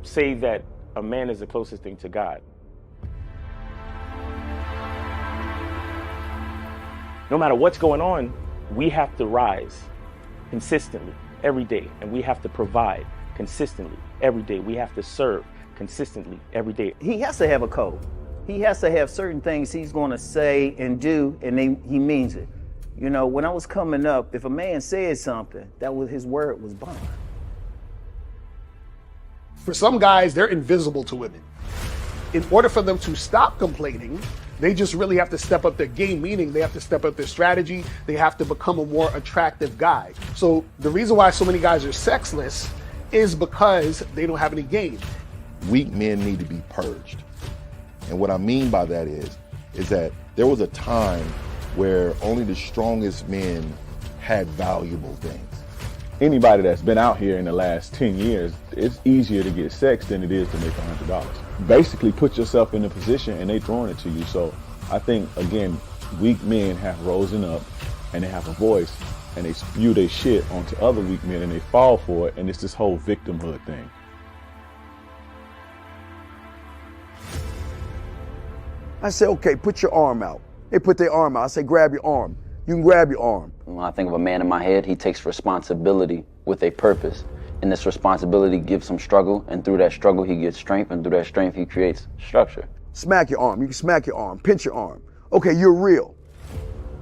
say that a man is the closest thing to God. No matter what's going on, we have to rise consistently every day, and we have to provide consistently every day. We have to serve consistently every day. He has to have a code. He has to have certain things he's going to say and do, and he means it. You know, when I was coming up, if a man said something, that was his word was bond. For some guys, they're invisible to women. In order for them to stop complaining, they just really have to step up their game, meaning they have to step up their strategy. They have to become a more attractive guy. So the reason why so many guys are sexless is because they don't have any game. Weak men need to be purged. And what I mean by that is that there was a time where only the strongest men had valuable things. Anybody that's been out here in the last 10 years, it's easier to get sex than it is to make $100. Basically put yourself in a position and they throwing it to you. So I think, again, weak men have risen up and they have a voice and they spew their shit onto other weak men and they fall for it. And it's this whole victimhood thing. I say, okay, put your arm out. They put their arm out. I say, grab your arm. You can grab your arm. When I think of a man in my head, he takes responsibility with a purpose. And this responsibility gives him struggle, and through that struggle, he gets strength, and through that strength, he creates structure. Smack your arm. You can smack your arm. Pinch your arm. Okay, you're real.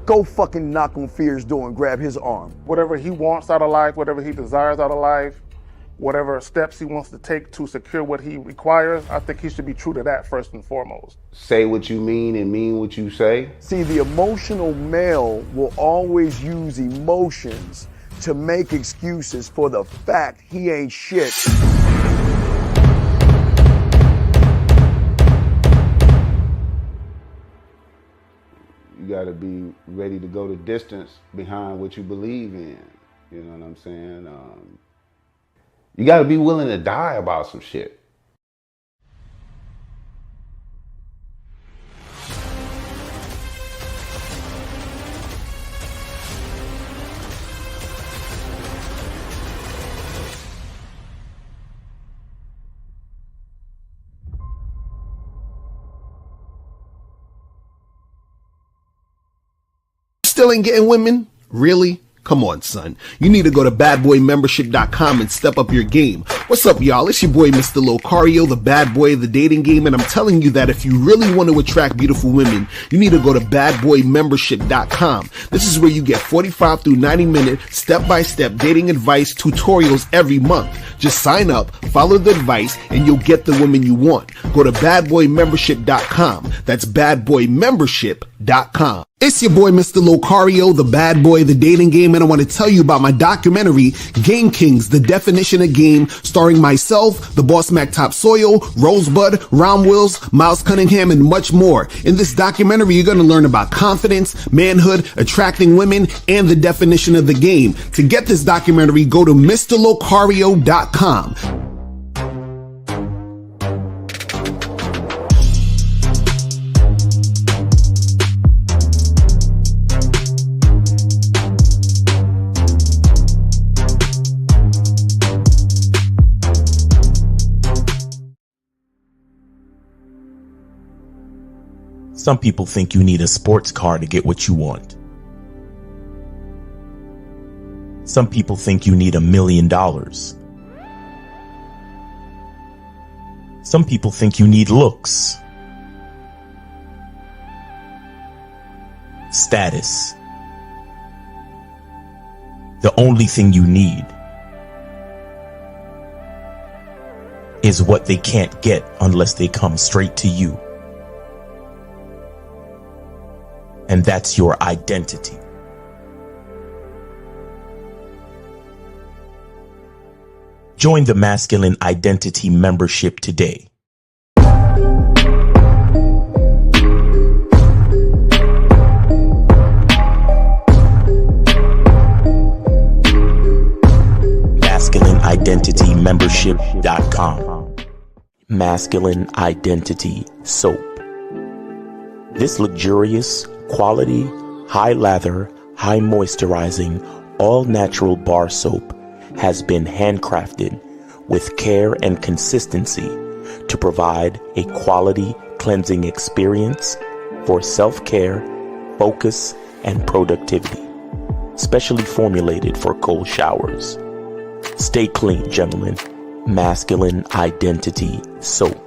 Go fucking knock on Fear's door and grab his arm. Whatever he wants out of life, whatever he desires out of life, whatever steps he wants to take to secure what he requires, I think he should be true to that first and foremost. Say what you mean and mean what you say. See, the emotional male will always use emotions to make excuses for the fact he ain't shit. You gotta be ready to go the distance behind what you believe in. You know what I'm saying? You gotta be willing to die about some shit. Still ain't getting women? Really? Come on, son. You need to go to badboymembership.com and step up your game. What's up, y'all? It's your boy, Mr. Locario, the bad boy of the dating game, and I'm telling you that if you really want to attract beautiful women, you need to go to badboymembership.com. This is where you get 45 through 90-minute step-by-step dating advice tutorials every month. Just sign up, follow the advice, and you'll get the woman you want. Go to badboymembership.com. That's badboymembership.com. It's your boy, Mr. Locario, the bad boy of the dating game, and I want to tell you about my documentary, Game Kings, The Definition of Game, starring myself, the Boss Mac Topsoil, Rosebud, Ron Wills, Miles Cunningham, and much more. In this documentary, you're going to learn about confidence, manhood, attracting women, and the definition of the game. To get this documentary, go to MrLocario.com. Some people think you need a sports car to get what you want. Some people think you need $1 million. Some people think you need looks, status. The only thing you need is what they can't get unless they come straight to you. And that's your identity. Join the Masculine Identity membership today. MasculineIdentityMembership.com. Masculine Identity Soap. This luxurious, quality, high lather, high moisturizing, all natural bar soap has been handcrafted with care and consistency to provide a quality cleansing experience for self-care, focus, and productivity, specially formulated for cold showers. Stay clean, gentlemen. Masculine Identity Soap.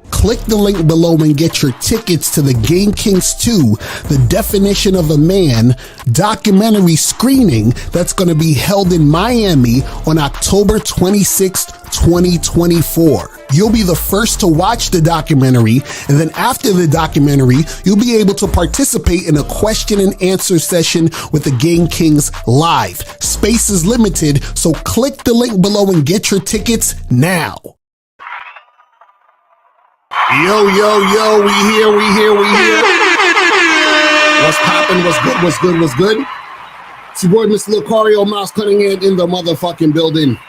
Click the link below and get your tickets to the Game Kings 2, The Definition of a Man documentary screening that's going to be held in Miami on October 26th, 2024. You'll be the first to watch the documentary, and then after the documentary, you'll be able to participate in a question and answer session with the Game Kings live. Space is limited, so click the link below and get your tickets now. Yo, we here. What's poppin'? What's good? It's your boy, Mr. Lucario, Miles Cunningham in the motherfucking building.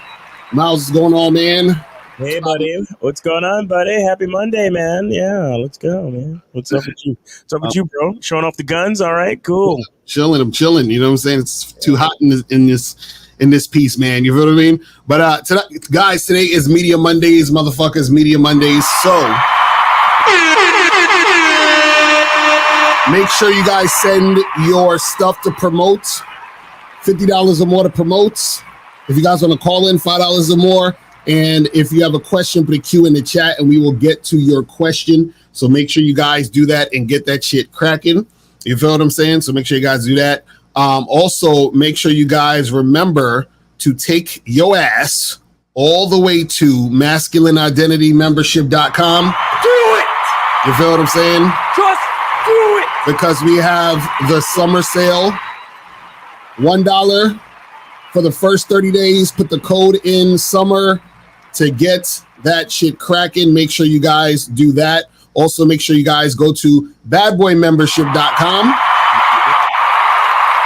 Miles, what's going on, man? Hey, buddy. What's going on, buddy? Happy Monday, man. Yeah, let's go, man. What's up with you? What's up with you, bro? Showing off the guns? All right, cool. I'm chilling. You know what I'm saying? It's too hot in this piece, man. You feel what I mean? But today is Media Mondays, motherfuckers. Media Mondays. So make sure you guys send your stuff to promote. $50 or more to promote. If you guys want to call in, $5 or more. And if you have a question, put a Q in the chat and we will get to your question. So make sure you guys do that and get that shit cracking. You feel what I'm saying? So make sure you guys do that. Also, make sure you guys remember to take your ass all the way to masculineidentitymembership.com. Do it! You feel what I'm saying? Just do it! Because we have the summer sale. $1 for the first 30 days. Put the code in summer to get that shit cracking. Make sure you guys do that. Also, make sure you guys go to badboymembership.com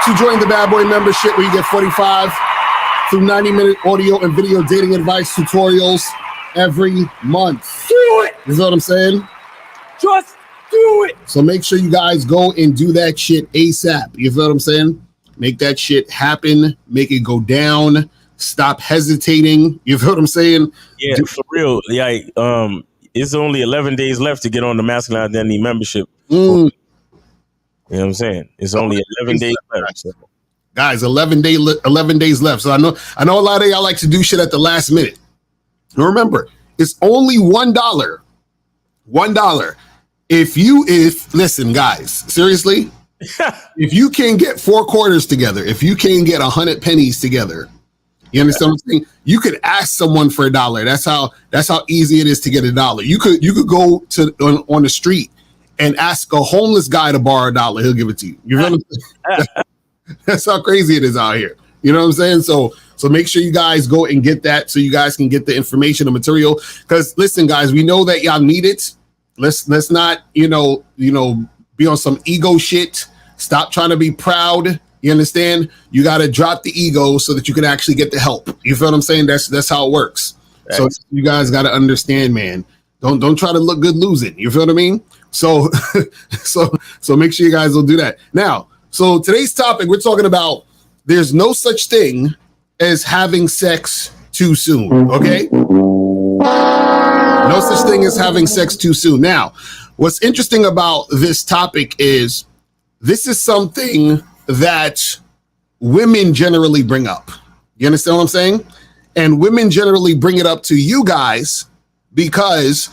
to join the Bad Boy membership, where you get 45 through 90-minute audio and video dating advice tutorials every month. Do it! You know what I'm saying? Just do it! So make sure you guys go and do that shit ASAP. You feel what I'm saying? Make that shit happen. Make it go down. Stop hesitating. You feel what I'm saying? Yeah, for real. Yeah, it's only 11 days left to get on the Masculine Identity membership. You know what I'm saying? It's only 11 days left. So. Guys, 11 days left. So I know a lot of y'all like to do shit at the last minute. Now remember, it's only $1. $1. Listen, guys, seriously, if you can get 4 quarters together, if you can get 100 pennies together, you understand what I'm saying? You could ask someone for $1. That's how easy it is to get $1. You could go to on the street and ask a homeless guy to borrow $1. He'll give it to you. You know what I'm saying? That's how crazy it is out here. You know what I'm saying? So make sure you guys go and get that so you guys can get the information and material. Because listen, guys, we know that y'all need it. Let's not, be on some ego shit. Stop trying to be proud. You understand? You got to drop the ego so that you can actually get the help. You feel what I'm saying? That's how it works. Right. So you guys got to understand, man. Don't try to look good losing. You feel what I mean? So so make sure you guys will do that. Now, so today's topic, we're talking about there's no such thing as having sex too soon. Okay? No such thing as having sex too soon. Now, what's interesting about this topic is this is something that women generally bring up. You understand what I'm saying? And women generally bring it up to you guys because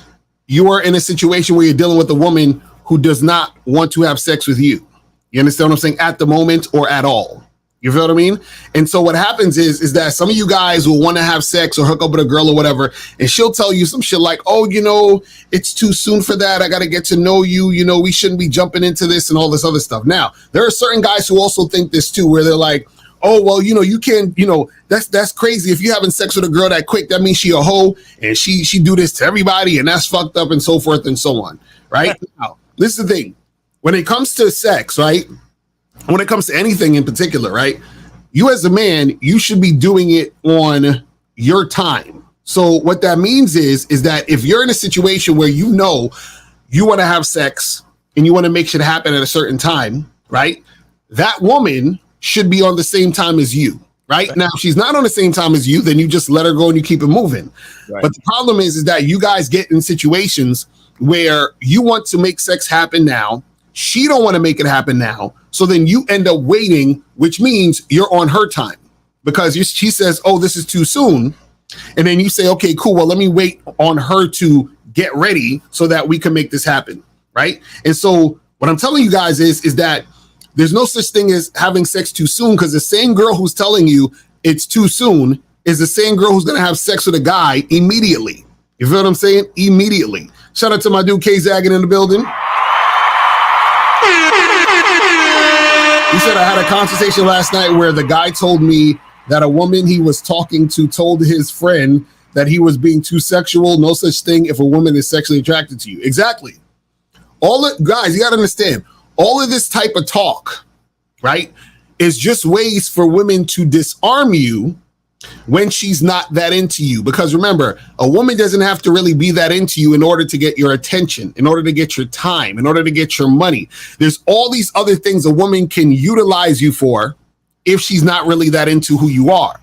you are in a situation where you're dealing with a woman who does not want to have sex with you. You understand what I'm saying? At the moment or at all. You feel what I mean? And so what happens is that some of you guys will want to have sex or hook up with a girl or whatever, and she'll tell you some shit like, oh, it's too soon for that. I got to get to know you. We shouldn't be jumping into this and all this other stuff. Now, there are certain guys who also think this too, where they're like, oh, well, you can't, that's crazy. If you're having sex with a girl that quick, that means she a hoe and she do this to everybody and that's fucked up and so forth and so on. Right? Now, this is the thing. When it comes to sex, right? When it comes to anything in particular, right? You as a man, you should be doing it on your time. So what that means is that if you're in a situation where you want to have sex and you want to make shit happen at a certain time, right? That woman should be on the same time as you. right? Now, if she's not on the same time as you, then you just let her go and you keep it moving. Right. But the problem is that you guys get in situations where you want to make sex happen now. She don't want to make it happen now. So then you end up waiting, which means you're on her time because she says, oh, this is too soon. And then you say, okay, cool. Well, let me wait on her to get ready so that we can make this happen. Right. And so what I'm telling you guys is that there's no such thing as having sex too soon, because the same girl who's telling you it's too soon is the same girl who's going to have sex with a guy immediately. You feel what I'm saying? Immediately. Shout out to my dude K Zaggin in the building. He said, I had a conversation last night where the guy told me that a woman he was talking to told his friend that he was being too sexual. No such thing if a woman is sexually attracted to you. Exactly. Guys, you got to understand, all of this type of talk, right, is just ways for women to disarm you when she's not that into you. Because remember, a woman doesn't have to really be that into you in order to get your attention, in order to get your time, in order to get your money. There's all these other things a woman can utilize you for if she's not really that into who you are.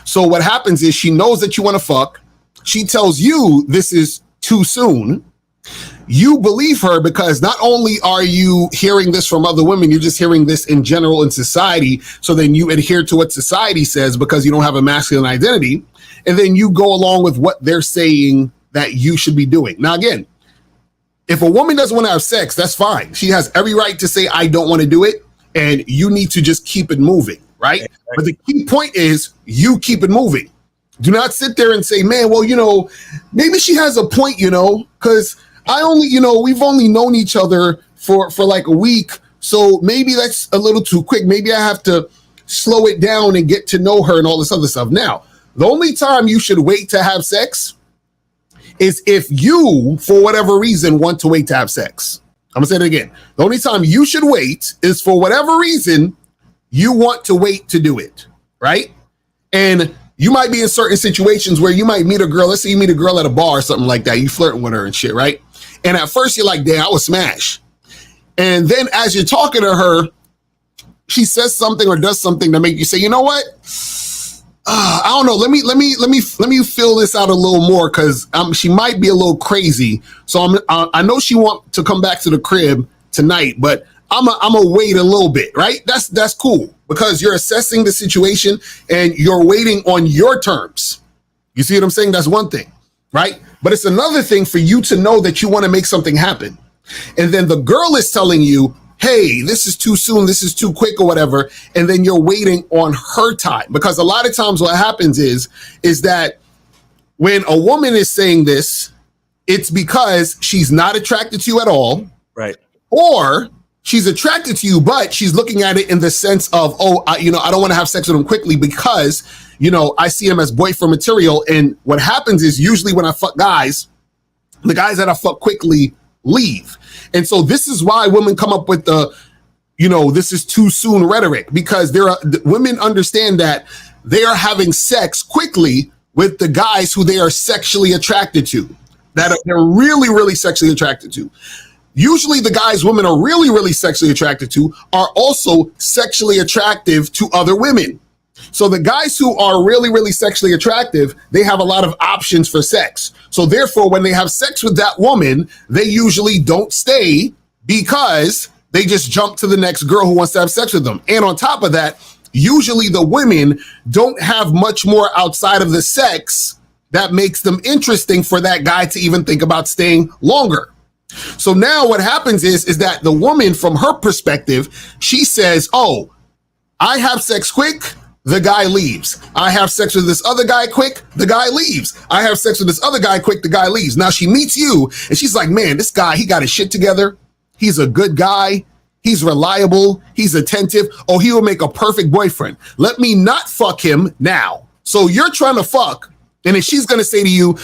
So what happens is she knows that you want to fuck. She tells you this is too soon. You believe her because not only are you hearing this from other women, you're just hearing this in general in society. So then you adhere to what society says because you don't have a masculine identity. And then you go along with what they're saying that you should be doing. Now, again, if a woman doesn't want to have sex, that's fine. She has every right to say, I don't want to do it. And you need to just keep it moving, right? Exactly. But the key point is you keep it moving. Do not sit there and say, man, well, maybe she has a point, because we've only known each other for like a week. So maybe that's a little too quick. Maybe I have to slow it down and get to know her and all this other stuff. Now, the only time you should wait to have sex is if you, for whatever reason, want to wait to have sex. I'm gonna say it again. The only time you should wait is for whatever reason you want to wait to do it, right? And you might be in certain situations where you might meet a girl. Let's say you meet a girl at a bar or something like that. You flirting with her and shit, right? And at first you're like, damn, I would smash. And then as you're talking to her, she says something or does something to make you say, you know what? I don't know. Let me fill this out a little more because she might be a little crazy. So I know she want to come back to the crib tonight, but I'm gonna wait a little bit, right? That's cool because you're assessing the situation and you're waiting on your terms. You see what I'm saying? That's one thing, right? But it's another thing for you to know that you want to make something happen. And then the girl is telling you, hey, this is too soon, this is too quick or whatever. And then you're waiting on her time. Because a lot of times what happens is that when a woman is saying this, it's because she's not attracted to you at all. Right. Or she's attracted to you, but she's looking at it in the sense of, I don't want to have sex with him quickly because, I see him as boyfriend material. And what happens is usually when I fuck guys, the guys that I fuck quickly leave. And so this is why women come up with the, this is too soon rhetoric, because women understand that they are having sex quickly with the guys who they are sexually attracted to, that they're really, really sexually attracted to. Usually the guys women are really, really sexually attracted to are also sexually attractive to other women. So the guys who are really, really sexually attractive, they have a lot of options for sex. So therefore, when they have sex with that woman, they usually don't stay because they just jump to the next girl who wants to have sex with them. And on top of that, usually the women don't have much more outside of the sex that makes them interesting for that guy to even think about staying longer. So now what happens is that the woman, from her perspective, she says, oh, I have sex quick, the guy leaves. I have sex with this other guy quick, the guy leaves. I have sex with this other guy quick, the guy leaves. Now she meets you and she's like, man, this guy, he got his shit together. He's a good guy. He's reliable. He's attentive. Oh, he will make a perfect boyfriend. Let me not fuck him now. So you're trying to fuck. And then she's going to say to you,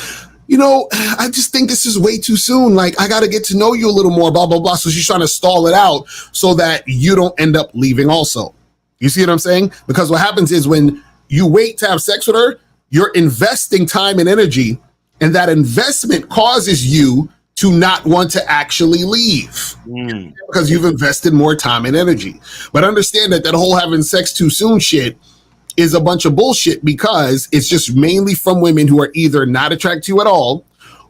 I just think this is way too soon. Like, I got to get to know you a little more, blah, blah, blah. So she's trying to stall it out so that you don't end up leaving also. You see what I'm saying? Because what happens is when you wait to have sex with her, you're investing time and energy, and that investment causes you to not want to actually leave because you've invested more time and energy. But understand that whole having sex too soon shit is a bunch of bullshit because it's just mainly from women who are either not attracted to you at all,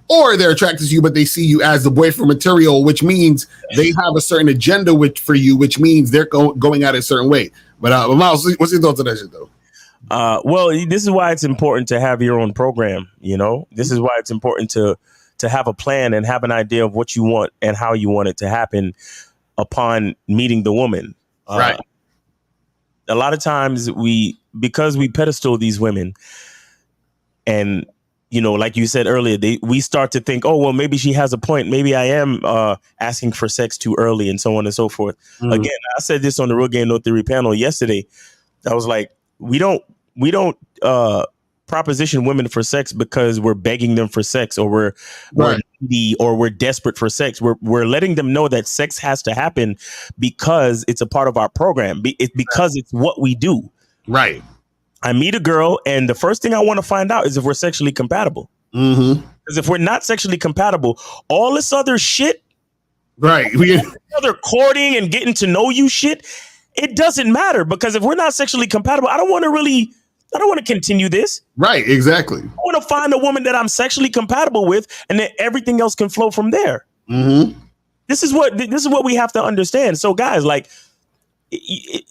or they're attracted to you, but they see you as the boyfriend material, which means they have a certain agenda for you, which means they're going out a certain way. But Miles, what's your thoughts on that shit, though? Well, this is why it's important to have your own program. You know, this is why it's important to have a plan and have an idea of what you want and how you want it to happen upon meeting the woman. Right. A lot of times because we pedestal these women, and you know, like you said earlier, we start to think, oh, well, maybe she has a point. Maybe I am asking for sex too early, and so on and so forth. Mm. Again, I said this on the Real Game No Theory panel yesterday. I was like, we don't proposition women for sex because we're begging them for sex, or we're needy, or we're desperate for sex. We're letting them know that sex has to happen because it's a part of our program. It's because it's what we do. Right. I meet a girl, and the first thing I want to find out is if we're sexually compatible. Because if we're not sexually compatible, all this other shit, right? Other courting and getting to know you shit, it doesn't matter. Because if we're not sexually compatible, I don't want to continue this. Right, exactly. I want to find a woman that I'm sexually compatible with, and then everything else can flow from there. This is what we have to understand. So, guys, like,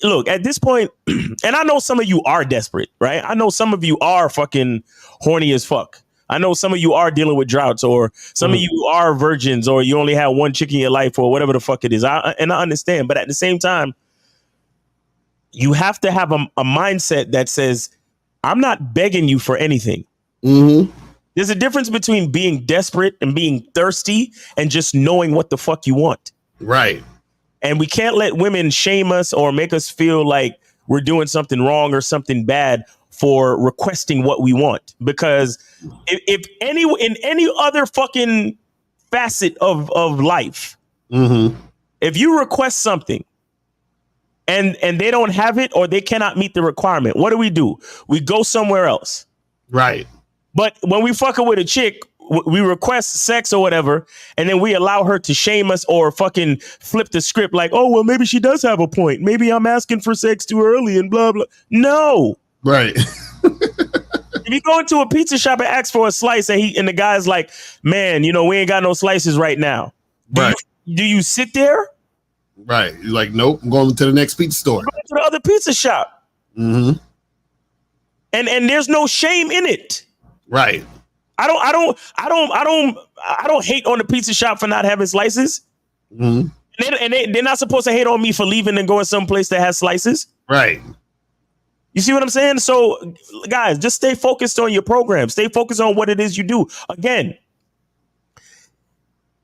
look, at this point, and I know some of you are desperate, right? I know some of you are fucking horny as fuck. I know some of you are dealing with droughts, or some of you are virgins, or you only have one chick in your life, or whatever the fuck it is. I understand. But at the same time, you have to have a mindset that says, I'm not begging you for anything. There's a difference between being desperate and being thirsty and just knowing what the fuck you want. Right. And we can't let women shame us or make us feel like we're doing something wrong or something bad for requesting what we want. Because if in any other fucking facet of life, if you request something and they don't have it, or they cannot meet the requirement, what do? We go somewhere else. Right. But when we fucking with a chick, we request sex or whatever, and then we allow her to shame us or fucking flip the script like, oh, well, maybe she does have a point. Maybe I'm asking for sex too early and blah, blah. No. Right. If you go into a pizza shop and ask for a slice and the guy's like, man, you know, we ain't got no slices right now. Do you sit there? Right. You're like, nope, I'm going to the next pizza store. Go to the other pizza shop. And there's no shame in it. Right. I don't hate on the pizza shop for not having slices. And they're not supposed to hate on me for leaving and going someplace that has slices. Right. You see what I'm saying? So, guys, just stay focused on your program. Stay focused on what it is you do. Again,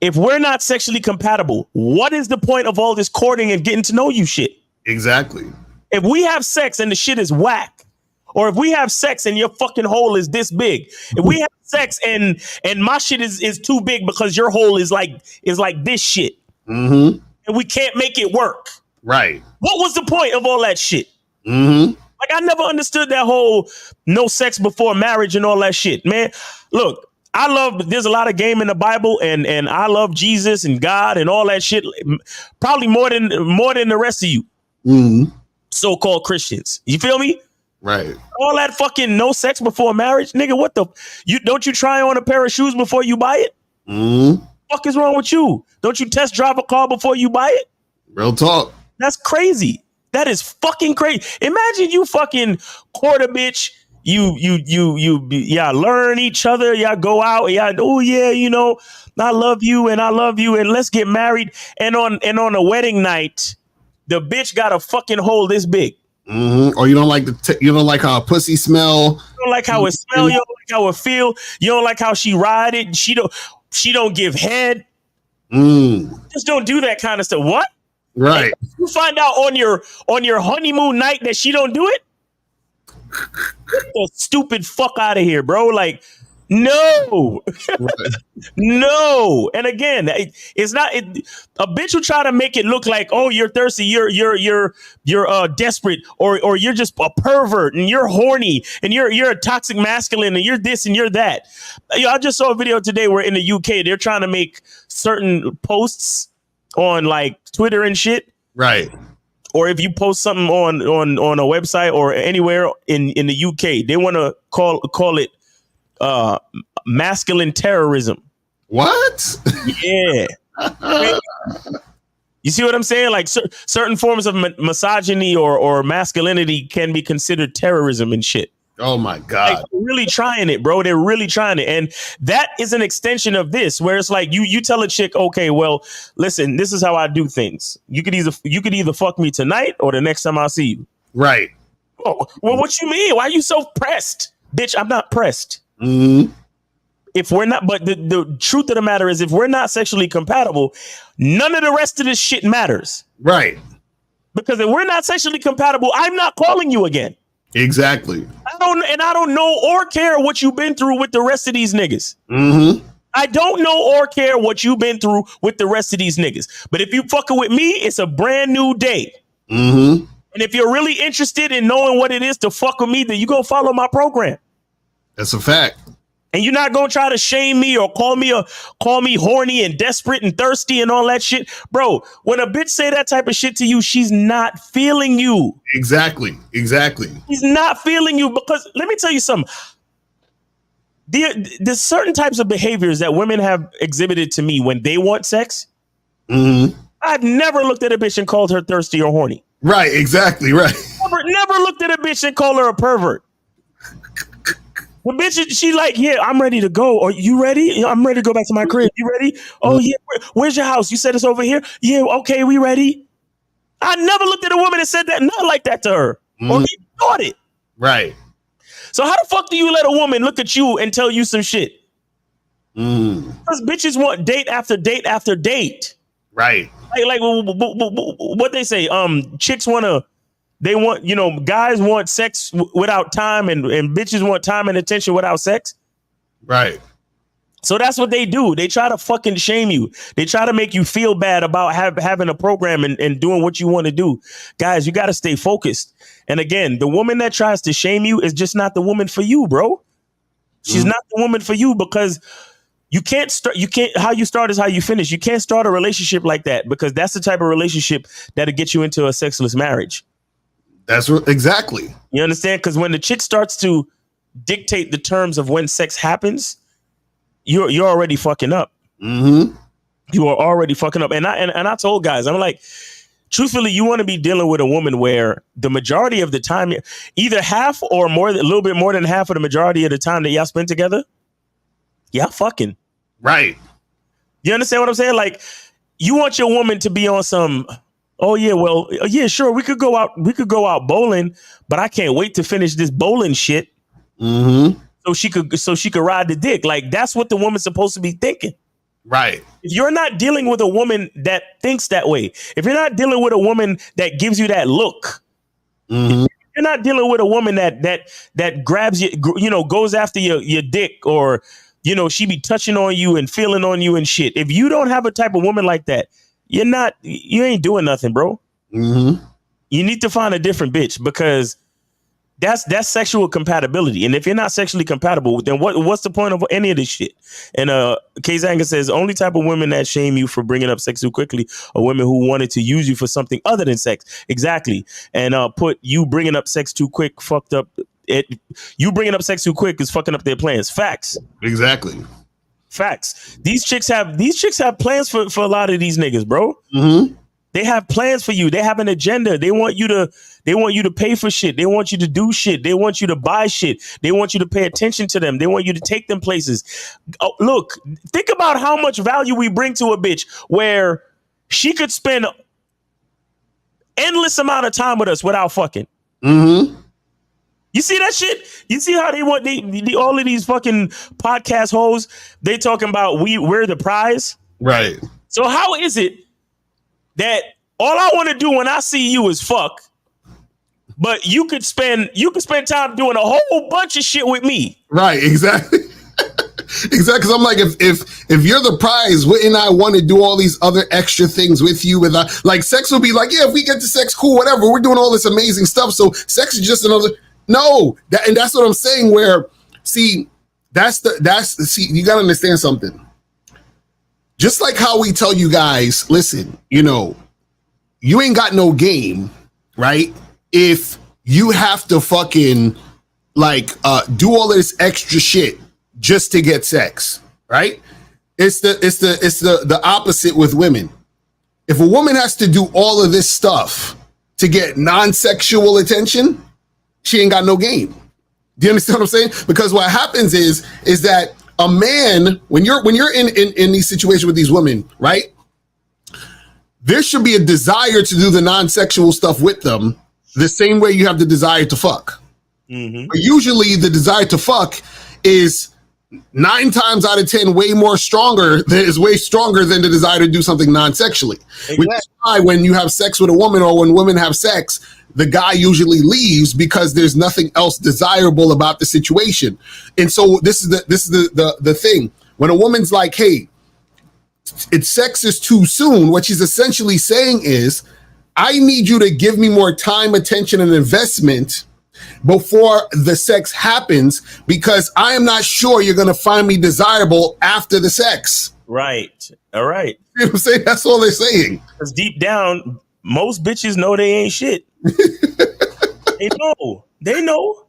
if we're not sexually compatible, what is the point of all this courting and getting to know you shit? Exactly. If we have sex and the shit is whack, or if we have sex and your fucking hole is this big, if we have sex and my shit is too big because your hole is like this shit, and we can't make it work. Right. What was the point of all that shit? Like, I never understood that whole no sex before marriage and all that shit, man. Look, there's a lot of game in the Bible, and I love Jesus and God and all that shit, probably more than the rest of you so-called Christians. You feel me? Right. All that fucking no sex before marriage, nigga. What don't you try on a pair of shoes before you buy it? Fuck is wrong with you? Don't you test drive a car before you buy it? Real talk. That's crazy. That is fucking crazy. Imagine you fucking court a bitch. Y'all learn each other. Y'all go out. Oh yeah, you know, I love you and let's get married. And on a wedding night, the bitch got a fucking hole this big. Or you don't like you don't like how a pussy smell. You don't like how it smell. You don't like how it feel. You don't like how she ride it. She don't give head. Just don't do that kind of stuff. What? Right. And you find out on your honeymoon night that she don't do it. Get the stupid fuck out of here, bro. Like, no. No. And again, it's not a bitch will try to make it look like, oh, you're thirsty, you're desperate, or you're just a pervert and you're horny and you're a toxic masculine and you're this and you're that. I just saw a video today where in the UK they're trying to make certain posts on like Twitter and shit. Right. or if you post something on a website or anywhere in the UK, they want to call it masculine terrorism. What? Yeah. You see what I'm saying? Like certain forms of misogyny or masculinity can be considered terrorism and shit. Oh my God. Like, they're really trying it, bro. They're really trying it. And that is an extension of this, where it's like you tell a chick, okay, well, listen, this is how I do things. You could either fuck me tonight or the next time I see you. Right. Oh, well, what you mean? Why are you so pressed? Bitch, I'm not pressed. Mm-hmm. If we're not, but the truth of the matter is, if we're not sexually compatible, none of the rest of this shit matters. Right. Because if we're not sexually compatible, I'm not calling you again. Exactly. I don't know or care what you've been through with the rest of these niggas. Mm-hmm. I don't know or care what you've been through with the rest of these niggas. But if you fucking with me, it's a brand new day. Mm-hmm. And if you're really interested in knowing what it is to fuck with me, then you gonna follow my program. That's a fact. And you're not gonna try to shame me or call me horny and desperate and thirsty and all that shit. Bro, when a bitch say that type of shit to you, she's not feeling you. Exactly. She's not feeling you, because let me tell you something. There's certain types of behaviors that women have exhibited to me when they want sex. Mm-hmm. I've never looked at a bitch and called her thirsty or horny. Right, exactly, right. Never looked at a bitch and called her a pervert. The bitch, she like, yeah, I'm ready to go. Are you ready? I'm ready to go back to my crib. You ready? Oh, yeah. Where's your house? You said it's over here? Yeah, okay, we ready. I never looked at a woman and said that, not like that to her. Or even thought it. Right. So how the fuck do you let a woman look at you and tell you some shit? Because bitches want date after date after date. Right. Like what they say, chicks guys want sex without time and bitches want time and attention without sex. Right. So that's what they do. They try to fucking shame you. They try to make you feel bad about having a program and doing what you want to do. Guys, you got to stay focused. And again, the woman that tries to shame you is just not the woman for you, bro. She's not the woman for you, because how you start is how you finish. You can't start a relationship like that, because that's the type of relationship that'll get you into a sexless marriage. That's exactly. You understand? Because when the chick starts to dictate the terms of when sex happens, you're already fucking up. Mm-hmm. You are already fucking up. And I told guys, I'm like, truthfully, you want to be dealing with a woman where the majority of the time, either half or more, a little bit more than half of the majority of the time that y'all spend together, y'all fucking. Right. You understand what I'm saying? Like, you want your woman to be on some, oh yeah, well, yeah, sure, we could go out bowling, but I can't wait to finish this bowling shit. Mm-hmm. So she could ride the dick. Like, that's what the woman's supposed to be thinking. Right. If you're not dealing with a woman that thinks that way, if you're not dealing with a woman that gives you that look, if you're not dealing with a woman that grabs you, goes after your dick, or, she be touching on you and feeling on you and shit. If you don't have a type of woman like that, you ain't doing nothing, bro. Mm-hmm. You need to find a different bitch, because that's sexual compatibility. And if you're not sexually compatible, then what's the point of any of this shit? And Kazanga says, only type of women that shame you for bringing up sex too quickly are women who wanted to use you for something other than sex. Exactly. And put you bringing up sex too quick fucked up. You bringing up sex too quick is fucking up their plans. Facts. Exactly. Facts. These chicks have plans for a lot of these niggas, bro. Mm-hmm. They have plans for you. They have an agenda. They want you to pay for shit. They want you to do shit. They want you to buy shit. They want you to pay attention to them. They want you to take them places. Oh, look, think about how much value we bring to a bitch, where she could spend endless amount of time with us without fucking. Mm-hmm. You see that shit? You see how they want all of these fucking podcast hoes? They talking about we're the prize. Right. So how is it that all I want to do when I see you is fuck, but you could spend time doing a whole bunch of shit with me? Right, exactly. Exactly, because I'm like, if you're the prize, wouldn't I want to do all these other extra things with you? Like, sex would be like, yeah, if we get to sex, cool, whatever. We're doing all this amazing stuff, so sex is just another. No, that's what I'm saying. Where, see, you gotta understand something. Just like how we tell you guys, listen, you ain't got no game right? If you have to fucking like do all this extra shit just to get sex, right? It's the opposite with women. If a woman has to do all of this stuff to get non-sexual attention, she ain't got no game. Do you understand what I'm saying? Because what happens is that a man, when you're in these situations with these women, right? There should be a desire to do the non-sexual stuff with them the same way you have the desire to fuck. Mm-hmm. But usually the desire to fuck is 9 times out of 10 way stronger than the desire to do something non-sexually. Exactly. Which is why when you have sex with a woman or when women have sex, the guy usually leaves because there's nothing else desirable about the situation. And so this is the thing. When a woman's like, hey, sex is too soon, what she's essentially saying is, I need you to give me more time, attention, and investment before the sex happens, because I am not sure you're going to find me desirable after the sex. Right. All right. You know what I'm saying? That's all they're saying. Because deep down, most bitches know they ain't shit. They know. They know.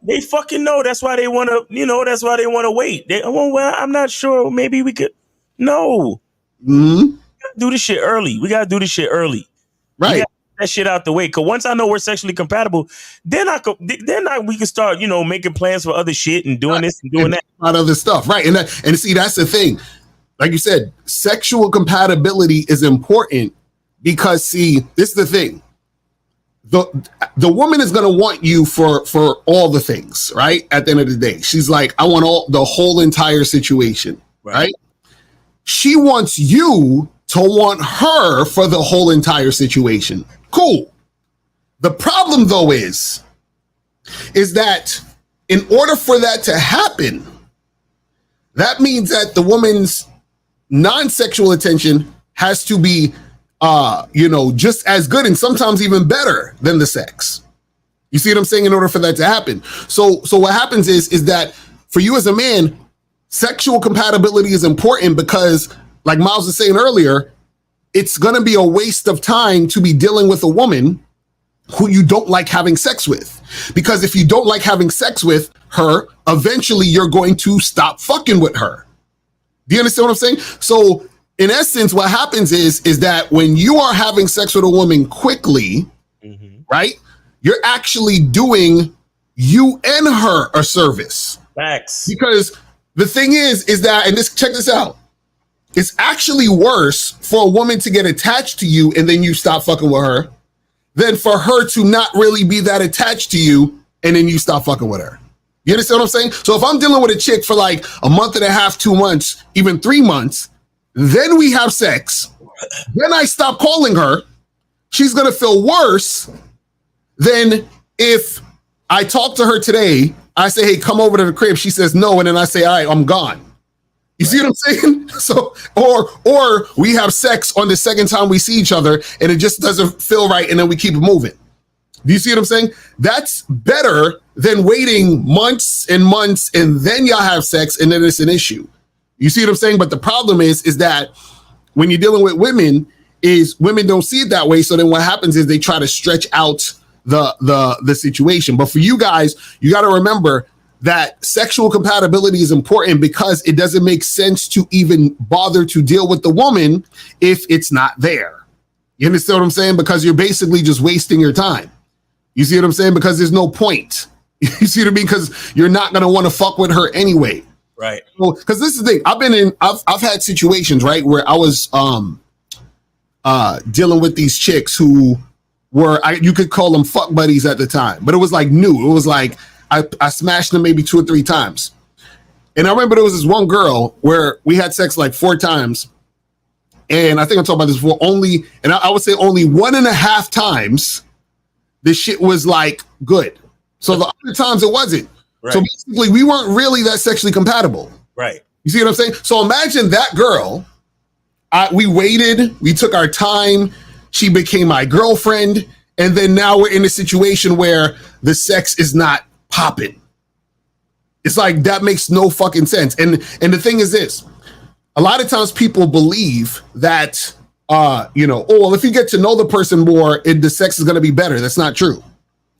They fucking know. That's why they want to, that's why they want to wait. Well, I'm not sure. Maybe we could. No. Mm-hmm. We gotta do this shit early. Right. That shit out the way. Cause once I know we're sexually compatible, then we can start, making plans for other shit and doing this and doing that. Other stuff. Right. And see, that's the thing. Like you said, sexual compatibility is important because, see, this is the thing. The woman is going to want you for all the things, right? At the end of the day, she's like, I want the whole entire situation, right? She wants you to want her for the whole entire situation. Cool. The problem, though, is that in order for that to happen, that means that the woman's non-sexual attention has to be, just as good and sometimes even better than the sex. You see what I'm saying? In order for that to happen. So what happens is that for you as a man, sexual compatibility is important because, like Miles was saying earlier, it's going to be a waste of time to be dealing with a woman who you don't like having sex with. Because if you don't like having sex with her, eventually you're going to stop fucking with her. Do you understand what I'm saying? So in essence, what happens is that when you are having sex with a woman quickly, right, you're actually doing you and her a service. Facts. Because the thing is that, and check this out, it's actually worse for a woman to get attached to you and then you stop fucking with her than for her to not really be that attached to you and then you stop fucking with her. You understand what I'm saying? So if I'm dealing with a chick for like a month and a half, 2 months, even 3 months, then we have sex, then I stop calling her, she's going to feel worse than if I talk to her today, I say, hey, come over to the crib. She says no. And then I say, all right, I'm gone. You see what I'm saying? So, or we have sex on the second time we see each other and it just doesn't feel right. And then we keep it moving. Do you see what I'm saying? That's better than waiting months and months and then y'all have sex and then it's an issue. You see what I'm saying? But the problem is that when you're dealing with women, is women don't see it that way. So then what happens is they try to stretch out the situation. But for you guys, you got to remember that sexual compatibility is important because it doesn't make sense to even bother to deal with the woman if it's not there. You understand what I'm saying? Because you're basically just wasting your time. You see what I'm saying? Because there's no point. You see what I mean? Because you're not going to want to fuck with her anyway. Right. So, because this is the thing, I've had situations, right, where I was dealing with these chicks who were, you could call them fuck buddies at the time, but it was like new. It was like I smashed them maybe 2 or 3 times. And I remember there was this one girl where we had sex like 4 times. And I think I'm talking about this before, I would say only 1.5 times this shit was like good. So the other times it wasn't. Right. So basically we weren't really that sexually compatible. Right. You see what I'm saying? So imagine that girl, we waited, we took our time, she became my girlfriend, and then now we're in a situation where the sex is not popping. It's like, that makes no fucking sense. And the thing is this, a lot of times people believe that you know, oh, well, if you get to know the person more, the sex is going to be better. That's not true.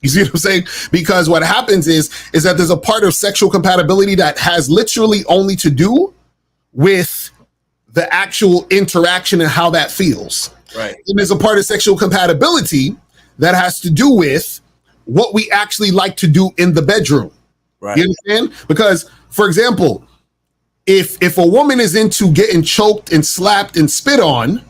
You see what I'm saying? Because what happens is that there's a part of sexual compatibility that has literally only to do with the actual interaction and how that feels. Right. And there's a part of sexual compatibility that has to do with what we actually like to do in the bedroom. Right. You understand? Because, for example, if a woman is into getting choked and slapped and spit on,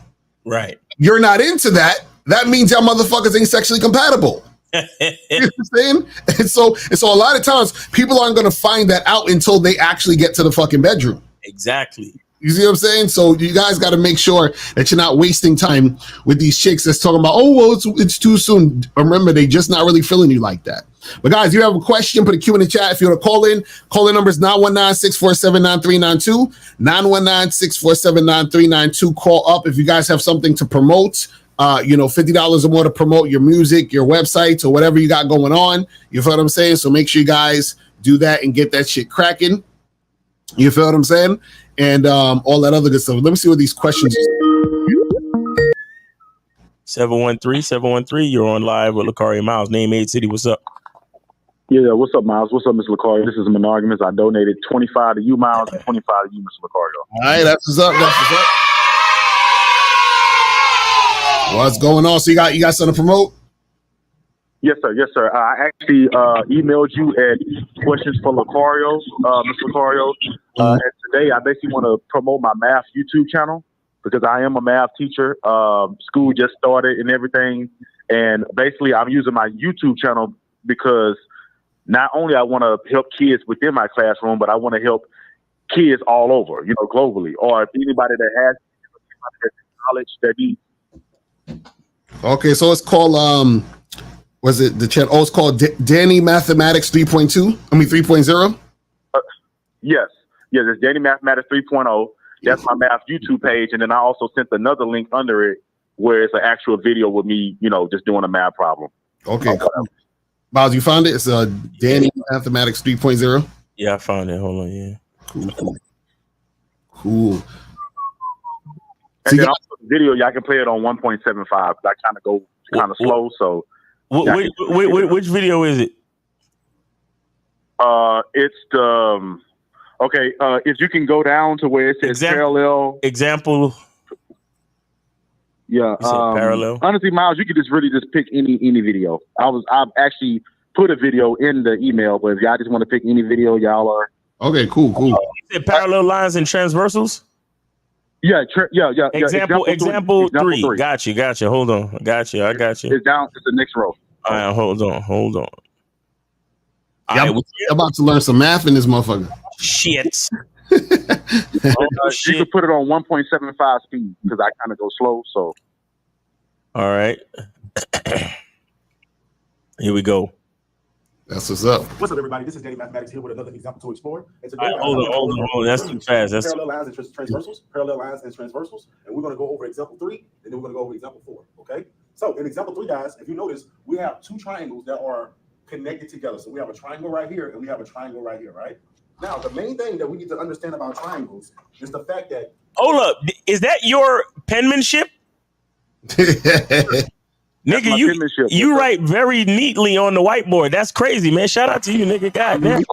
right, you're not into that. That means y'all motherfuckers ain't sexually compatible. You know what I'm saying? And so a lot of times people aren't going to find that out until they actually get to the fucking bedroom. Exactly. You see what I'm saying? So you guys got to make sure that you're not wasting time with these chicks that's talking about, oh, well, it's too soon. Remember, they just not really feeling you like that. But guys, you have a question, put a Q in the chat. If you want to call in number is 919-647-9392, 919-647-9392. Call up if you guys have something to promote. $50 or more to promote your music, your websites, or whatever you got going on. You feel what I'm saying? So make sure you guys do that and get that shit cracking. You feel what I'm saying? And all that other good stuff. Let me see what these questions are. 713, you're on live with Lakaria Miles. Name, age, city. What's up? Yeah, what's up, Miles? What's up, Mr. Lakaria? This is Monogamous. I donated 25 to you, Miles, and 25 to you, Mr. Lakaria. All right, that's what's up. What's going on? So you got something to promote? Yes, sir. Yes, sir. I actually emailed you at questions for Lakario, Mr. Lakario. And today I basically want to promote my math YouTube channel because I am a math teacher. School just started and everything. And basically I'm using my YouTube channel because not only I want to help kids within my classroom, but I want to help kids all over, globally, or if anybody that has knowledge that needs. Okay, so it's called was it the channel? Oh, it's called Danny Mathematics 3.2. I mean 3.0. Yes, it's Danny Mathematics 3.0. That's my math YouTube page, and then I also sent another link under it where it's an actual video with me, just doing a math problem. Okay, cool. Miles, you found it? It's Danny Mathematics 3.0. Yeah, I found it. Hold on, yeah. Cool. And then also the video, y'all can play it on 1.75. I kind of go kind of slow, so. Which video is it? It's the if you can go down to where it says parallel example. Yeah, parallel. Honestly, Miles, you could just pick any video. I've actually put a video in the email, but if y'all just want to pick any video, y'all are okay. Cool. Is it parallel lines and transversals? Yeah. Example three. Got you. Hold on. I got you. It's down. It's the next row. All right, hold on. I'm about to learn some math in this motherfucker. Shit. You can put it on 1.75 speed because I kind of go slow. So. All right. Here we go. That's what's up. What's up, everybody? This is Danny Mathematics here with another example to explore. And today, hold on. That's too fast. That's parallel lines and transversals. And we're going to go over example 3, and then we're going to go over example 4. Okay. So in example 3, guys, if you notice, we have two triangles that are connected together. So we have a triangle right here, and we have a triangle right here, right? Now, the main thing that we need to understand about triangles is the fact that. Hold up, is that your penmanship? Nigga, you write very neatly on the whiteboard. That's crazy, man. Shout out to you, nigga. God damn.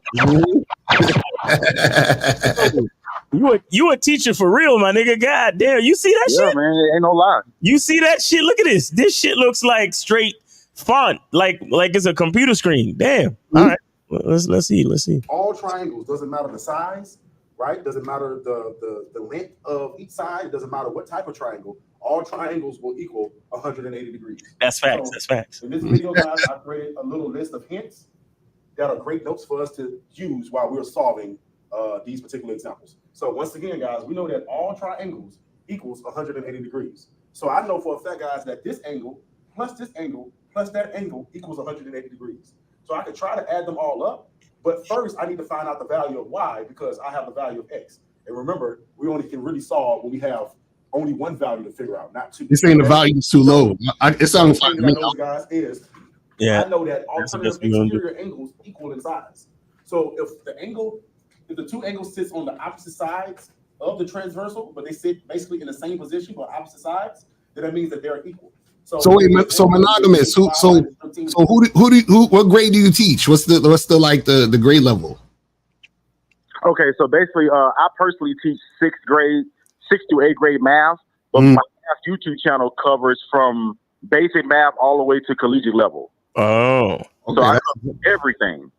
You a teacher for real, my nigga. God damn. You see that shit? Yeah, man. Ain't no lie. You see that shit? Look at this. This shit looks like straight font, like it's a computer screen. Damn. All right. Well, let's see. All triangles, doesn't matter the size, right? Doesn't matter the length of each side. It doesn't matter what type of triangle. All triangles will equal 180 degrees. That's facts. So, that's facts. In this video, guys, I created a little list of hints that are great notes for us to use while we're solving these particular examples. So once again, guys, we know that all triangles equals 180 degrees. So I know for a fact, guys, that this angle plus that angle equals 180 degrees. So I could try to add them all up, but first I need to find out the value of y because I have the value of x. And remember, we only can really solve when we have only one value to figure out, not two. You're saying the value is too low. It sounds fine to me. Guys, I know that alternative exterior angles equal in size. So if the two angles sits on the opposite sides of the transversal, but they sit basically in the same position but opposite sides, then that means that they're equal. So wait, so monogamous. What grade do you teach? What's the grade level? Okay, so basically, I personally teach 6th grade, 6th to 8th grade math, but my math YouTube channel covers from basic math all the way to collegiate level. Oh, so I cover everything.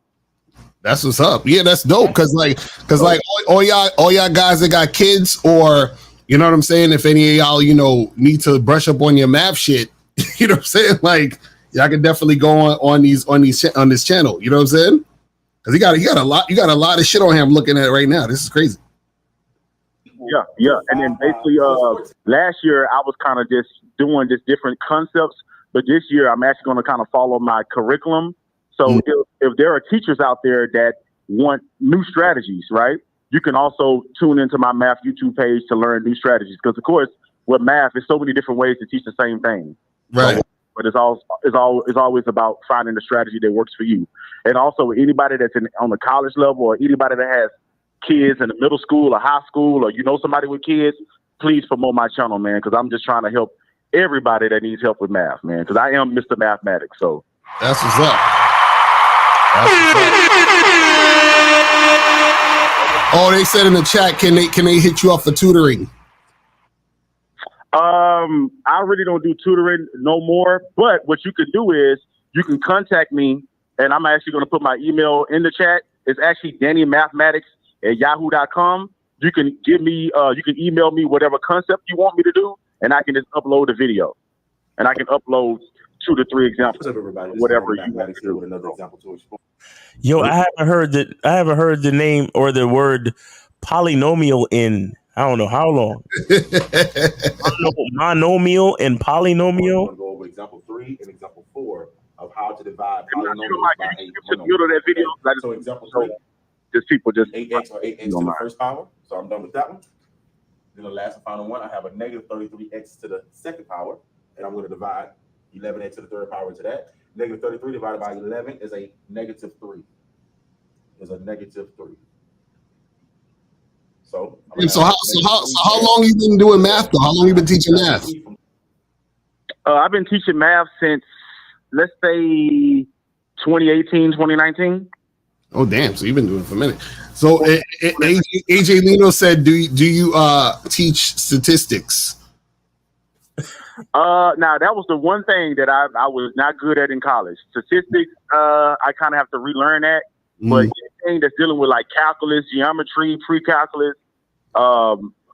That's what's up. Yeah, that's dope. Cause all y'all guys that got kids, or you know what I'm saying, if any of y'all need to brush up on your math shit, you know what I'm saying, like y'all can definitely go on this channel. You know what I'm saying? Because you got a lot of shit on him looking at right now. This is crazy. Yeah. And then basically last year I was kind of just doing just different concepts, but this year I'm actually going to kind of follow my curriculum. So if there are teachers out there that want new strategies, right, you can also tune into my math YouTube page to learn new strategies. Because of course, with math, there's so many different ways to teach the same thing. Right. So, but it's always about finding the strategy that works for you. And also anybody that's on the college level, or anybody that has kids in the middle school or high school, or somebody with kids, please promote my channel, man, because I'm just trying to help everybody that needs help with math, man, because I am Mr. Mathematics. So that's what's up. Oh, they said in the chat, can they hit you up for tutoring? I really don't do tutoring no more, but what you can do is you can contact me, and I'm actually going to put my email in the chat. It's actually DannyMathematics@yahoo.com. You can give me, you can email me whatever concept you want me to do, and I can just upload a video, and I can upload 2 to 3 examples, whatever you want to do. With another example to explore. Yo, I haven't heard the name or the word polynomial in I don't know how long. Monomial and polynomial. I'm going to go over example 3 and example 4 of how to divide polynomials by 8. That video. So example 3, just people just 8x or 8x to the first power. So I'm done with that one. Then the last and final one, I have a negative 33x to the second power, and I'm going to divide 11x to the third power into that. Negative 33 divided by 11 is a negative 3. Is a negative 3. So how long you been doing math though? How long you been teaching math? I've been teaching math since, let's say, 2018, 2019. Oh damn! So you've been doing it for a minute. So AJ Lino said, "Do you teach statistics?" Now that was the one thing that I was not good at in college. Statistics, I kind of have to relearn that. But anything that's dealing with like calculus, geometry, pre-calculus,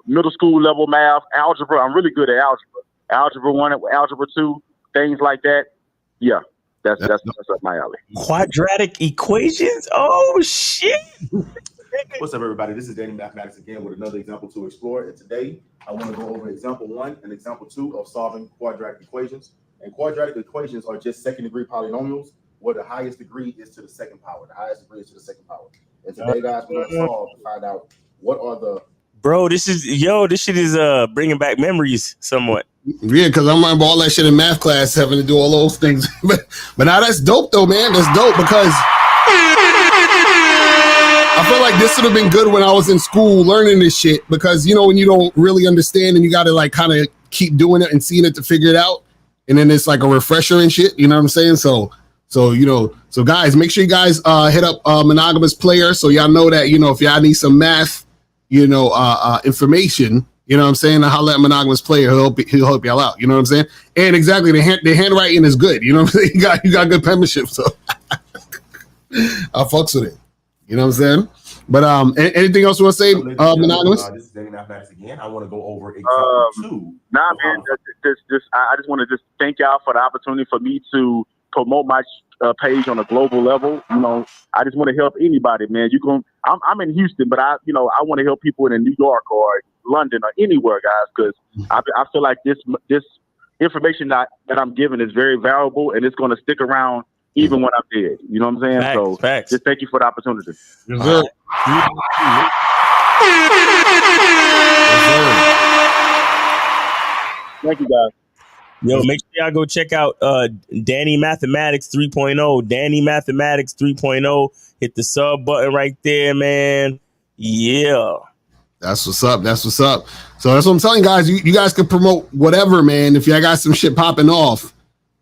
middle school level math, algebra, I'm really good at algebra. Algebra 1, algebra 2, things like that. Yeah, that's up my alley. Quadratic equations? Oh shit! What's up, everybody? This is Danny Mathematics again with another example to explore. And today I want to go over example 1 and example 2 of solving quadratic equations. And quadratic equations are just second-degree polynomials, where the highest degree is to the second power. The highest degree is to the second power. And today, guys, we're going to solve to find out what are the... Bro, this shit is bringing back memories somewhat. Yeah, because I remember all that shit in math class, having to do all those things. but now that's dope, though, man. That's dope because I feel like this would have been good when I was in school learning this shit, because, when you don't really understand and you got to like kind of keep doing it and seeing it to figure it out. And then it's like a refresher and shit. You know what I'm saying? So guys, make sure you guys hit up Monogamous Player, so y'all know that, if y'all need some math, information, you know what I'm saying, holla at Monogamous Player. He'll help y'all out. You know what I'm saying? And exactly, the handwriting is good. You know what I'm saying? You got good penmanship, so I fucks with it. You know what I'm saying? But anything else you want to say, Monogamous? This is Danny Mathematics again. I want to go over example 2. Nah, man. I just want to just thank y'all for the opportunity for me to promote my page on a global level. I just want to help anybody, man. I'm in Houston, but I want to help people in New York or London or anywhere, guys, because I feel like this information that I'm giving is very valuable, and it's going to stick around even when I'm dead. You know what I'm saying? Facts. Just thank you for the opportunity. Yes, sir. Thank you, guys. Yo, make sure y'all go check out Danny Mathematics 3.0. Danny Mathematics 3.0. Hit the sub button right there, man. Yeah. That's what's up. That's what's up. So that's what I'm telling you guys. You guys can promote whatever, man. If y'all got some shit popping off,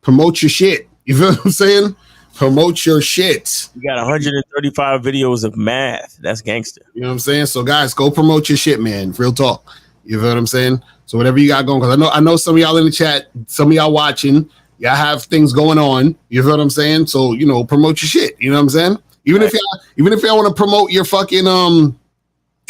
promote your shit. You feel what I'm saying? Promote your shit. You got 135 videos of math. That's gangster. You know what I'm saying? So guys, go promote your shit, man. Real talk. You feel what I'm saying? So whatever you got going, because I know some of y'all in the chat, some of y'all watching, y'all have things going on. You feel what I'm saying? So promote your shit. You know what I'm saying? Even if y'all want to promote your fucking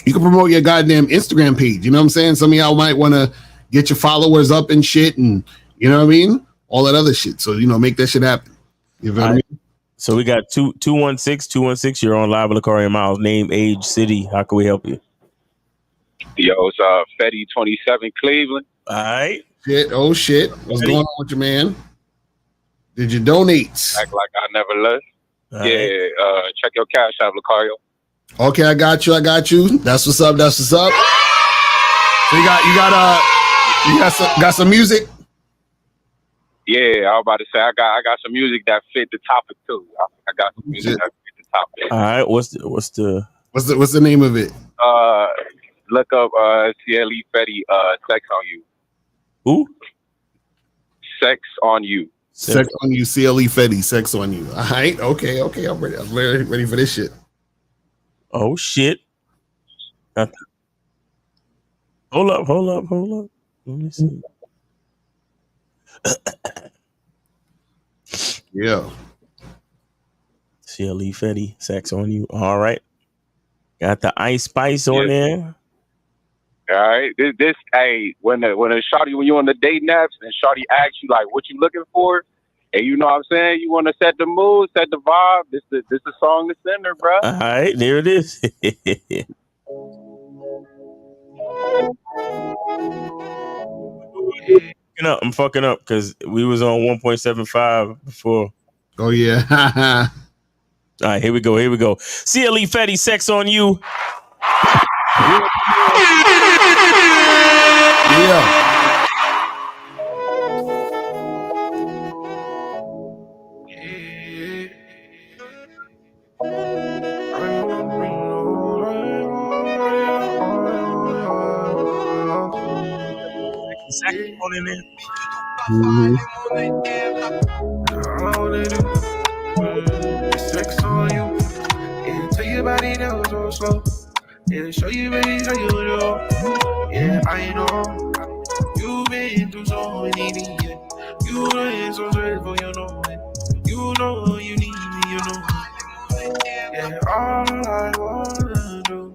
you can promote your goddamn Instagram page. You know what I'm saying? Some of y'all might want to get your followers up and shit, and you know what I mean? All that other shit. So make that shit happen. You know what I mean? So we got 216. You're on live with Lakari Miles. Name, age, city. How can we help you? Yo, it's Fetty 27 Cleveland. All right. Shit. Oh shit. What's going on with you, man? Did you donate? Act like I never left. All yeah. Check your cash out, Lucario. Okay, I got you. That's what's up. So you got some music. Yeah, I was about to say I got some music that fit the topic too. I got some music that fit the topic. All right, what's the name of it? Look up CLE Fetty Sex on You. Who? Sex on You. Sex on You, CLE Fetty, Sex on You. All right, okay, I'm ready. I'm ready for this shit. Oh shit! Hold up. Let me see. Yeah. CLE Fetty, Sex on You. All right. Got the Ice Spice on there. All right. This hey, when a shawty, when you on the dating apps and shawty asks you like what you looking for, and you know what I'm saying, you want to set the mood, set the vibe. This the song to send her, bro. All right, there it is. I'm fucking up because we was on 1.75 before. Oh yeah. All right, here we go. CLE Fetty, Sex on You. Yeah. Second one in there. Sex on you, and tell your body that was so slow, and show you, baby, how you know. Yeah, I know you've been through so many things. Yeah. You know so grateful, you know it. You know you need me, you know. Yeah, all I wanna do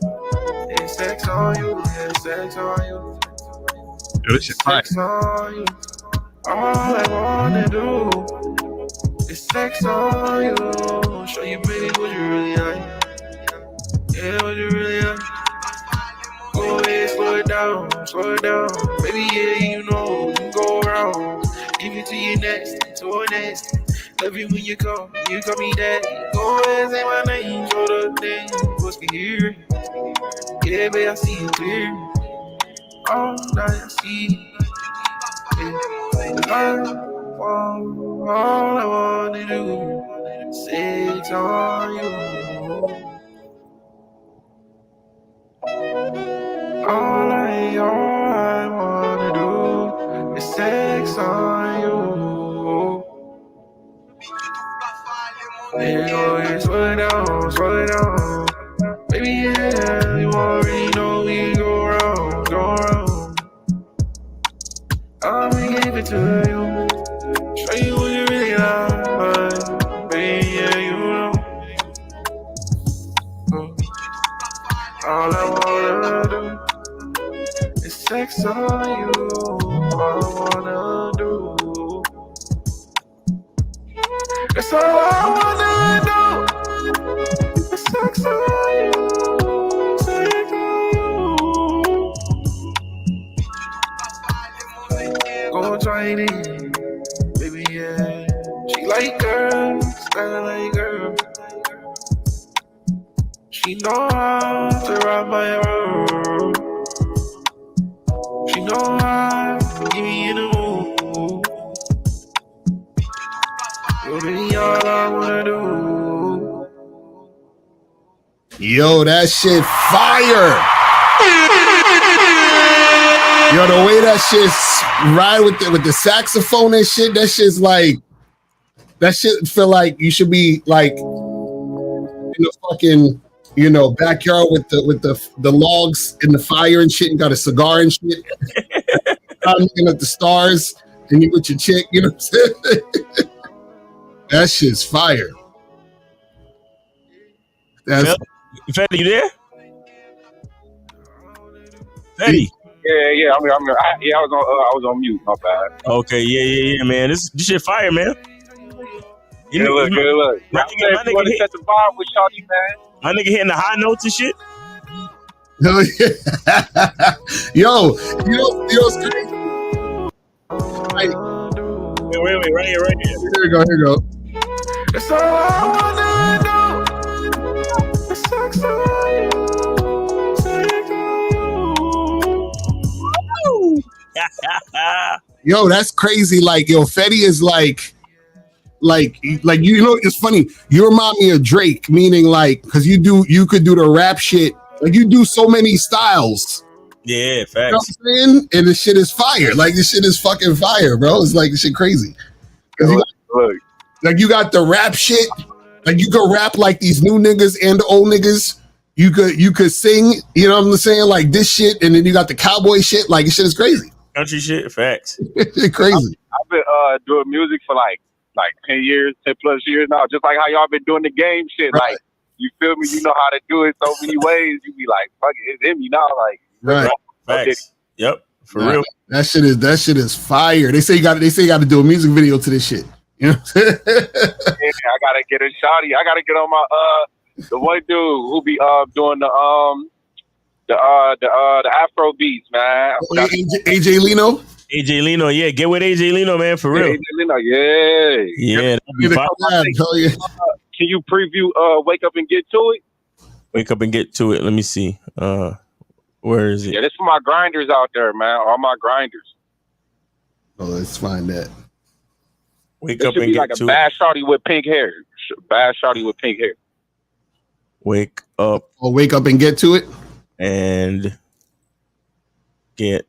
is sex on you, yeah, sex on you. Sex on you. All I wanna do is sex on you. Show you, baby, what you really like. Yeah, what you really like. Go ahead, slow it down. Baby, yeah, you know, you can go around. Give it to you next, to her next. Love you when you call me that. Go ahead, say my name, show the thing. What's here? Yeah, baby, I see you clear. All night I see. All I wanna do is sex on you. All I wanna do is sex on you. There go it, slow it down. Baby, yeah, you already know we go round. I'ma give it to you. Show you what you really like. Baby, yeah, you know. All I wanna do is sex on you. All I wanna do. That's all I wanna do. Is sex on you. Sex on you. Go try it, baby, yeah. She like girls, style like girls. She know how to rock my world. She know how to get me in the mood. Yo, baby, all I wanna do. Yo, that shit fire. Yo, the way that shit's ride with the saxophone and shit, that shit's like, that shit feel like you should be like in the fucking, you know, backyard with the logs in the fire and shit, and got a cigar and shit. I'm looking at the stars, and you with your chick, you know what I'm saying? That shit's fire. That's Fetty, you there? Fetty. Yeah. I was on mute. My bad. Okay, yeah, man. This shit fire, man. Good look. My nigga want to set the vibe with Shawty, man. My nigga hitting the high notes and shit. Yo, you know what's crazy? Wait, right here. Here we go. That's all I wanna do. The sex Yo, that's crazy. Like, yo, Fetty is like you know, it's funny. You remind me of Drake, meaning like, because you could do the rap shit. Like, you do so many styles. Yeah, facts. You know what I'm saying? And this shit is fire. Like, this shit is fucking fire, bro. It's like, this shit crazy. Like, you got the rap shit. Like, you could rap like these new niggas and the old niggas. You could sing, you know what I'm saying? Like this shit, and then you got the cowboy shit. Like, this shit is crazy. Country shit, facts. It's crazy. I've been doing music for like 10 years, 10 plus years now. Just like how y'all been doing the game shit. Right. Like, you feel me? You know how to do it so many ways. You be like, fuck it, it's in me now. Like, Right. Facts. Yep. For real. That shit is fire. They say you got to do a music video to this shit. You know what I'm saying? yeah, I gotta get a Shawty. I gotta get on my the one dude who be doing the Afro beats, man. AJ Lino. AJ Lino, yeah, get with AJ Lino, man, for real. AJ Lino, yeah. Can you preview Wake Up and Get to It? Wake Up and Get to It. Let me see. Where is it? Yeah, this for my grinders out there, man. All my grinders. Oh, let's find that. Wake Up and be Get like a to bad It. shawty with pink hair. Bad shawty with pink hair. Wake up. Oh, Wake Up and Get to It. And get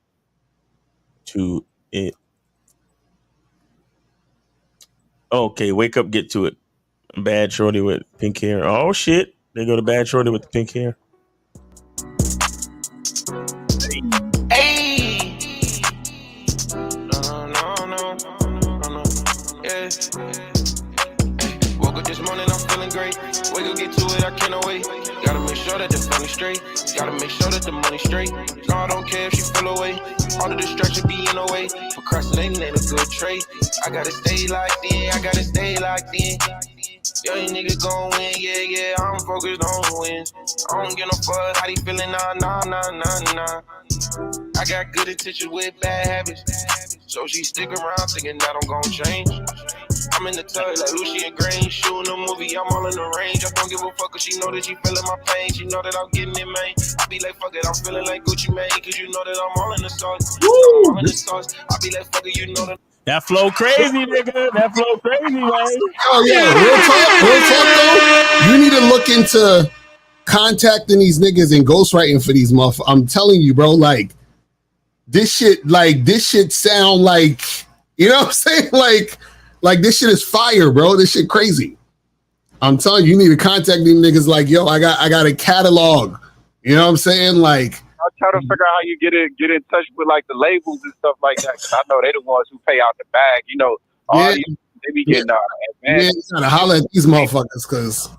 to it. Okay, Wake Up, Get to It. Bad shorty with pink hair. Oh shit. They go to bad shorty with the pink hair. Hey. No. Yeah. Woke up this morning, I'm feeling great. Wake up, get to it, I cannot wait. Gotta make sure that the family straight. Gotta make sure that the money straight. No, I don't care if she feel away. All the distraction be in the way. Procrastinating ain't a good trait. I gotta stay locked in. Young nigga gon' win, yeah. I'm focused on wins. I don't give no fuck how they feeling, nah. I got good intentions with bad habits. So she stick around thinking that I'm gon' change. I'm in the tub like Lucy and Grange, shooting a movie, I'm all in the range. I don't give a fuck cause she know that she feeling my pain. She know that I'm getting it, man. I be like, fuck it, I'm feeling like Gucci Mane. Cause you know that I'm all in the sauce. I be like, fuck it, you know that. That flow crazy, nigga. That flow crazy, man. Oh yeah, real talk though. You need to look into contacting these niggas and ghostwriting for these motherfuckers. I'm telling you, bro, like this shit sound like, you know what I'm saying? Like this shit is fire, bro. This shit crazy. I'm telling you, you need to contact these niggas like, yo, I got a catalog. You know what I'm saying? Like, I'll try to figure out how you get in touch with like the labels and stuff like that. Cause I know they the ones who pay out the bag. You know, they be getting man, you gotta holler at these motherfuckers, cause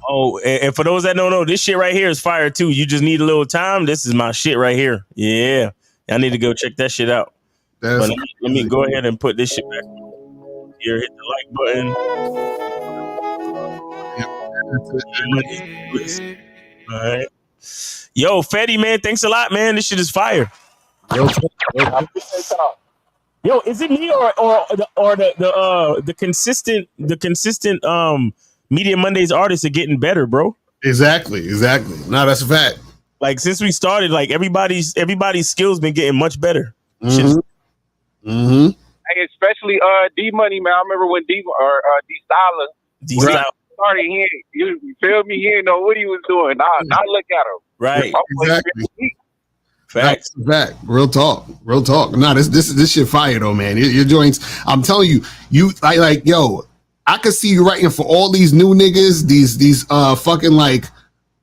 and for those that don't know, this shit right here is fire too. You just need a little time. This is my shit right here. Yeah, I need to go check that shit out. But let me go ahead and put this shit back here. Hit the like button. All right. Yo, Fetty, man, thanks a lot, man. This shit is fire. Yo, is it me or the consistent Media Mondays artists are getting better, bro? Exactly. No, that's a fact. Like since we started, like everybody's skills been getting much better. Mm-hmm. Hey, especially D Money, man. I remember when D Styler started, you feel me? He didn't know what he was doing. Now look at him. Right. Exactly. Facts. Fact. Real talk. Nah, this shit fire though, man. Your joints. I'm telling you, like, yo, I could see you writing for all these new niggas, these fucking like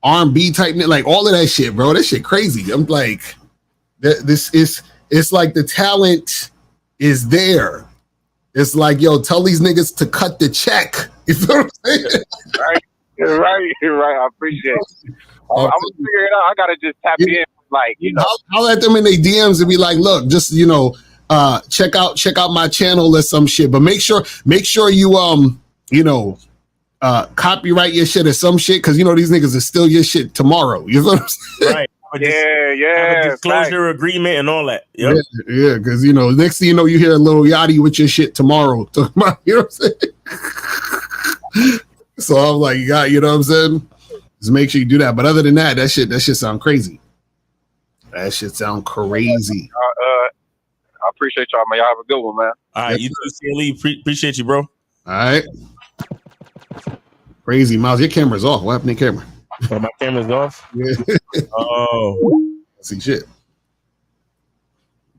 R&B type, like all of that shit, bro. That shit crazy. I'm like, it's like the talent is there. It's like, yo, tell these niggas to cut the check. You feel what I'm saying? Right. I appreciate it. I'm gonna figure it out. I gotta just tap in, like, you know. I'll let them in their DMs and be like, look, just, you know, check out my channel or some shit. But make sure you you know, copyright your shit or some shit, because you know these niggas are steal your shit tomorrow. You know what I'm saying? Right. Yeah. Disclosure agreement and all that. Yep. Yeah, because you know, next thing you know, you hear a little Yachty with your shit tomorrow. You know what I'm saying? So I'm like, you know what I'm saying? Just make sure you do that. But other than that, that shit sound crazy. That shit sound crazy. I appreciate y'all, man. Y'all have a good one, man. All right, you too, CLE. Appreciate you, bro. All right. Crazy, Miles. Your camera's off. What happened to your camera? Oh, my camera's off? Yeah. Oh. See shit.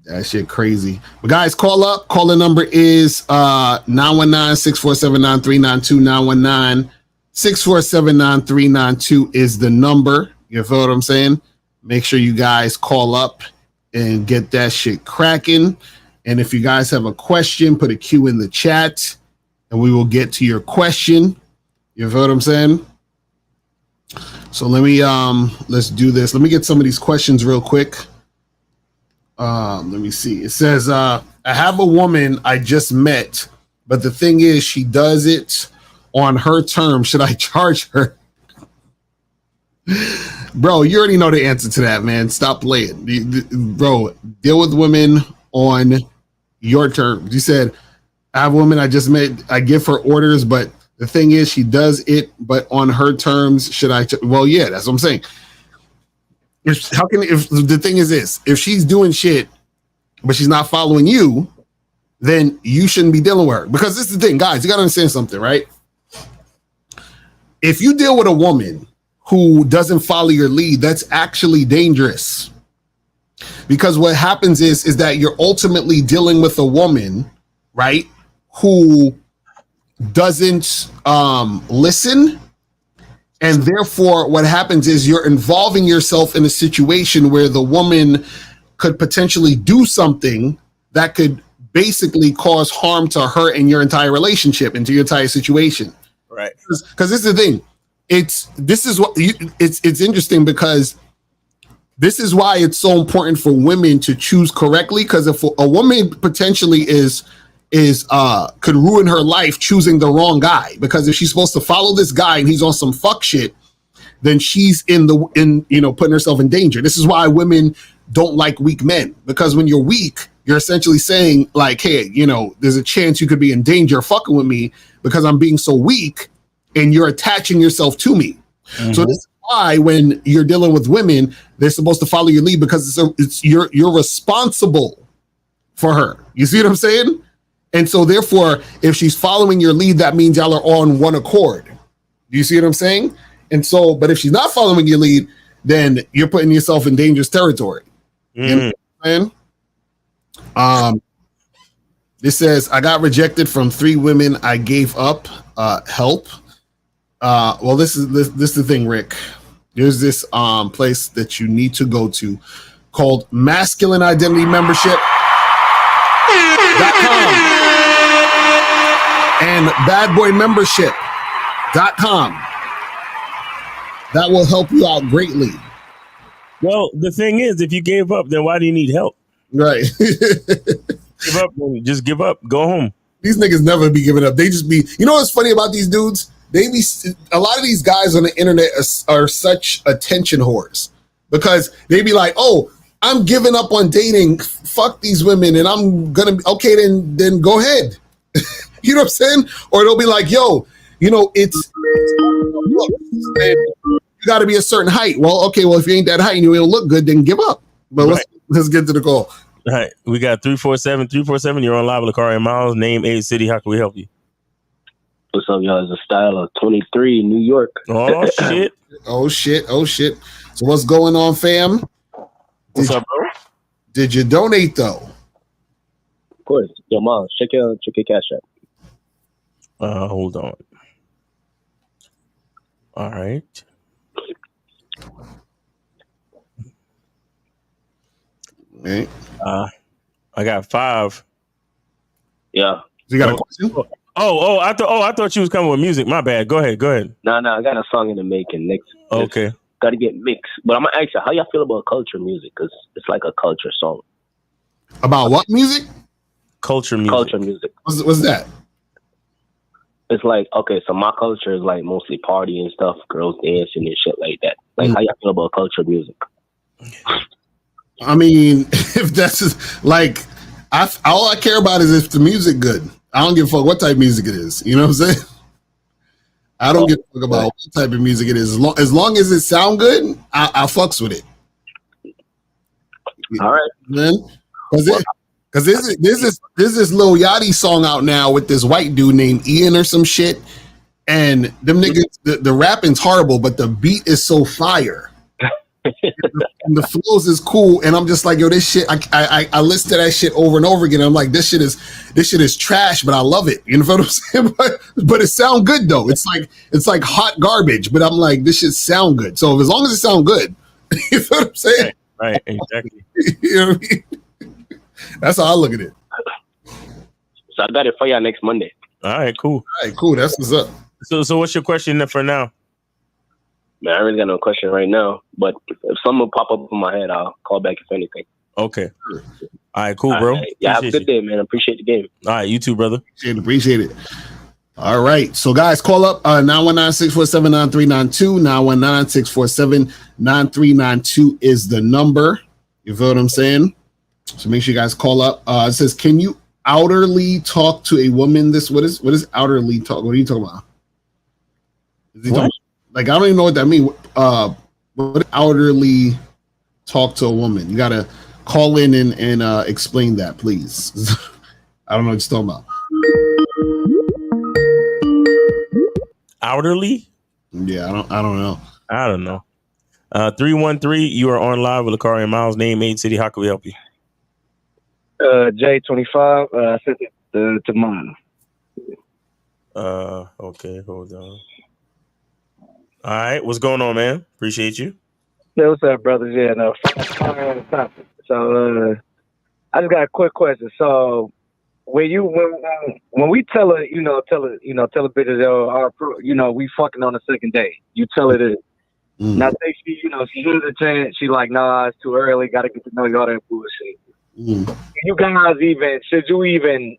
That shit crazy. But guys, call up. Caller number is 919-647-9392. 919-647-9392 is the number. You feel what I'm saying? Make sure you guys call up and get that shit cracking. And if you guys have a question, put a Q in the chat and we will get to your question. You feel what I'm saying? So let me let's do this. Let me get some of these questions real quick. Let me see. It says I have a woman I just met, but the thing is she does it on her terms. Should I charge her? Bro, you already know the answer to that, man. Stop playing. Bro, deal with women on your terms. You said, I have a woman I just met. I give her orders, but the thing is she does it, but on her terms. Should I? Well, yeah, that's what I'm saying. If the thing is this, if she's doing shit, but she's not following you, then you shouldn't be dealing with her. Because this is the thing, guys, you got to understand something, right? If you deal with a woman who doesn't follow your lead, that's actually dangerous. Because what happens is that you're ultimately dealing with a woman, right, who doesn't listen. And therefore, what happens is you're involving yourself in a situation where the woman could potentially do something that could basically cause harm to her and your entire relationship and to your entire situation. Right. Because this is the thing. It's interesting because this is why it's so important for women to choose correctly. Because if a woman potentially could ruin her life choosing the wrong guy, because if she's supposed to follow this guy and he's on some fuck shit, then she's putting herself in danger. This is why women don't like weak men, because when you're weak, you're essentially saying like, hey, there's a chance you could be in danger fucking with me because I'm being so weak, and you're attaching yourself to me. Mm-hmm. So this is why when you're dealing with women, they're supposed to follow your lead, because you're responsible for her. You see what I'm saying? And so therefore, if she's following your lead, that means y'all are on one accord. Do you see what I'm saying? And so, but if she's not following your lead, then you're putting yourself in dangerous territory. Mm. You know what I'm saying? This says, I got rejected from 3 women. I gave up. Help. Well, this is the thing, Rick. There's this place that you need to go to called Masculine Identity Membership.com and badboymembership.com. That will help you out greatly. Well, the thing is, if you gave up, then why do you need help? Right. Give up, then just give up. Go home. These niggas never be giving up. They just be, what's funny about these dudes? A lot of these guys on the internet are such attention whores, because they be like, oh, I'm giving up on dating. Fuck these women. And I'm going to be okay. Then go ahead. You know what I'm saying? Or they'll be like, yo, it's you got to be a certain height. Well, okay. Well, if you ain't that height and you don't look good, then give up. But right. let's get to the call. All right. We got 347. You're on live with Lakari and Miles. Name, age, city. How can we help you? What's up, y'all? It's a style of 23 in New York. Oh, shit. Oh, shit. So what's going on, fam? What's up, bro? Did you donate though? Of course. Yo, mom, check your cash app. Hold on. All right. Right. I got 5. Yeah. You got a question? I thought you was coming with music. My bad. Go ahead. No, I got a song in the making next. Okay. Got to get mixed. But I'm gonna ask you, how y'all feel about culture music? Because it's like a culture song. About what music? Culture music. Culture music. What's that? It's like, okay, so my culture is like mostly party and stuff, girls dancing and shit like that. Like, how y'all feel about culture music? I mean, if that's just, like, all I care about is if the music good. I don't give a fuck what type of music it is. You know what I'm saying? I don't give a fuck about what type of music it is. As long as it sound good, I fucks with it. All right, man. Because there's this Lil Yachty song out now with this white dude named Ian or some shit, and them niggas, the rapping's horrible, but the beat is so fire. And the flows is cool, and I'm just like, yo, this shit. I listen to that shit over and over again. I'm like, this shit is trash, but I love it. You know what I'm saying? But it sound good though. It's like hot garbage, but I'm like, this shit sound good. So as long as it sound good, you know what I'm saying? Right, exactly. You know what I mean? That's how I look at it. So I got it for y'all next Monday. All right, cool. That's what's up. So what's your question for now? Man, I really got no question right now, but if something pop up in my head, I'll call back if anything. Okay. All right, cool, bro. Right. Yeah, have a good day, man. Appreciate the game. All right, you too, brother. Appreciate it. All right. So, guys, call up 919-647-9392. 919-647-9392 is the number. You feel what I'm saying? So make sure you guys call up. It says, can you outerly talk to a woman? What is outerly talk? What are you talking about? Like, I don't even know what that means. What outerly talk to a woman? You got to call in and explain that, please. I don't know what you're talking about. Outerly? Yeah, I don't know. 313, you are on live with Lakari and Miles. Name, Main City. How can we help you? J25. I sent it to mine. Okay, hold on. All right, what's going on, man? Appreciate you. Yeah, what's up, brothers? Yeah, no. So, I just got a quick question. So, when we tell a bitch, we fucking on the second day. You tell her that. Now, say she gives a chance. She like, nah, it's too early. Got to get to know you, all that bullshit. You guys should you even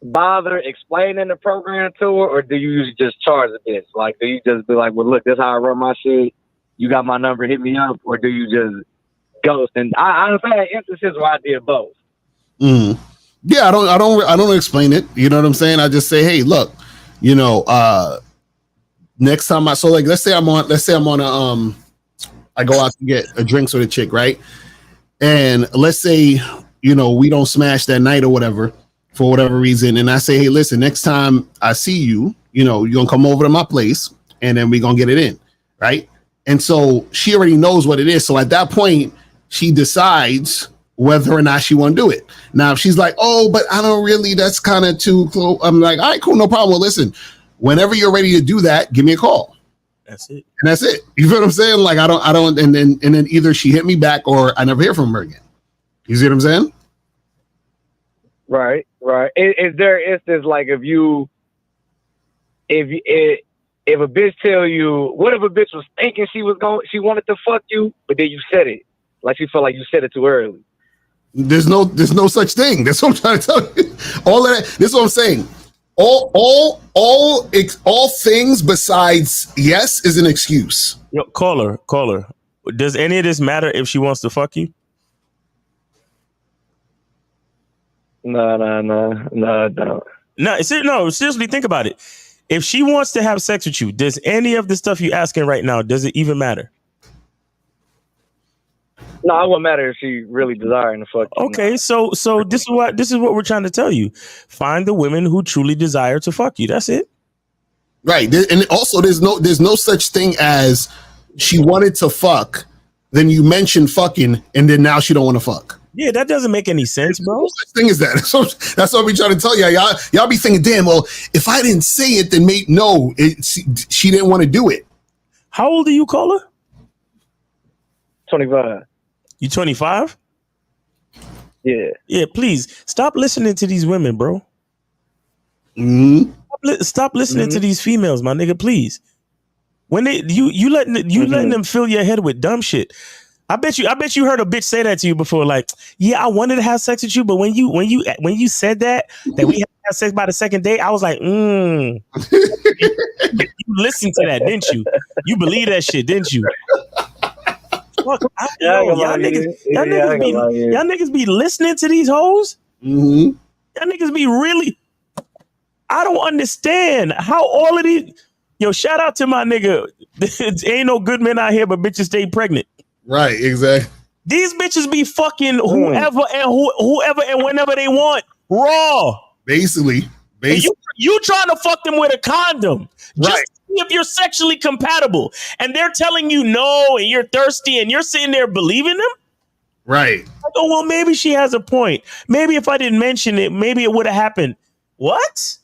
bother explaining the program to her, or do you usually just charge a bitch? Like, do you just be like, well, look, this is how I run my shit. You got my number, hit me up, or do you just ghost? And I've had instances where I did both. Yeah, I don't explain it. You know what I'm saying? I just say, hey, look, next time let's say I'm on I go out to get a drinks with a chick, right? And let's say, we don't smash that night or whatever, for whatever reason. And I say, hey, listen, next time I see you, you're going to come over to my place and then we're going to get it in. Right. And so she already knows what it is. So at that point, she decides whether or not she want to do it. Now, if she's like, oh, but I don't really, that's kind of too close. I'm like, all right, cool. No problem. Well, listen, whenever you're ready to do that, give me a call. That's it. And that's it. You feel what I'm saying? Like, I don't, and then either she hit me back or I never hear from her again. You see what I'm saying? Right. Is there instance like if a bitch tell you, what if a bitch was thinking she wanted to fuck you, but then you said it, like she felt like you said it too early? There's no such thing. That's what I'm trying to tell you. All of that. This is what I'm saying. All things besides yes is an excuse. Yo, caller. Does any of this matter if she wants to fuck you? No, don't. No, seriously, think about it. If she wants to have sex with you, does any of the stuff you asking right now, does it even matter? No, it wouldn't matter if she really desiring to fuck you. Okay, so this is what we're trying to tell you. Find the women who truly desire to fuck you. That's it. Right. And also there's no such thing as she wanted to fuck, then you mention fucking, and then now she don't want to fuck. Yeah, that doesn't make any sense, bro. What thing is that? That's what we trying to tell y'all. Y'all be thinking, damn, well, if I didn't say it, then she didn't want to do it. How old are you, Caller? 25. You 25? Yeah. Yeah, please stop listening to these women, bro. Mm-hmm. Stop listening to these females, my nigga, please. When you letting them fill your head with dumb shit. I bet you heard a bitch say that to you before, like, yeah, I wanted to have sex with you, but when you said that we had to have sex by the second date, I was like, You listened to that, didn't you? You believe that shit, didn't you? Fuck, y'all niggas be listening to these hoes. Mm-hmm. Y'all niggas be really. I don't understand how all of these. Yo, shout out to my nigga. Ain't no good men out here, but bitches stay pregnant. Right, exactly. These bitches be fucking whoever and whenever they want, raw. Basically. And you trying to fuck them with a condom, just to see if you're sexually compatible, and they're telling you no, and you're thirsty, and you're sitting there believing them. Right. Like, oh well, maybe she has a point. Maybe if I didn't mention it, maybe it would have happened. What?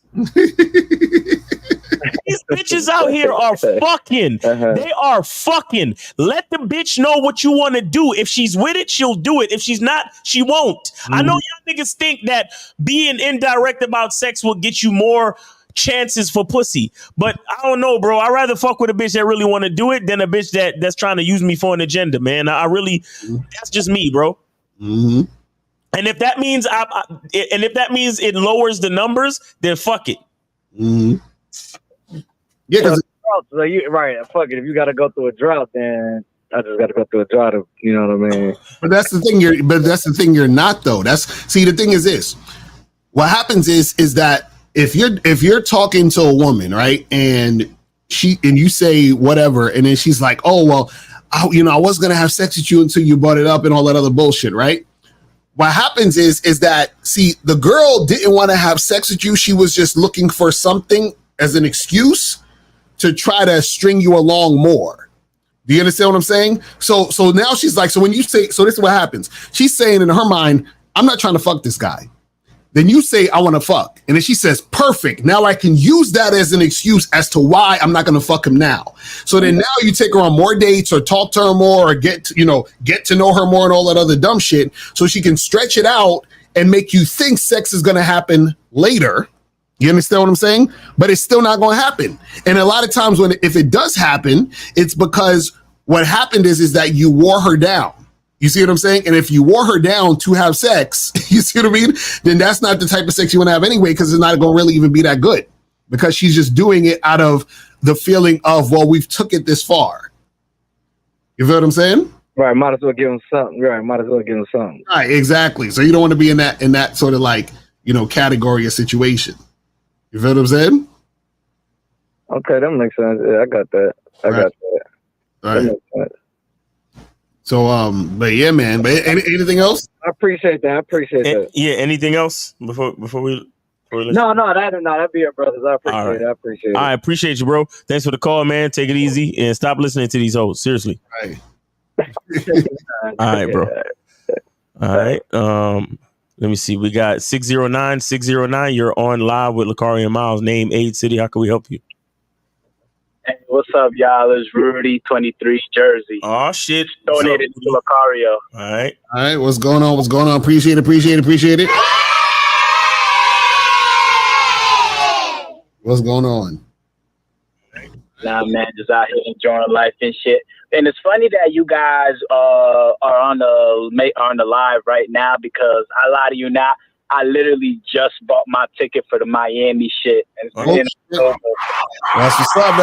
These bitches out here are fucking. They are fucking. Let the bitch know what you want to do. If she's with it, she'll do it. If she's not, she won't. I know y'all niggas think that being indirect about sex will get you more chances for pussy, but I don't know, bro. I'd rather fuck with a bitch that really want to do it than a bitch that's trying to use me for an agenda, man. That's just me, bro. Mm-hmm. And if that means it lowers the numbers, then fuck it. Mm-hmm. Yeah, right. Fuck it. If you got to go through a drought, then I just got to go through a drought. You know what I mean? But that's the thing. You're not though. The thing is this. What happens is that if you're talking to a woman, right, and you say whatever, and then she's like, oh well, I was gonna have sex with you until you brought it up and all that other bullshit, right? What happens is that the girl didn't want to have sex with you. She was just looking for something as an excuse to try to string you along more. Do you understand what I'm saying? So now she's like, so when you say, so this is what happens. She's saying in her mind, I'm not trying to fuck this guy. Then you say, I want to fuck. And then she says, perfect. Now I can use that as an excuse as to why I'm not going to fuck him now. So then now you take her on more dates or talk to her more or get to know her more and all that other dumb shit. So she can stretch it out and make you think sex is going to happen later. You understand what I'm saying? But it's still not going to happen. And a lot of times if it does happen, it's because what happened is that you wore her down. You see what I'm saying? And if you wore her down to have sex, you see what I mean? Then that's not the type of sex you want to have anyway, because it's not going to really even be that good, because she's just doing it out of the feeling of, well, we've took it this far. You feel what I'm saying? Right. Might as well give him something. Right. Exactly. So you don't want to be in that sort of like, category or situation. You feel what I'm saying? Okay, that makes sense. Yeah, I got that. All right. So, but yeah, man. But anything else? I appreciate that. Yeah. Anything else before we? No, that'd be it, brothers. I appreciate it. I appreciate you, bro. Thanks for the call, man. Take it easy and stop listening to these hoes. Seriously. Right. All right, bro. All right. Let me see. We got 609. You're on live with Lakari and Miles. Name, age, city. How can we help you? Hey, what's up, y'all? It's Rudy, 23, Jersey. Oh, shit. Donated to Lucario. All right. What's going on? Appreciate it. What's going on? Nah, man, just out here enjoying life and shit. And it's funny that you guys are on the live right now, because I lie to you not. I literally just bought my ticket for the Miami shit. And That's what's up.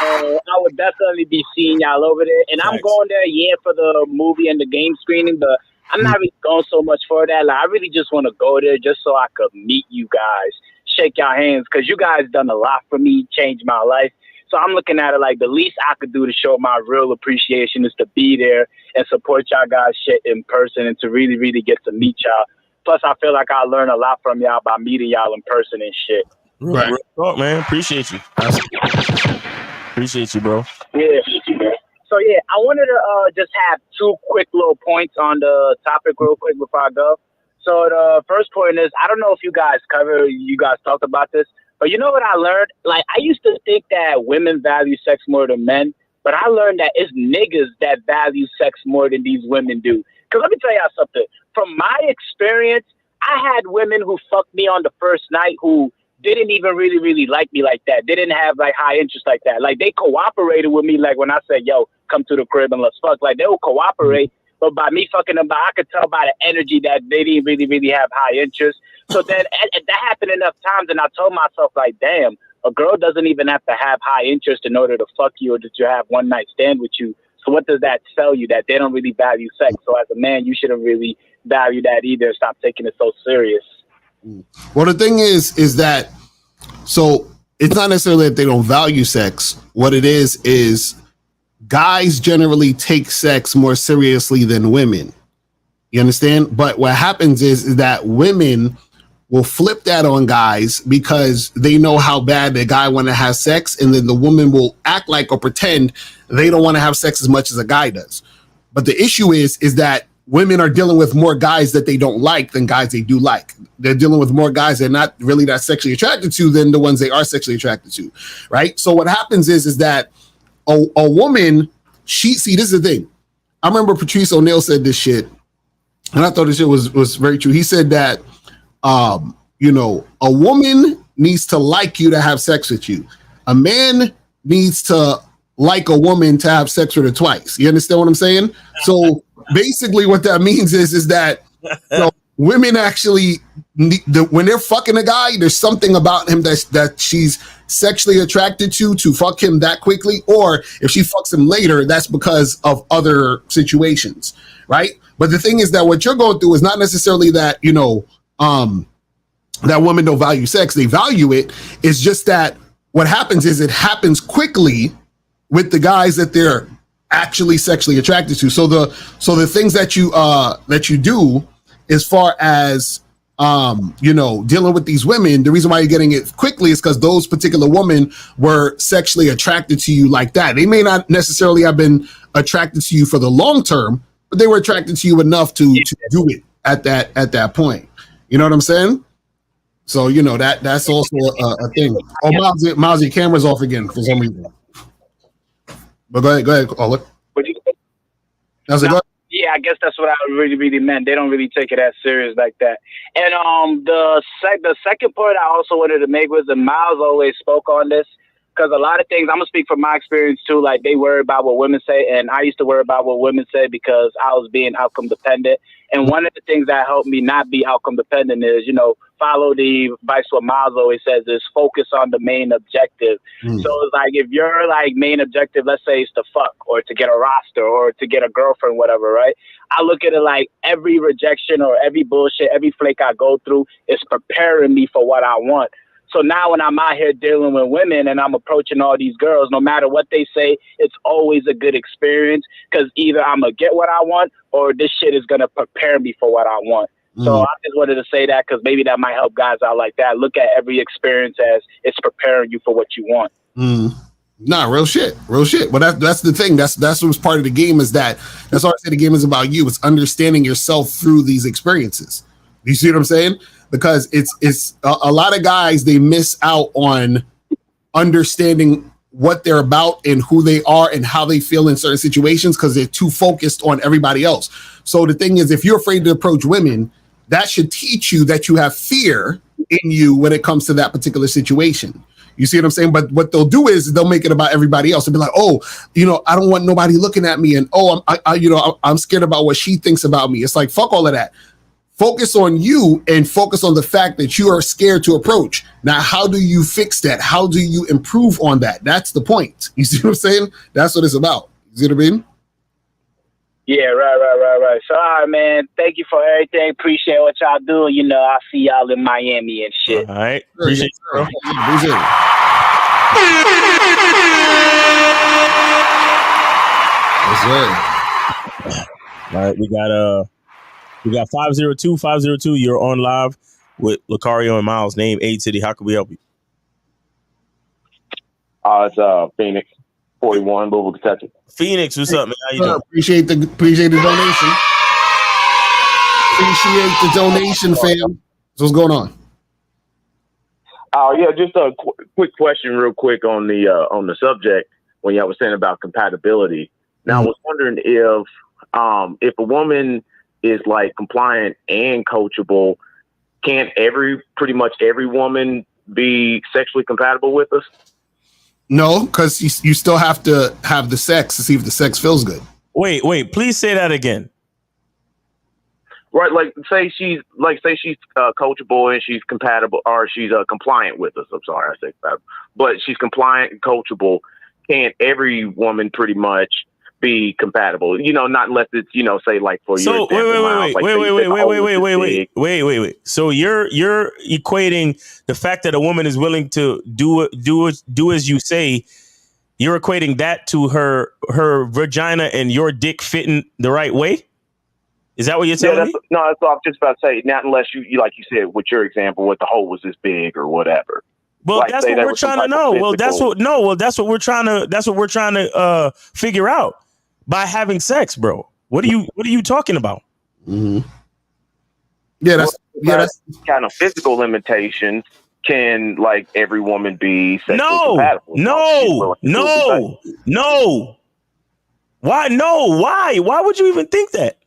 I would definitely be seeing y'all over there. And I'm going there, for the movie and the game screening, but I'm not really going so much for that. Like, I really just want to go there just so I could meet you guys, shake your hands, because you guys done a lot for me, changed my life. So I'm looking at it like the least I could do to show my real appreciation is to be there and support y'all guys shit in person and to really, really get to meet y'all. Plus, I feel like I learn a lot from y'all by meeting y'all in person and shit. Right. Real talk, man. Appreciate you. Appreciate you, bro. Yeah. So yeah, I wanted to just have two quick little points on the topic real quick before I go. So the first point is, I don't know if you guys talked about this, but you know what I learned? Like, I used to think that women value sex more than men, but I learned that it's niggas that value sex more than these women do. Because let me tell y'all something. From my experience, I had women who fucked me on the first night who didn't even really like me like that. They didn't have like high interest like that. Like, they cooperated with me. Like, when I said, yo, come to the crib and let's fuck, like, they will cooperate. But by me fucking them, I could tell by the energy that they didn't really have high interest. So then that happened enough times, and I told myself, like, damn, a girl doesn't even have to have high interest in order to fuck you or to have one night stand with you. So what does that tell you? That they don't really value sex. So as a man, you shouldn't really value that either. Stop taking it so serious. Well, the thing is that, so it's not necessarily that they don't value sex. What it is guys generally take sex more seriously than women. You understand? But what happens is that women will flip that on guys because they know how bad the guy want to have sex, and then the woman will act like or pretend they don't want to have sex as much as a guy does. But the issue is that women are dealing with more guys that they don't like than guys they do like. They're dealing with more guys they're not really that sexually attracted to than the ones they are sexually attracted to, right? So what happens is that a woman, this is the thing. I remember Patrice O'Neal said this shit, and I thought this shit was very true. He said that, a woman needs to like you to have sex with you. A man needs to like a woman to have sex with her twice. You understand what I'm saying? So basically what that means is that women actually, when they're fucking a guy, there's something about him that she's sexually attracted to fuck him that quickly. Or if she fucks him later, that's because of other situations, right? But the thing is that what you're going through is not necessarily that, that women don't value sex. They value it. It's just that what happens is it happens quickly with the guys that they're actually sexually attracted to. So the things that you do as far as dealing with these women, the reason why you're getting it quickly is because those particular women were sexually attracted to you like that. They may not necessarily have been attracted to you for the long term, but they were attracted to you enough to do it at that point. You know what I'm saying? So that's also a thing. Oh, Miles, your camera's off again for some reason. But go ahead, caller. Yeah, I guess that's what I really meant. They don't really take it as serious like that. And the second point I also wanted to make was that Miles always spoke on this, because a lot of things, I'm gonna speak from my experience too. Like, they worry about what women say, and I used to worry about what women say because I was being outcome dependent. And one of the things that helped me not be outcome dependent is, follow the advice what Miles always says is focus on the main objective. So it's like, if your main objective, let's say, is to fuck or to get a roster or to get a girlfriend, whatever, right? I look at it like every rejection or every bullshit, every flake I go through is preparing me for what I want. So now when I'm out here dealing with women and I'm approaching all these girls, no matter what they say, it's always a good experience, because either I'm going to get what I want or this shit is going to prepare me for what I want. So I just wanted to say that because maybe that might help guys out like that. Look at every experience as it's preparing you for what you want. Nah, real shit. Well, that's the thing. That's what's part of the game, is that's why I say the game is about you. It's understanding yourself through these experiences. You see what I'm saying? Because it's a lot of guys, they miss out on understanding what they're about and who they are and how they feel in certain situations because they're too focused on everybody else. So the thing is, if you're afraid to approach women, that should teach you that you have fear in you when it comes to that particular situation. You see what I'm saying? But what they'll do is they'll make it about everybody else and be like, oh, I don't want nobody looking at me, and I'm scared about what she thinks about me. It's like, fuck all of that. Focus on you and focus on the fact that you are scared to approach. Now, how do you fix that? How do you improve on that? That's the point. You see what I'm saying? That's what it's about. You see what I mean? Yeah, right. So, all right, man. Thank you for everything. Appreciate what y'all do. I'll see y'all in Miami and shit. All right. Appreciate it, bro. Appreciate it. That's right. All right, we got 502. You're on live with Lucario and Miles. Name, age, city. How can we help you? It's Phoenix. 41, Louisville, Kentucky. Phoenix, what's up, man? How you doing? Appreciate the donation. Appreciate the donation, fam. So what's going on? Oh yeah, just a quick question, real quick on the subject when y'all was saying about compatibility. Now I was wondering if a woman is like compliant and coachable, can't pretty much every woman be sexually compatible with us? No, because you still have to have the sex to see if the sex feels good. Wait, please say that again. Right, like say she's coachable and she's compatible, or she's compliant with us. I'm sorry, I say compatible, but she's compliant and coachable. Can't every woman pretty much be compatible? You know, not unless it's, you know, say like for So wait. So you're equating the fact that a woman is willing to do as you say. You're equating that to her vagina and your dick fitting the right way. Is that what you're telling me? No, that's what I'm just about to say. Not unless you like you said with your example, with the hole was this big or whatever. Well, like, that's what we're trying to know. Well, that's what we're trying to figure out by having sex, bro. What are you talking about? Mm-hmm. That's kind of physical limitations. Can like every woman be sexually compatible? No. Why? No. Why? Why would you even think that?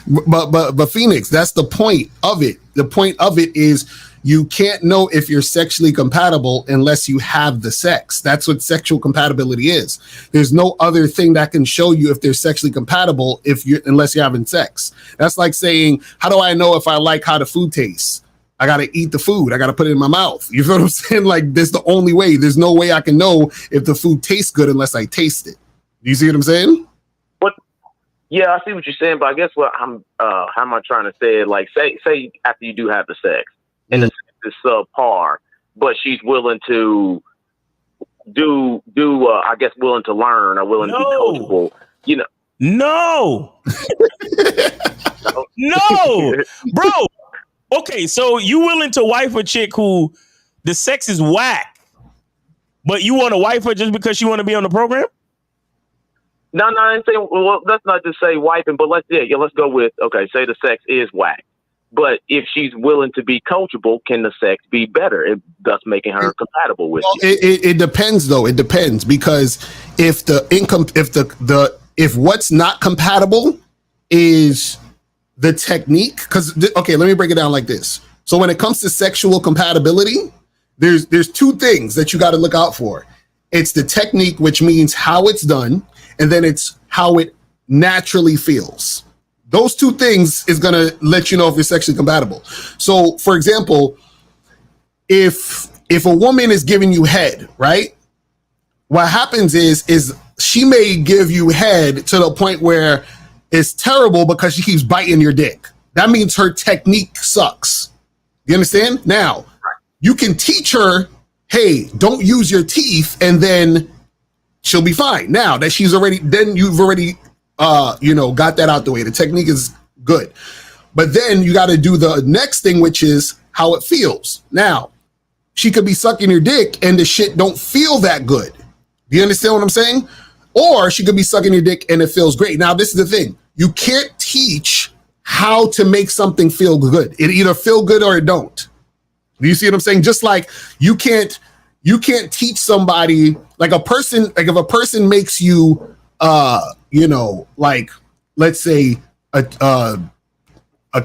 But Phoenix, that's the point of it. The point of it is you can't know if you're sexually compatible unless you have the sex. That's what sexual compatibility is. There's no other thing that can show you if they're sexually compatible unless you're having sex. That's like saying, how do I know if I like how the food tastes? I got to eat the food. I got to put it in my mouth. You feel what I'm saying? Like, that's the only way. There's no way I can know if the food tastes good unless I taste it. You see what I'm saying? Yeah, I see what you're saying, but I guess what how am I trying to say it? Like, say after you do have the sex, and the sex is subpar, but she's willing to I guess willing to learn or willing to be coachable. You know, no, bro. Okay, so you willing to wife a chick who the sex is whack, but you want to wife her just because she want to be on the program? No, I ain't saying. Well, let's not just say wiping, but let's go with say the sex is whack, but if she's willing to be coachable, can the sex be better? Thus making her compatible with you. It depends, though. It depends, because if what's not compatible is the technique, because let me break it down like this. So when it comes to sexual compatibility, there's two things that you got to look out for. It's the technique, which means how it's done. And then it's how it naturally feels. Those two things is going to let you know if you're sexually compatible. So, for example, if a woman is giving you head, right? What happens is she may give you head to the point where it's terrible because she keeps biting your dick. That means her technique sucks. You understand? Now, you can teach her, hey, don't use your teeth, and then she'll be fine. Now that you've already got that out the way. The technique is good. But then you got to do the next thing, which is how it feels. Now, she could be sucking your dick and the shit don't feel that good. Do you understand what I'm saying? Or she could be sucking your dick and it feels great. Now, this is the thing. You can't teach how to make something feel good. It either feel good or it don't. Do you see what I'm saying? Just like you can't teach somebody, like a person, like if a person makes you, like let's say a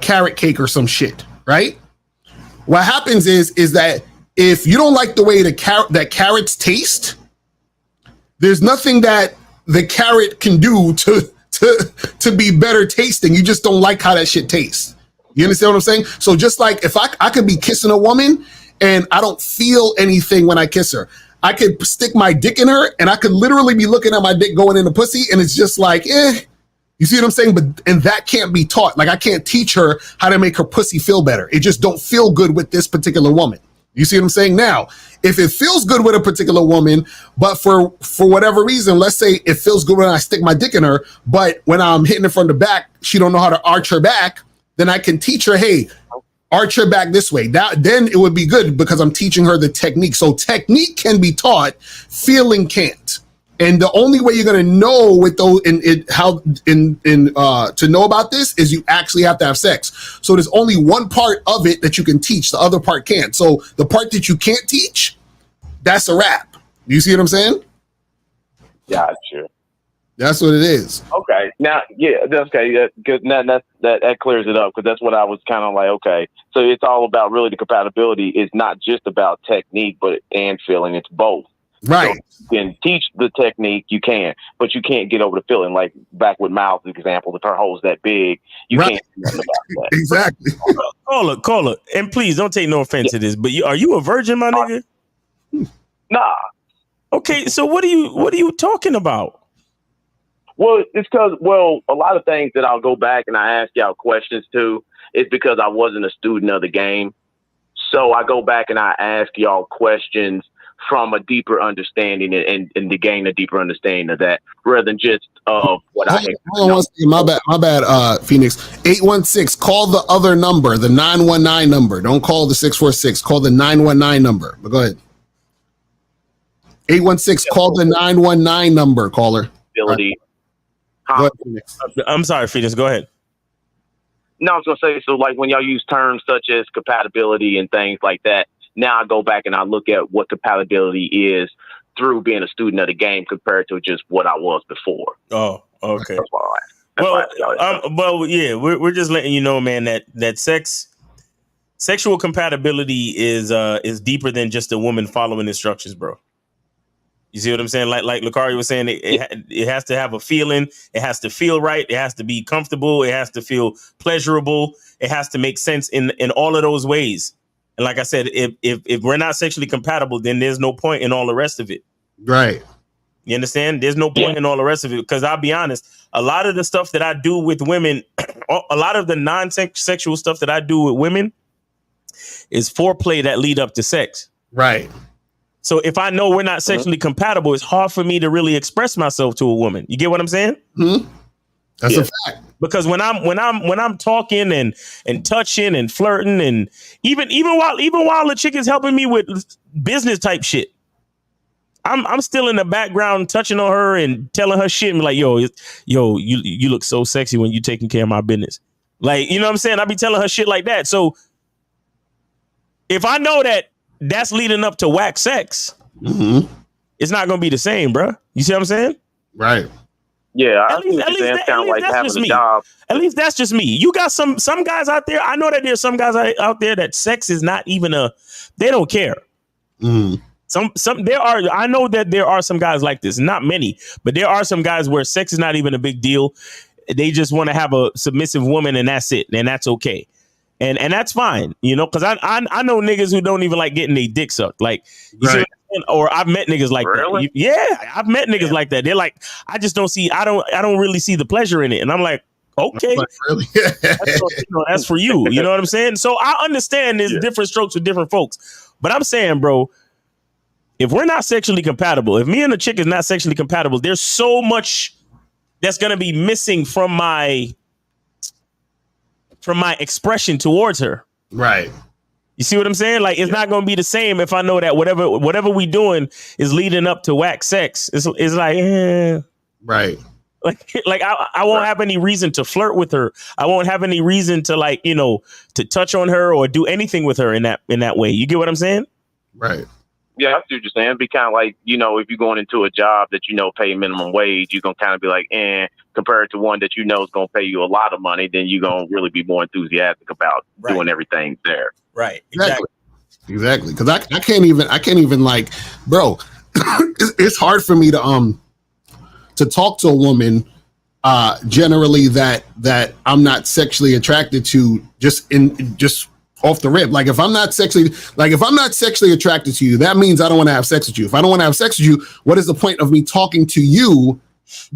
carrot cake or some shit, right? What happens is that if you don't like the way that carrots taste, there's nothing that the carrot can do to be better tasting. You just don't like how that shit tastes. You understand what I'm saying? So just like if I could be kissing a woman and I don't feel anything when I kiss her, I could stick my dick in her and I could literally be looking at my dick going in the pussy and it's just like, you see what I'm saying? And that can't be taught. Like I can't teach her how to make her pussy feel better. It just don't feel good with this particular woman. You see what I'm saying? Now, if it feels good with a particular woman, but for whatever reason, let's say it feels good when I stick my dick in her, but when I'm hitting her from the back, she don't know how to arch her back, then I can teach her, hey, arch her back this way. Then it would be good because I'm teaching her the technique. So technique can be taught, feeling can't. And the only way you're gonna know with those to know about this is you actually have to have sex. So there's only one part of it that you can teach, the other part can't. So the part that you can't teach, that's a wrap. You see what I'm saying? Gotcha. That's what it is. Okay. Now, yeah, that's okay. Good. That clears it up, because that's what I was kind of like. Okay, so it's all about really the compatibility. It's not just about technique, and feeling. It's both. Right. So you can teach the technique, you can, but you can't get over the feeling. Like back with Miles' example, if her hole's that big, you can't do nothing about that. Exactly. Caller, and please don't take no offense to this, but are you a virgin, my nigga? Nah. Okay, so what are you talking about? Well, it's because, a lot of things that I'll go back and I ask y'all questions to is because I wasn't a student of the game. So I go back and I ask y'all questions from a deeper understanding and to gain a deeper understanding of that, rather than just what I Hold on, my bad, Phoenix. 816, call the other number, the 919 number. Don't call the 646. Call the 919 number. But go ahead. 816, call the 919 number, caller. Ability. Go ahead, Phoenix. I'm sorry, Phoenix. Go ahead. No, I was gonna say, so like when y'all use terms such as compatibility and things like that, now I go back and I look at what compatibility is through being a student of the game compared to just what I was before. Oh, okay. Yeah, we're just letting you know, man, that sexual compatibility is deeper than just a woman following instructions, bro. You see what I'm saying? Like Lucario was saying, it has to have a feeling. It has to feel right. It has to be comfortable. It has to feel pleasurable. It has to make sense in all of those ways. And like I said, if we're not sexually compatible, then there's no point in all the rest of it. Right. You understand? There's no point in all the rest of it, because I'll be honest, a lot of the stuff that I do with women, a lot of the non-sexual stuff that I do with women is foreplay that lead up to sex. Right. So if I know we're not sexually compatible, it's hard for me to really express myself to a woman. You get what I'm saying? Mm-hmm. That's a fact. Because when I'm talking and touching and flirting, and even while the chick is helping me with business type shit, I'm still in the background touching on her and telling her shit and be like, yo, you look so sexy when you taking care of my business. Like, you know what I'm saying? I be telling her shit like that. So if I know that's leading up to whack sex, it's not gonna be the same, bro. You see what I'm saying? Right. Yeah, at least that's kind of like having a job. At least that's just me. You got some guys out there. I know that there's some guys out there that sex is not even they don't care. I know that there are some guys like this. Not many, but there are some guys where sex is not even a big deal. They just want to have a submissive woman, and that's it, and that's okay. And that's fine, you know, because I know niggas who don't even like getting their dick sucked. Like, you see what I'm saying? Or I've met niggas like that. Yeah, I've met niggas like that. They're like, I don't really see the pleasure in it. And I'm like, okay, really? that's for you. You know what I'm saying? So I understand there's different strokes for different folks. But I'm saying, bro, if we're not sexually compatible, if me and the chick is not sexually compatible, there's so much that's going to be missing from my expression towards her. Right. You see what I'm saying? Like, it's not going to be the same if I know that whatever we doing is leading up to whack sex. It's like, right. Like I won't have any reason to flirt with her. I won't have any reason to, like, you know, to touch on her or do anything with her in that way. You get what I'm saying? Right. Yeah, I see what you're saying. It'd be kind of like, you know, if you're going into a job that you know pay minimum wage, you're going to kind of be like, compared to one that you know is going to pay you a lot of money, then you're going to really be more enthusiastic about doing everything there. Right. Exactly. Because I can't even like, bro, it's hard for me to talk to a woman generally that I'm not sexually attracted to just off the rip. Like, if I'm not sexually attracted to you, that means I don't want to have sex with you. If I don't want to have sex with you, what is the point of me talking to you?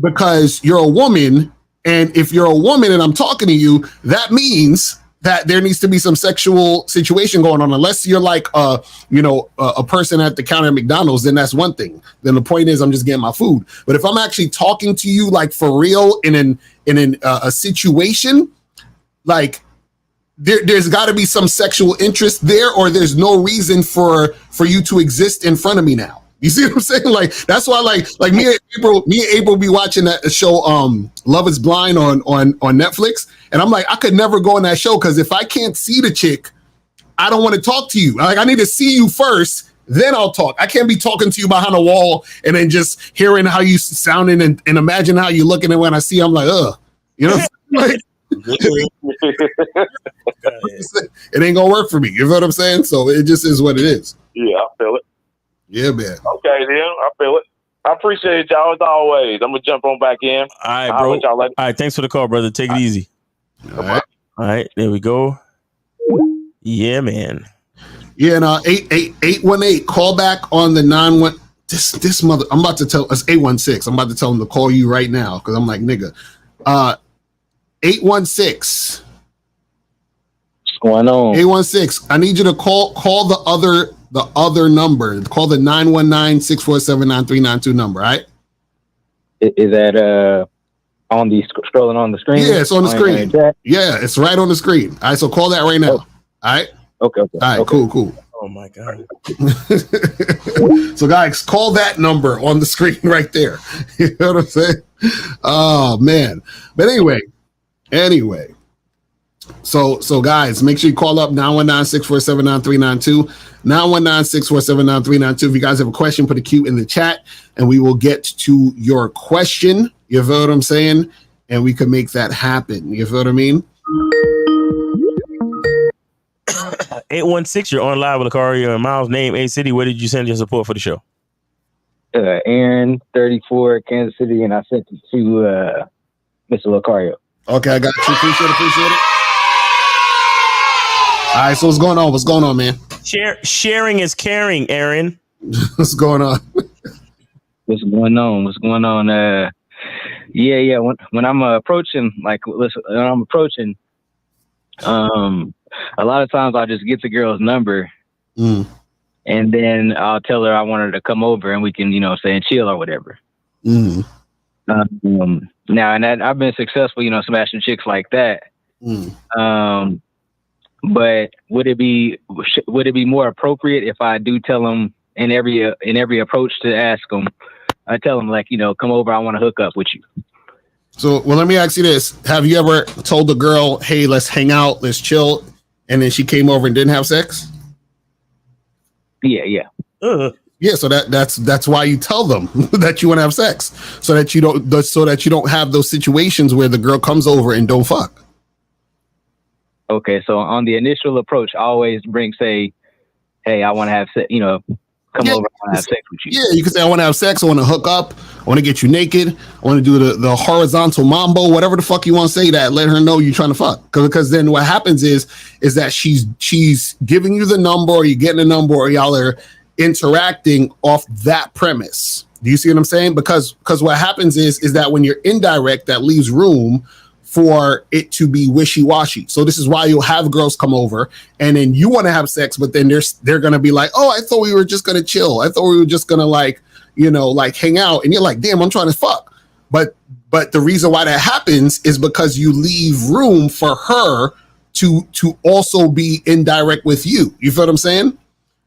Because you're a woman, and if you're a woman and I'm talking to you, that means that there needs to be some sexual situation going on. Unless you're like a person at the counter at McDonald's, then that's one thing. Then the point is I'm just getting my food. But if I'm actually talking to you like for real in a situation, like there's got to be some sexual interest there, or there's no reason for you to exist in front of me now. You see what I'm saying? Like that's why like me and April be watching that show Love is Blind on Netflix, and I'm like, I could never go on that show because if I can't see the chick, I don't want to talk to you. Like I need to see you first, then I'll talk. I can't be talking to you behind a wall and then just hearing how you sounding and imagine how you looking, and when I see you, I'm like, you know, like it ain't gonna work for me. You know what I'm saying? So it just is what it is. Yeah, I feel it. Yeah, man. Okay, then I feel it. I appreciate y'all as always. I'm gonna jump on back in. All right, bro. All right, thanks for the call, brother. Take it easy. All right, there we go. Yeah, man. Yeah, and 818 call back on the 91. This mother. I'm about to tell us 816. I'm about to tell him to call you right now because I'm like nigga. 816. What's going on? 816. I need you to call the other number. Call the 919-647-9392 number, all right? Is that on the scrolling on the screen? Yeah, it's on the screen. Yeah, it's right on the screen. All right, so call that right now. All right? Okay. All right, cool. Oh my God. So guys, call that number on the screen right there. You know what I'm saying? Oh man. But anyway. So guys, make sure you call up 919-647-9392. 919-647-9392. If you guys have a question, put a Q in the chat and we will get to your question. You feel what I'm saying? And we can make that happen. You feel what I mean? 816, you're on live with Lucario and Miles. Name, A City. Where did you send your support for the show? Aaron, 34, Kansas City, and I sent it to Mr. Lucario. Okay, I got you. Appreciate it. All right, so what's going on, man? Sharing is caring, Aaron. What's going on? What's going on? Yeah. When I'm approaching, a lot of times I'll just get the girl's number, and then I'll tell her I want her to come over and we can, chill or whatever. Now, and I've been successful, smashing chicks like that. But would it be more appropriate if I do tell them in every approach to ask them, I tell them come over, I want to hook up with you. So, well, let me ask you this: have you ever told the girl, "Hey, let's hang out, let's chill," and then she came over and didn't have sex? Yeah. Yeah, so that's why you tell them that you want to have sex, so that you don't have those situations where the girl comes over and don't fuck. Okay, so on the initial approach, I always say, "Hey, I want to have sex," come over, I want to have sex with you. Yeah, you can say, "I want to have sex. I want to hook up. I want to get you naked. I want to do the horizontal mambo, whatever the fuck you want to say. That let her know you're trying to fuck. Because then what happens is that she's giving you the number, or you're getting a number, or y'all are interacting off that premise. Do you see what I'm saying? Because what happens is that when you're indirect, that leaves room for it to be wishy-washy. So this is why you'll have girls come over and then you want to have sex, but then they're going to be like, "Oh, I thought we were just going to chill. I thought we were just going to hang out." And you're like, "Damn, I'm trying to fuck." But the reason why that happens is because you leave room for her to also be indirect with you. You feel what I'm saying?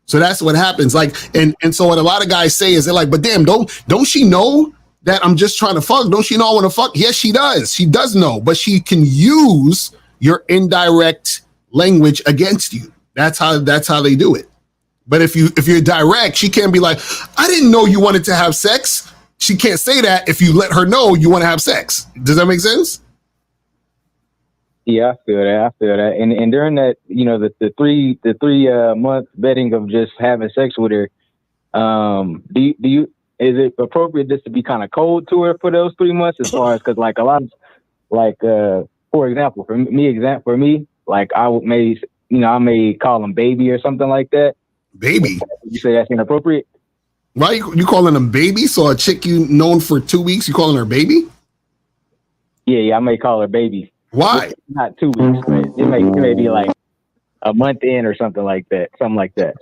So that's what happens. And so what a lot of guys say is they're like, "But damn, don't she know that I'm just trying to fuck? Don't she know I want to fuck?" Yes, she does. She does know, but she can use your indirect language against you. That's how they do it. But if you're direct, she can't be like, "I didn't know you wanted to have sex." She can't say that if you let her know you want to have sex. Does that make sense? Yeah, I feel that. And during that, the three month vetting of just having sex with her, is it appropriate just to be kind of cold to her for those 3 months? As far as, because a lot of, for example, for me, I may call him baby or something like that. Baby? You say that's inappropriate? Why you calling him baby? So a chick you known for 2 weeks, you calling her baby? Yeah, I may call her baby. Why? Not 2 weeks, but it may be like a month in or something like that.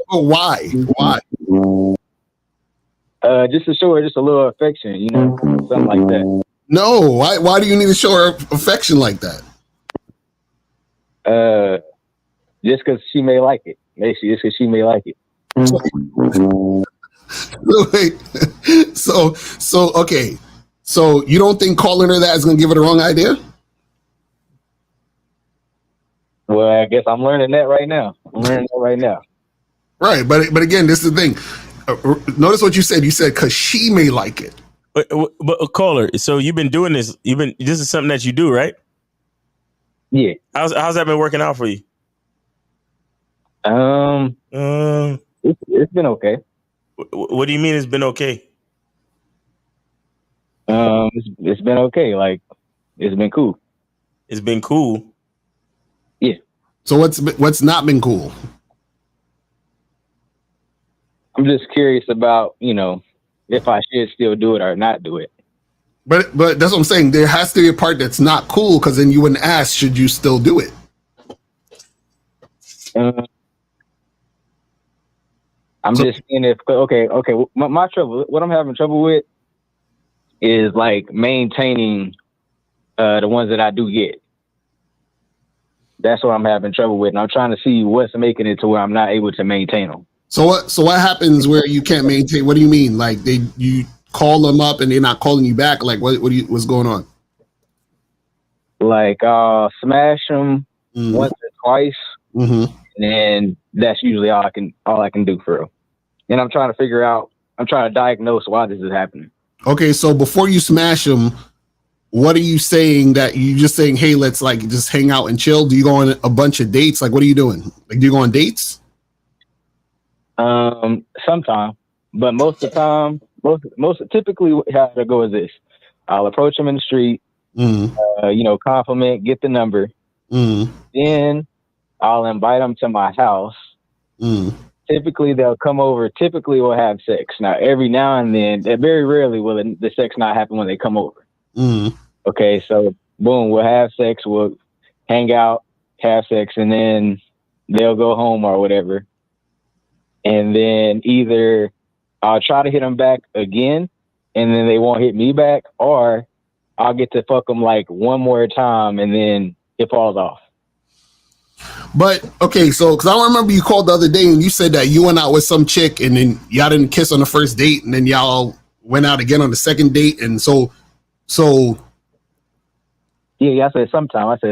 Oh, why? Just to show her just a little affection, something like that. No, why do you need to show her affection like that? Just because she may like it. Just because she may like it. Wait. So okay. So you don't think calling her that is going to give her the wrong idea? Well, I guess I'm learning that right now. Right, but again, this is the thing. Notice what you said. You said because she may like it. But caller, so you've been doing this. This is something that you do, right? Yeah. How's that been working out for you? It's been okay. What do you mean it's been okay? It's been okay. Like, it's been cool. It's been cool. Yeah. So what's not been cool? I'm just curious about, if I should still do it or not do it. But that's what I'm saying. There has to be a part that's not cool, because then you wouldn't ask, should you still do it? I'm just saying okay. My trouble, what I'm having trouble with is like maintaining the ones that I do get. That's what I'm having trouble with. And I'm trying to see what's making it to where I'm not able to maintain them. So what happens where you can't maintain? What do you mean? Like you call them up and they're not calling you back? Like what's going on? Like smash them once or twice, and then that's usually all I can do for real. And I'm trying to diagnose why this is happening. Okay, so before you smash them, what are you saying? That you just saying, hey, let's like just hang out and chill? Do you go on a bunch of dates? Like, what are you doing? Like, do you go on dates? Sometimes, but most of the time, typically how to go is this: I'll approach them in the street, compliment, get the number, then I'll invite them to my house. Typically, they'll come over. Typically, we'll have sex. Now, every now and then, very rarely will the sex not happen when they come over. Okay, so boom, we'll have sex, we'll hang out, have sex, and then they'll go home or whatever. And then either I'll try to hit them back again, and then they won't hit me back, or I'll get to fuck them like one more time, and then it falls off. But okay, so because I remember you called the other day and you said that you went out with some chick and then y'all didn't kiss on the first date, and then y'all went out again on the second date, and so yeah, I said sometimes I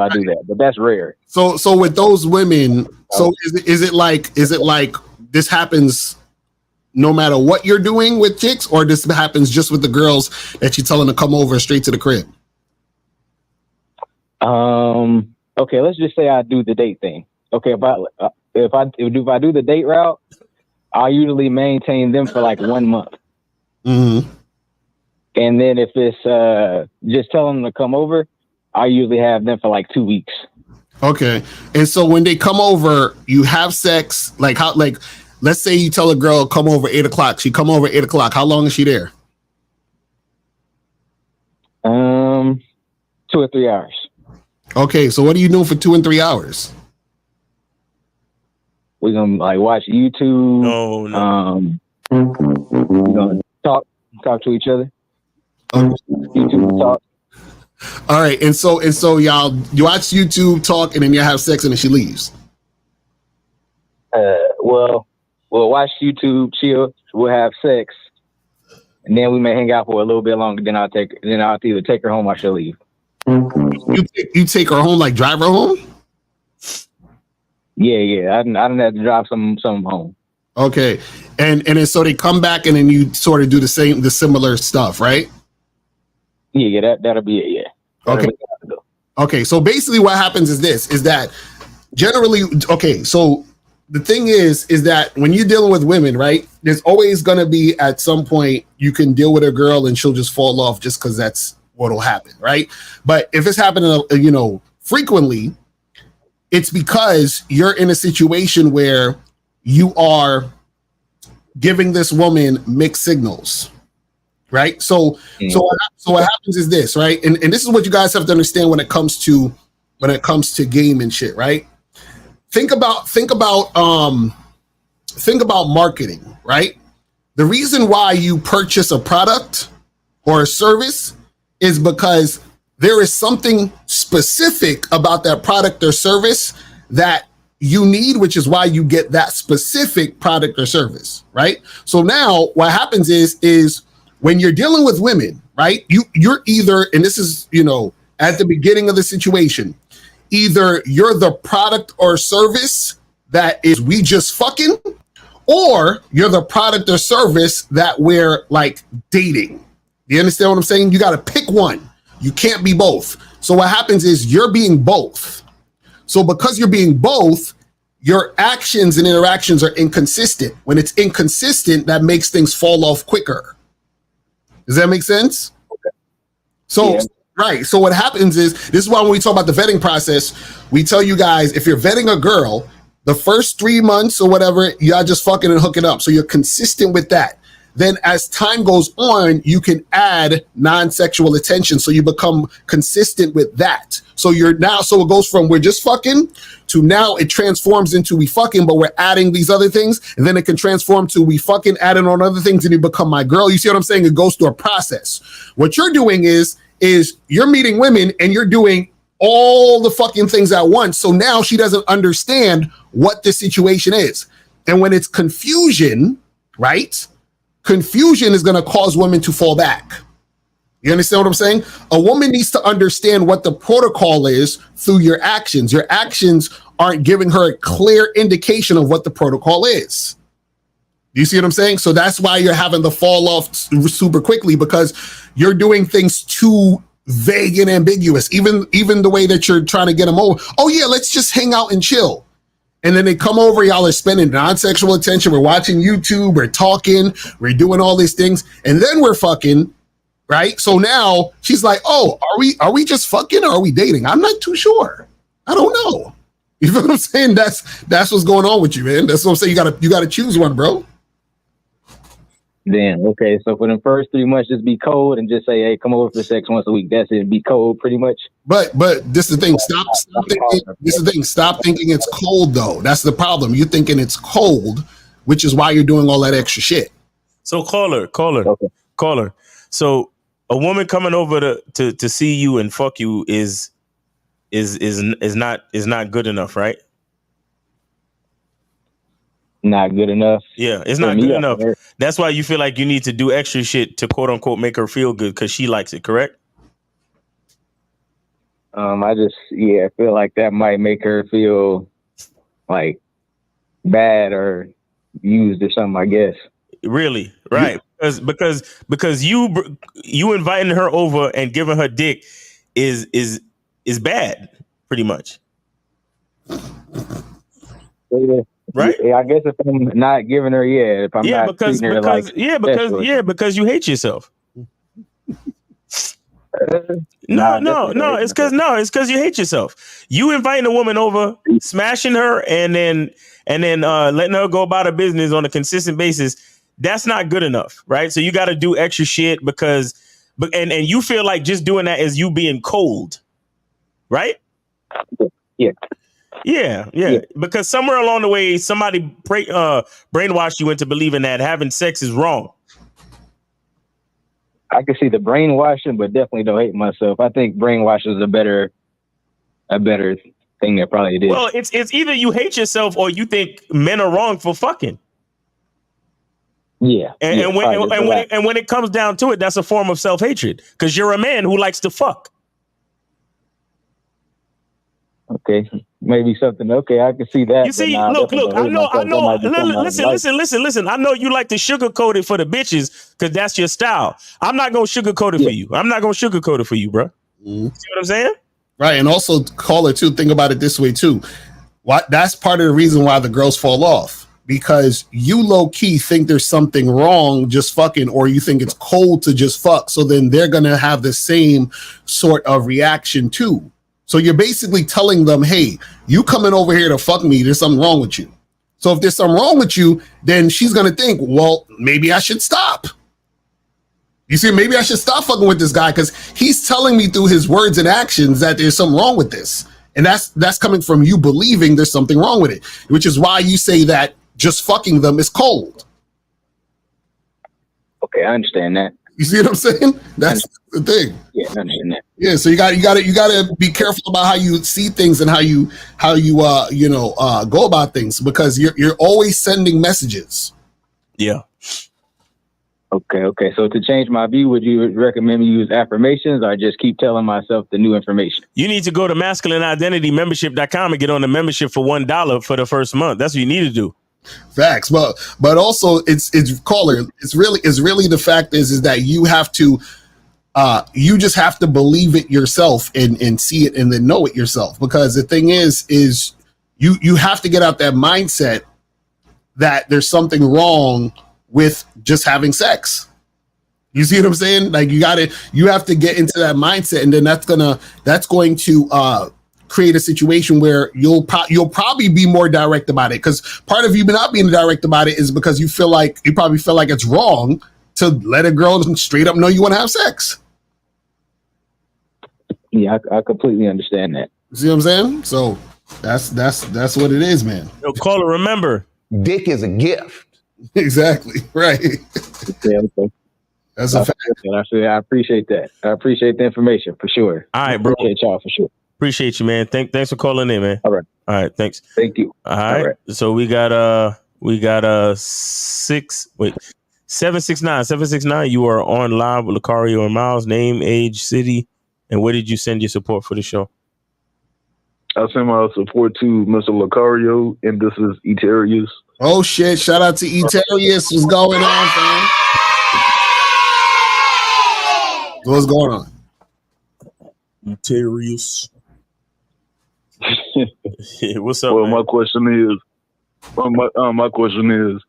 do that, but that's rare. So with those women, so is it like this happens no matter what you're doing with chicks, or this happens just with the girls that you're telling to come over straight to the crib? Okay, let's just say I do the date thing. Okay, if I do the date route, I usually maintain them for like 1 month. And then if it's just telling them to come over, I usually have them for like 2 weeks. Okay. And so when they come over, you have sex, like how, like, let's say you tell a girl, come over 8 o'clock. She come over 8 o'clock. How long is she there? 2 or 3 hours. Okay. So what are you doing for 2 and 3 hours? We're going to like watch YouTube. We're going to talk to each other. YouTube talk. All right, and so y'all, you watch YouTube, talk, and then you have sex, and then she leaves. Well, we'll watch YouTube, chill, we'll have sex, and then we may hang out for a little bit longer. Then I'll either take her home or she'll leave. You take her home, like drive her home? Yeah. I didn't have to drive some home. Okay, and then so they come back, and then you sort of do the similar stuff, right? Yeah, that'll be it. Yeah. Okay. So basically, what happens is that generally, okay. So the thing is that when you're dealing with women, right? There's always gonna be at some point you can deal with a girl and she'll just fall off just because that's what'll happen, right? But if it's happening, frequently, it's because you're in a situation where you are giving this woman mixed signals. Right. So what happens is this, right? And this is what you guys have to understand when it comes to game and shit, right? Think about marketing, right? The reason why you purchase a product or a service is because there is something specific about that product or service that you need, which is why you get that specific product or service, right? So now what happens is when you're dealing with women, right? You're either, and this is, at the beginning of the situation, either you're the product or service that is we just fucking, or you're the product or service that we're like dating. You understand what I'm saying? You got to pick one. You can't be both. So what happens is you're being both. So because you're being both, your actions and interactions are inconsistent. When it's inconsistent, that makes things fall off quicker. Does that make sense? Okay. So, right. So what happens is, this is why when we talk about the vetting process, we tell you guys, if you're vetting a girl, the first 3 months or whatever, y'all just fucking and hooking up. So you're consistent with that. Then as time goes on, you can add non-sexual attention. So you become consistent with that. So it goes from we're just fucking to now it transforms into we fucking, but we're adding these other things. And then it can transform to we fucking adding on other things and you become my girl. You see what I'm saying? It goes through a process. What you're doing is you're meeting women and you're doing all the fucking things at once. So now she doesn't understand what the situation is. And when it's confusion, right? Confusion is going to cause women to fall back. You understand what I'm saying? A woman needs to understand what the protocol is through your actions. Your actions aren't giving her a clear indication of what the protocol is. Do you see what I'm saying? So that's why you're having the fall off super quickly, because you're doing things too vague and ambiguous. Even the way that you're trying to get them over. Oh yeah, let's just hang out and chill. And then they come over, y'all are spending non-sexual attention. We're watching YouTube, we're talking, we're doing all these things, and then we're fucking, right? So now she's like, oh, are we just fucking or are we dating? I'm not too sure. I don't know. You feel what I'm saying? That's what's going on with you, man. That's what I'm saying. You gotta choose one, bro. Then okay, so for the first 3 months, just be cold and just say, hey, come over for sex once a week. That's it. Be cold, pretty much. But this is the thing. Stop thinking. This is the thing. Stop thinking it's cold, though. That's the problem. You're thinking it's cold, which is why you're doing all that extra shit. So caller. So a woman coming over to see you and fuck you is not good enough, right? Not good enough. Yeah, it's not good enough. That's why you feel like you need to do extra shit to quote unquote make her feel good because she likes it, correct? I feel like that might make her feel like bad or used or something, I guess. Really? Right. Because you inviting her over and giving her dick is bad, pretty much. Right? Yeah, I guess if I'm not giving her, if I'm not treating her because you hate yourself. No, it's because you hate yourself. You inviting a woman over, smashing her, and then letting her go about her business on a consistent basis. That's not good enough, right? So you got to do extra shit and you feel like just doing that is you being cold, right? Yeah. Because somewhere along the way, somebody brainwashed you into believing that having sex is wrong. I can see the brainwashing, but definitely don't hate myself. I think brainwashing is a better thing that probably it is. Well, it's either you hate yourself or you think men are wrong for fucking. Yeah. And when it comes down to it, that's a form of self-hatred because you're a man who likes to fuck. Okay, maybe something. Okay, I can see that. You see, look. I know. Listen. I know you like to sugarcoat it for the bitches because that's your style. I'm not gonna sugarcoat it for you. I'm not gonna sugarcoat it for you, bro. See what I'm saying? Right, and also caller too. Think about it this way too. That's part of the reason why the girls fall off because you low key think there's something wrong just fucking, or you think it's cold to just fuck. So then they're gonna have the same sort of reaction too. So you're basically telling them, hey, you coming over here to fuck me, there's something wrong with you. So if there's something wrong with you, then she's going to think, well, maybe I should stop. You see, maybe I should stop fucking with this guy because he's telling me through his words and actions that there's something wrong with this. And that's coming from you believing there's something wrong with it, which is why you say that just fucking them is cold. Okay, I understand that. You see what I'm saying? That's the thing. Yeah, I understand that. Yeah, so you got to be careful about how you see things and how you go about things, because you're always sending messages. Yeah. Okay. So to change my view, would you recommend me use affirmations or just keep telling myself the new information? You need to go to masculineidentitymembership.com and get on the membership for $1 for the first month. That's what you need to do. Facts, but also it's caller. It's really the fact is that you have to. You just have to believe it yourself and see it and then know it yourself. Because the thing is you have to get out that mindset that there's something wrong with just having sex. You see what I'm saying? Like you have to get into that mindset, and then that's going to create a situation where you'll probably be more direct about it. Because part of you not being direct about it is because you probably feel like it's wrong to let a girl straight up know you want to have sex. Yeah, I completely understand that. See what I'm saying? So that's what it is, man. Yo, caller, remember, dick is a gift. Exactly. Right. Yeah, okay. That's a fact. I appreciate that. I appreciate the information for sure. All right, bro. Appreciate y'all for sure. Appreciate you, man. Thanks for calling in, man. All right. Thanks. Thank you. All right. So we got 769. You are on live with Lucario and Miles. Name, age, city, and where did you send your support for the show? I send my support to Mr. Lucario, and this is Eterius. Oh shit! Shout out to Eterius. What's going on, fam? What's going on? Eterius. What's up? Well, man? my question is,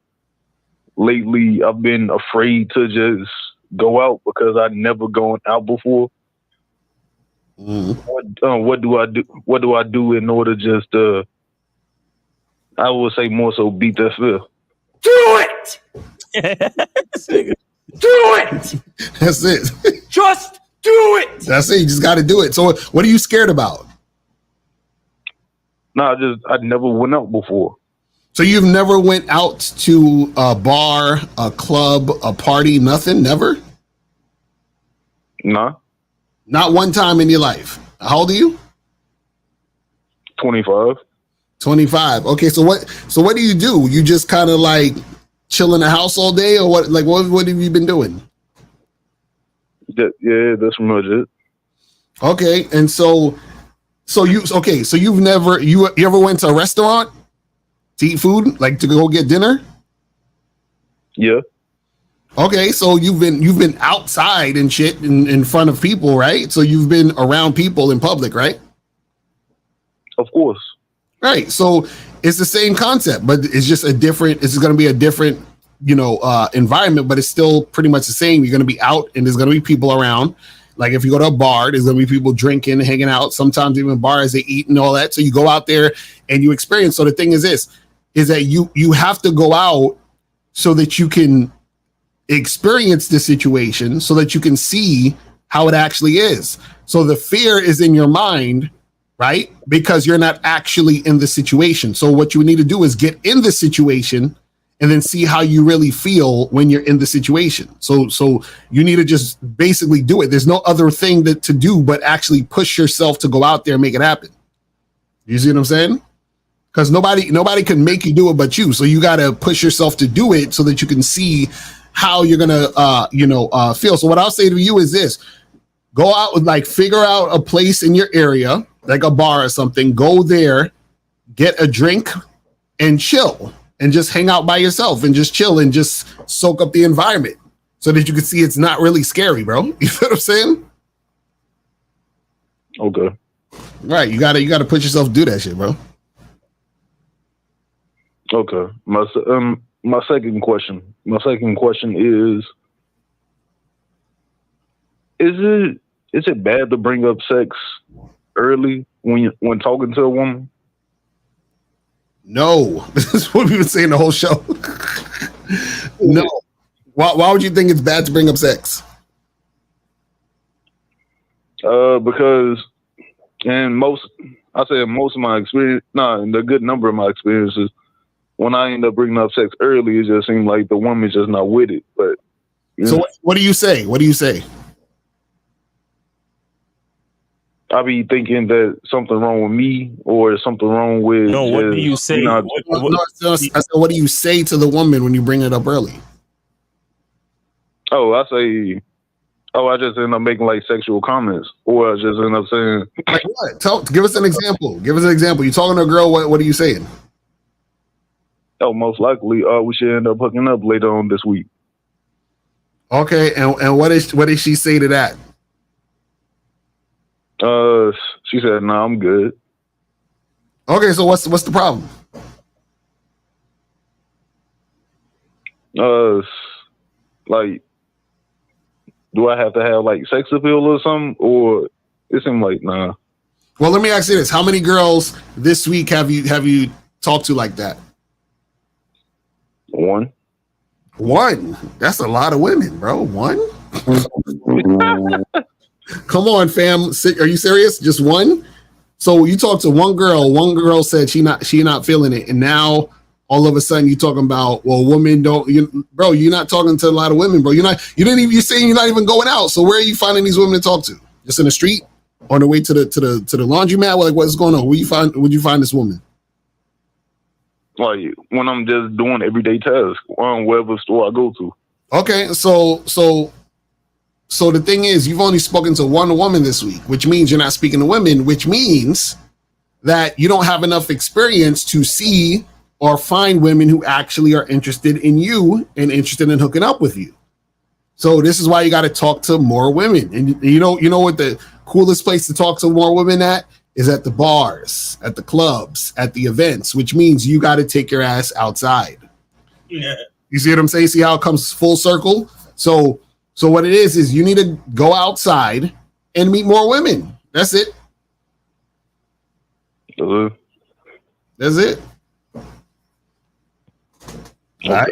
lately I've been afraid to just go out because I've never gone out before. What do I do? What do I do in order just I would say more so beat that fear? Do it. Do it. That's it. Just do it. That's it. You just got to do it. So, what are you scared about? No, I never went out before. So you've never went out to a bar, a club, a party, nothing? Never? Nah. Not one time in your life. How old are you? 25. 25. Okay, so what do? You just kind of like chill in the house all day, or what? Like what have you been doing? Yeah, that's pretty much it. Okay, and so you've never you ever went to a restaurant to eat food, like to go get dinner? Yeah. Okay, so you've been outside and shit in front of people, right? So you've been around people in public, right? Of course. Right. So it's the same concept, but it's just it's going to be a different, environment, but it's still pretty much the same. You're going to be out and there's going to be people around. Like if you go to a bar, there's going to be people drinking, hanging out, sometimes even bars, they eat and all that. So you go out there and you experience. So the thing is that you have to go out so that you can experience the situation, so that you can see how it actually is. So the fear is in your mind, right? Because you're not actually in the situation. So what you need to do is get in the situation and then see how you really feel when you're in the situation. So you need to just basically do it. There's no other thing to do but actually push yourself to go out there and make it happen. You see what I'm saying? Because nobody can make you do it but you. So you got to push yourself to do it so that you can see how you're gonna feel. So what I'll say to you is this: go out with figure out a place in your area, like a bar or something. Go there, get a drink, and chill, and just hang out by yourself and just chill and just soak up the environment, so that you can see it's not really scary, bro. You feel what I'm saying? Okay. Right. You gotta push yourself to do that shit, bro. Okay. My second question is it bad to bring up sex early when talking to a woman? No. This is what we've been saying the whole show. No. Why would you think it's bad to bring up sex? Because in most of my experience, in a good number of my experiences, when I end up bringing up sex early, it just seems like the woman's just not with it. But so what do you say? What do you say? I be thinking that something wrong with me or something wrong with. No, what do you say? What do you say to the woman when you bring it up early? Oh, I say, I just end up making like sexual comments, or I just end up saying, like what? Give us an example. Give us an example. You're talking to a girl. What are you saying? oh, most likely, we should end up hooking up later on this week. Okay, and what did she say to that? She said, "No, I'm good." Okay, so what's the problem? Like, do I have to have like sex appeal or something, or it seemed like nah? Well, let me ask you this: how many girls this week have you talked to like that? One. That's a lot of women, bro. One. Come on, fam. Are you serious? Just one? So you talked to one girl said she not feeling it, and now all of a sudden you talking about, well, women don't, bro, you're not talking to a lot of women, bro. You're saying you're not even going out. So where are you finding these women to talk to? Just in the street? On the way to the laundromat? Like, what's going on? Would you find this woman? Like when I'm just doing everyday tasks on whatever store I go to. Okay, so the thing is, you've only spoken to one woman this week, which means you're not speaking to women, which means that you don't have enough experience to see or find women who actually are interested in you and interested in hooking up with you. So this is why you got to talk to more women. And you know what the coolest place to talk to more women at is at the bars, at the clubs, at the events, which means you got to take your ass outside. Yeah. You see what I'm saying? See how it comes full circle? So what it is you need to go outside and meet more women. That's it. That's it. Okay.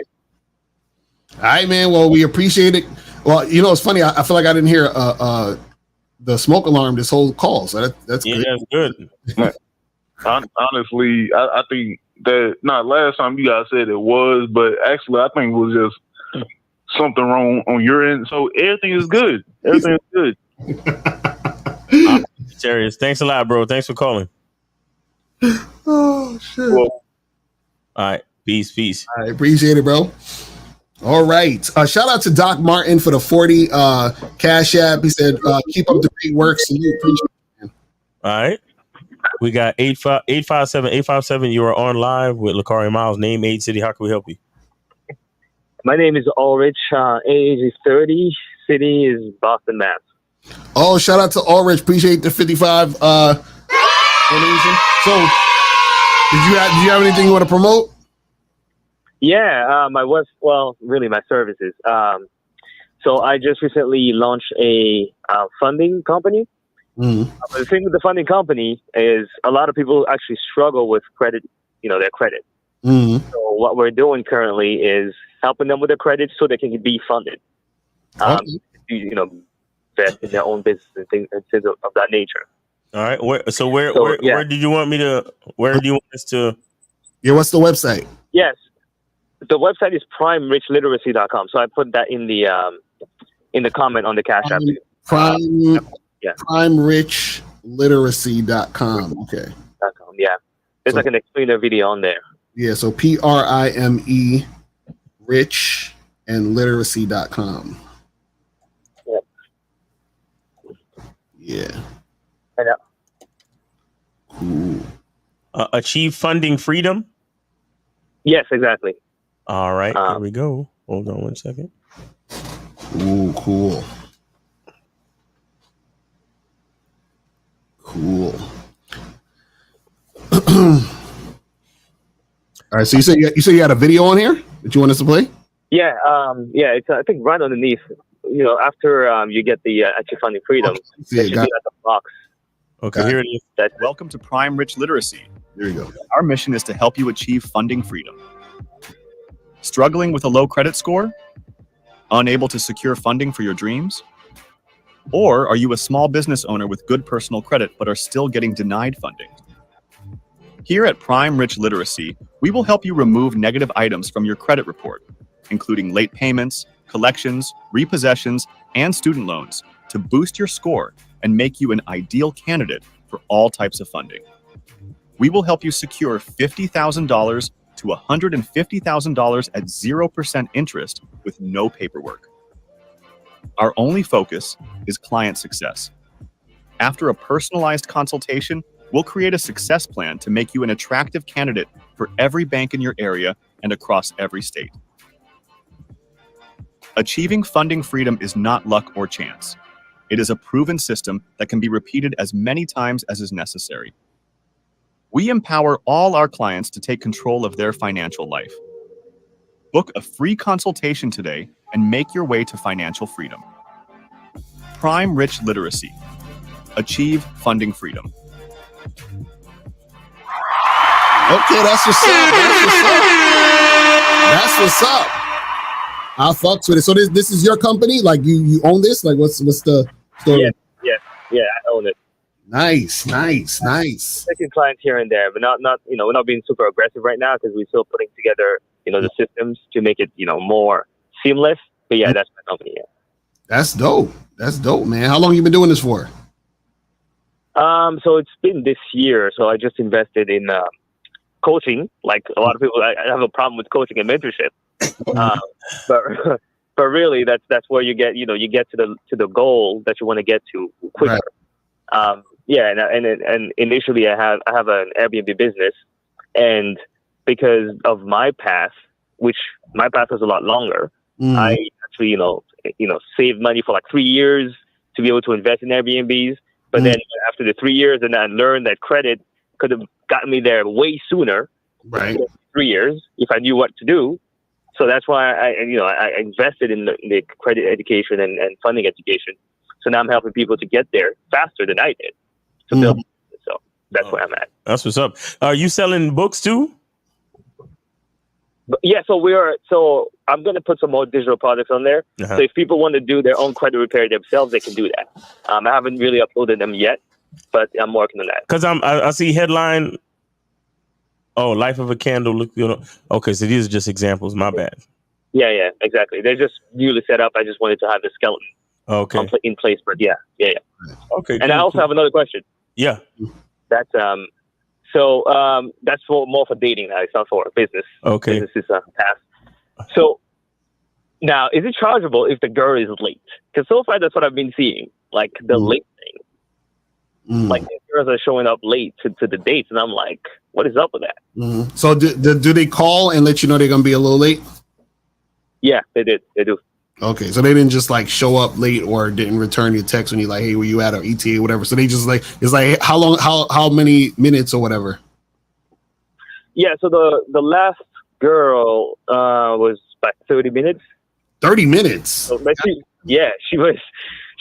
All right, man. Well, we appreciate it. Well, it's funny. I feel like I didn't hear the smoke alarm this whole call. So that's yeah, good. that's good. Honestly, I think that not last time you guys said it was, but actually I think it was just something wrong on your end. So everything is good. Everything is good. Serious. Thanks a lot, bro. Thanks for calling. Oh shit. Well, all right. Peace. I appreciate it, bro. All right. Shout out to Doc Martin for the 40 Cash App. He said, keep up the great work. Salute. Appreciate it, man. All right. We got 857. You are on live with Lakari Miles. Name, age, city. How can we help you? My name is Ulrich. Age is 30. City is Boston, Mass. Oh, shout out to Ulrich. Appreciate the 55 donation. So, do you have anything you want to promote? Yeah, really my services. So I just recently launched a funding company. But the thing with the funding company is a lot of people actually struggle with credit, their credit. So what we're doing currently is helping them with their credit so they can be funded. Invest in their own business and things of that nature. All right. Where did you want me to? Where do you want us to? Yeah. What's the website? Yes, the website is primerichliteracy.com. So I put that in the comment on the Cash App. Primerichliteracy.com. Okay. Yeah. There's like an explainer video on there. Yeah. So PRIME rich and literacy.com. Yep. Yeah. I know. Cool. Achieve funding freedom? Yes, exactly. All right. Here we go. Hold on 1 second. Ooh, cool. Cool. All right. So you say you had a video on here that you want us to play? Yeah. It's I think right underneath. After you get the Achieve Funding Freedom, it should be like a box. Okay, here it is. Welcome to Prime Rich Literacy. There you go. Our mission is to help you achieve funding freedom. Struggling with a low credit score? Unable to secure funding for your dreams? Or are you a small business owner with good personal credit but are still getting denied funding? Here at Prime Rich Literacy, we will help you remove negative items from your credit report, including late payments, collections, repossessions, and student loans to boost your score and make you an ideal candidate for all types of funding. We will help you secure $50,000 to $150,000 at 0% interest with no paperwork. Our only focus is client success. After a personalized consultation, we'll create a success plan to make you an attractive candidate for every bank in your area and across every state. Achieving funding freedom is not luck or chance. It is a proven system that can be repeated as many times as is necessary. We empower all our clients to take control of their financial life. Book a free consultation today and make your way to financial freedom. Prime Rich Literacy. Achieve funding freedom. Okay, that's what's up. That's what's up. I fucks with it. So this is your company? Like you own this? Like what's the story? Yeah, I own it. Nice. Taking clients here and there, but not we're not being super aggressive right now because we're still putting together the systems to make it more seamless. But yeah, that's my company. Yeah. That's dope, man. How long you been doing this for? So it's been this year. So I just invested in coaching. Like a lot of people, I have a problem with coaching and mentorship. But really, that's where you get you get to the goal that you want to get to quicker. Right. And initially I have an Airbnb business, and because of my path, which my path was a lot longer, I actually saved money for like 3 years to be able to invest in Airbnbs. But then after the 3 years, and I learned that credit could have gotten me there way sooner. Right. 3 years if I knew what to do. So that's why I invested in the credit education and funding education. So now I'm helping people to get there faster than I did to build. So that's where I'm at. That's what's up. Are you selling books too? But yeah, so I'm going to put some more digital products on there. Uh-huh. So if people want to do their own credit repair themselves, they can do that. I haven't really uploaded them yet, but I'm working on that. Because I see headline. Oh, Life of a Candle. Look, okay, so these are just examples. My bad. Yeah, exactly. They're just newly set up. I just wanted to have the skeleton in place, but yeah. Okay. And I also have another question. Yeah. That's that's more for dating now. It's not for business. Okay. Business is past. So now, is it chargeable if the girl is late? Because so far that's what I've been seeing, like the late thing. Like the girls are showing up late to the dates, and I'm like, what is up with that? So do they call and let you know they're gonna be a little late? Yeah, they did. They do. Okay, so they didn't just like show up late or didn't return your text when you're like, hey, were you at or ETA or whatever. So they just like, it's like how long, how many minutes or whatever. Yeah, so the last girl was like 30 minutes. 30 minutes. So, but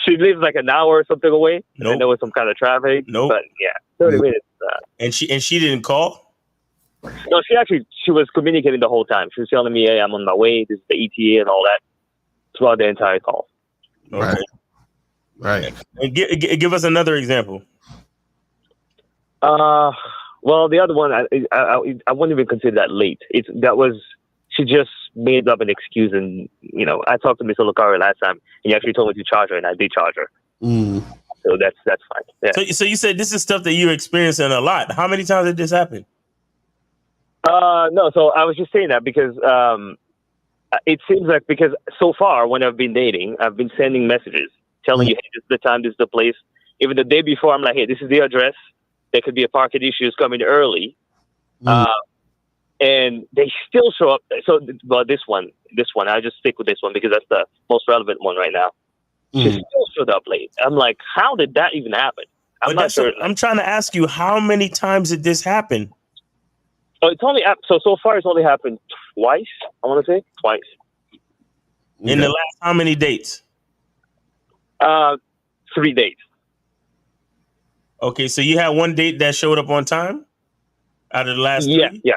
she lives like an hour or something away. Nope. And there was some kind of traffic. Nope. But yeah, 30 minutes. And she didn't call? No, she was communicating the whole time. She was telling me, hey, I'm on my way. This is the ETA and all that throughout the entire call. Okay. Right. And give us another example. Well, the other one, I wouldn't even consider that late. She just made up an excuse, and I talked to Mr. Lucario last time, and he actually told me to charge her, and I did charge her. So that's fine. Yeah. So you said this is stuff that you're experiencing a lot. How many times did this happen? No, so I was just saying that because it seems like because so far when I've been dating, I've been sending messages telling you, hey, this is the time, this is the place. Even the day before, I'm like, hey, this is the address. There could be a parking issues coming early. And they still show up. So, well, this one, I just stick with this one because that's the most relevant one right now. She still showed up late. I'm like, how did that even happen? I'm not sure. I'm trying to ask you, how many times did this happen? Oh, it's only so far. It's only happened twice. I want to say twice. In the last how many dates? 3 dates. Okay, so you had one date that showed up on time out of the last 3? Yeah.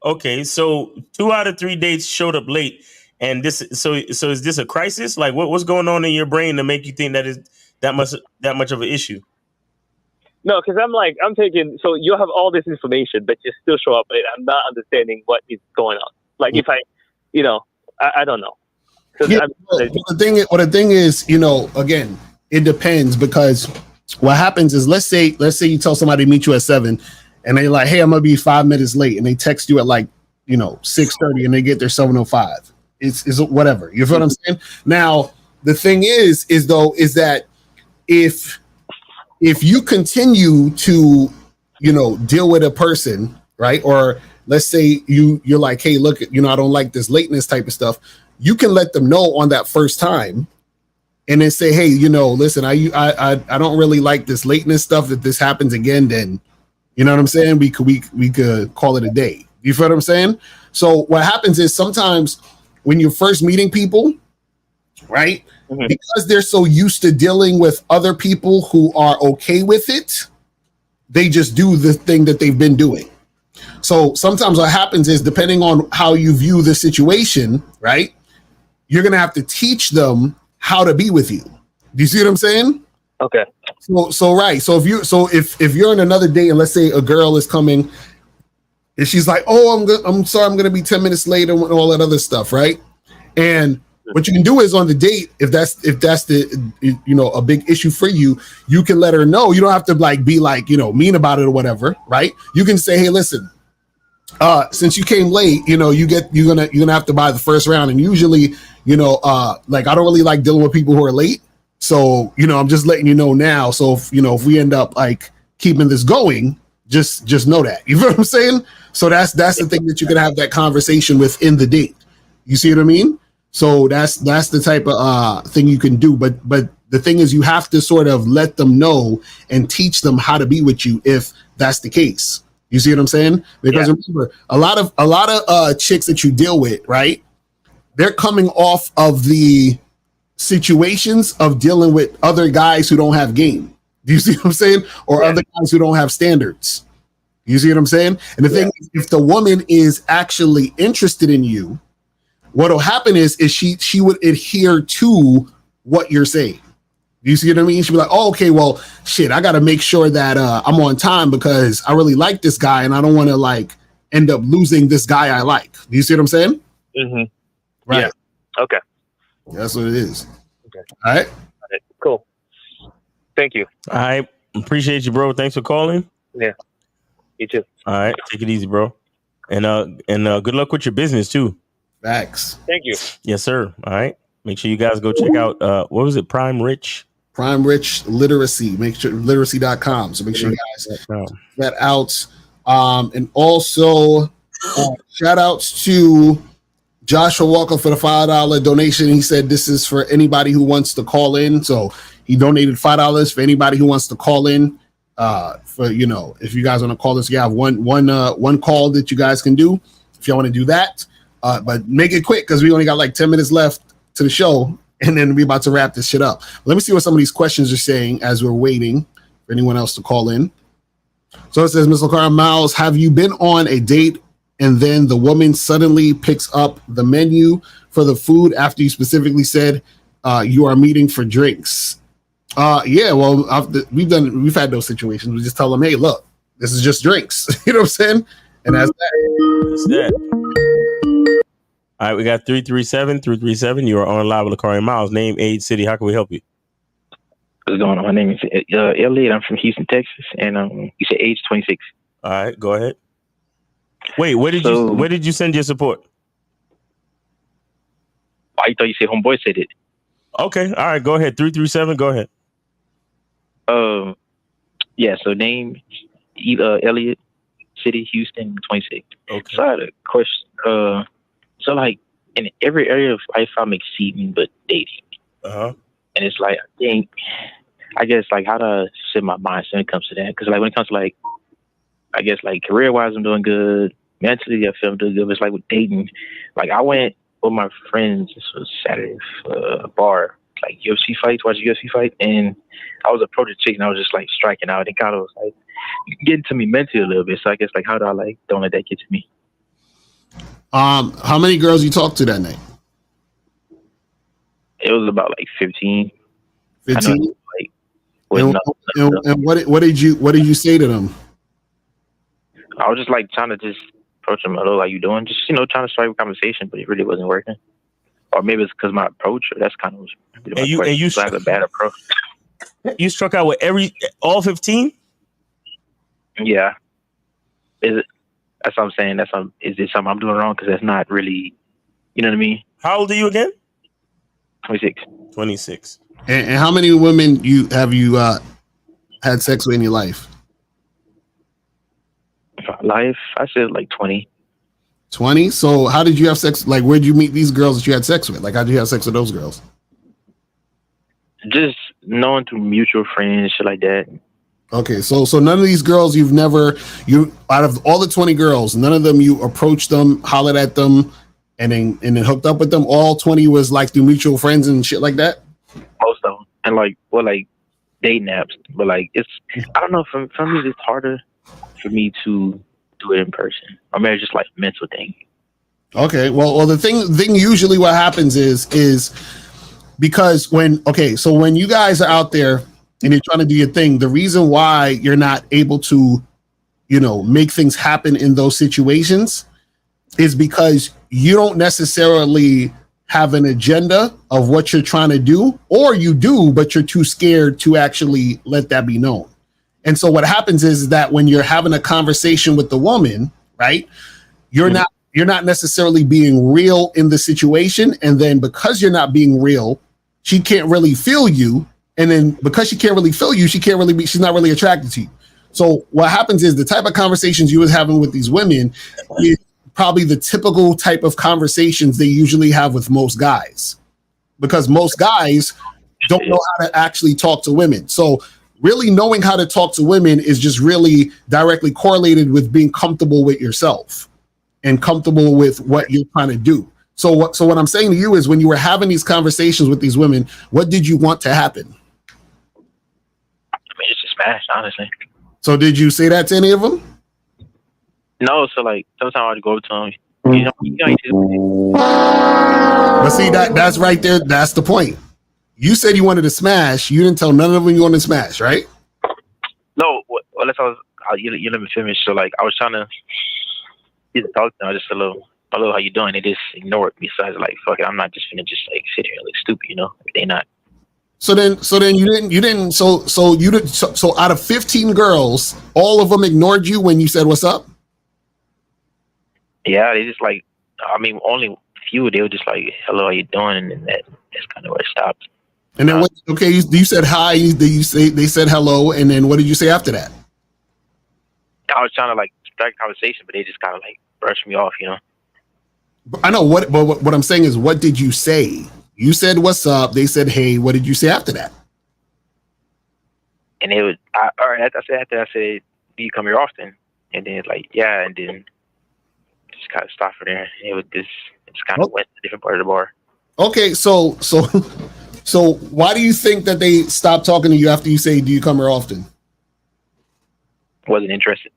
Okay, so 2 out of 3 dates showed up late, and this. So is this a crisis? Like, what's going on in your brain to make you think that is that much of an issue? No, because I'm thinking, so you have all this information, but you still show up late. I'm not understanding what is going on. Like if I don't know. Yeah, the thing is, again, it depends, because what happens is, let's say you tell somebody to meet you at 7, and they're like, hey, I'm gonna be 5 minutes late, and they text you at like 6:30, and they get there 7:05. It's whatever. You feel what I'm saying? Now the thing is that if you continue to deal with a person, right? Or let's say you're like, hey, look, I don't like this lateness type of stuff. You can let them know on that first time, and then say, hey, listen, I don't really like this lateness stuff. If this happens again, then you know what I'm saying? We could call it a day. You feel what I'm saying? So what happens is sometimes when you're first meeting people, right? Mm-hmm. Because they're so used to dealing with other people who are okay with it, they just do the thing that they've been doing. So sometimes what happens is, depending on how you view the situation, right, you're going to have to teach them how to be with you. Do you see what I'm saying? Okay. So right. So if you're in another date, and let's say a girl is coming and she's like, oh, I'm sorry, I'm going to be 10 minutes late and all that other stuff, right? And what you can do is, on the date, if that's the a big issue for you, you can let her know. You don't have to be mean about it or whatever, right? You can say, hey, listen, since you came late, you're gonna have to buy the first round. And usually, I don't really like dealing with people who are late. So, I'm just letting you know now. So if we end up keeping this going, just know that. You feel what I'm saying? So that's the thing that you can have that conversation within the date. You see what I mean? So that's the type of thing you can do. But the thing is, you have to sort of let them know and teach them how to be with you if that's the case. You see what I'm saying? Because remember, a lot of chicks that you deal with, right? They're coming off of the situations of dealing with other guys who don't have game. Do you see what I'm saying? Or other guys who don't have standards. You see what I'm saying? And the thing is, if the woman is actually interested in you, what'll happen is she would adhere to what you're saying. You see what I mean? She'd be like, oh, okay, well, shit, I got to make sure that I'm on time because I really like this guy and I don't want to end up losing this guy I like. Do you see what I'm saying? Mm-hmm. Right. Yeah. Okay. That's what it is. Okay. All right. Cool. Thank you. I appreciate you, bro. Thanks for calling. Yeah. You too. All right. Take it easy, bro. And good luck with your business too. Facts. Thank you. Yes, sir. All right. Make sure you guys go check out what was it? Prime Rich Literacy. Make sure literacy.com. So make sure you guys check that out. And also shout outs to Joshua Walker for the $5 donation. He said this is for anybody who wants to call in. So he donated $5 for anybody who wants to call in. For if you guys want to call this, you have one call that you guys can do if y'all want to do that. But make it quick because we only got 10 minutes left to the show, and then we're about to wrap this shit up. Let me see what some of these questions are saying as we're waiting for anyone else to call in. So it says, Mr. Carl Miles, have you been on a date and then the woman suddenly picks up the menu for the food after you specifically said you are meeting for drinks? Yeah, well, we've had those situations. We just tell them, hey, look, this is just drinks. You know what I'm saying? And that's that. That's that. All right, we got 337. You are on live with Lakari Miles. Name, age, city. How can we help you? What's going on? My name is Elliot. I'm from Houston, Texas, and you said age 26. All right, go ahead. Wait, where did you send your support? I thought you said homeboy said it. Okay, all right, go ahead. 337. Go ahead. Yeah. So name, Elliot, city, Houston, 26. Okay. So I had a question. So in every area of life, I'm exceeding but dating. Uh-huh. And it's I guess how do I set my mindset when it comes to that? Because when it comes to career-wise, I'm doing good. Mentally, I feel I'm doing good. But it's with dating. I went with my friends, this was Saturday, a bar, UFC fights, watch a UFC fight. And I was approaching a chick and I was just striking out. And kind of was getting to me mentally a little bit. So I guess how do I don't let that get to me? How many girls you talked to that night? It was about 15. 15. And what did you say to them? I was just trying to just approach them. Hello, how you doing? Just trying to strike a conversation, but it really wasn't working. Or maybe it's because my approach. Or that's kind of and you I have a bad approach. You struck out with all 15? Yeah. Is it? That's what I'm saying. Is it something I'm doing wrong? Because that's not really, you know what I mean? How old are you again? 26. 26. And how many women have you had sex with in your life? Life, I said like 20. 20? So how did you have sex? Like, where did you meet these girls that you had sex with? Like, how did you have sex with those girls? Just knowing through mutual friends, shit like that. Okay, so none of these girls out of all the 20 girls, none of them you approached them, hollered at them, and then hooked up with them. All 20 was like through mutual friends and shit like that. Most of them, and like dating apps, but like it's I don't know. For me, it's harder for me to do it in person. I mean, it's just like a mental thing. Okay, well, the thing usually what happens is because when you guys are out there and you're trying to do your thing, the reason why you're not able to, make things happen in those situations is because you don't necessarily have an agenda of what you're trying to do, or you do, but you're too scared to actually let that be known. And so what happens is that when you're having a conversation with the woman, right, you're not necessarily being real in the situation. And then because you're not being real, she can't really feel you. And then because she can't really feel you, she's not really attracted to you. So what happens is the type of conversations you was having with these women is probably the typical type of conversations they usually have with most guys, because most guys don't know how to actually talk to women. So really knowing how to talk to women is just really directly correlated with being comfortable with yourself and comfortable with what you're trying to do. So what I'm saying to you is, when you were having these conversations with these women, what did you want to happen? I mean, it's just smash, honestly. So did you say that to any of them? No, so like sometimes I'd go to them. But see, that's right there. That's the point. You said you wanted to smash. You didn't tell none of them you wanted to smash, right? No, unless you let me finish. So like I was trying to get to talk to them. I just hello, how you doing? They just ignored me. So I was like, fuck it, I'm not just gonna just like sit here and look stupid, They not. So then you didn't. So out of 15 girls, all of them ignored you when you said what's up? Yeah, they just like, I mean, only few. They were just like, hello, how you doing? And that's kind of where it stopped. And then you said hi. They said hello, and then what did you say after that? I was trying to like start a conversation, but they just kind of like brushed me off, I know but what I'm saying is, what did you say? You said what's up. They said hey. What did you say after that? And it was all right. I said do you come here often? And then it's like yeah, and then just kind of stopped for there. It was just kind of went to a different part of the bar. Okay, so why do you think that they stopped talking to you after you say, do you come here often? Wasn't interested.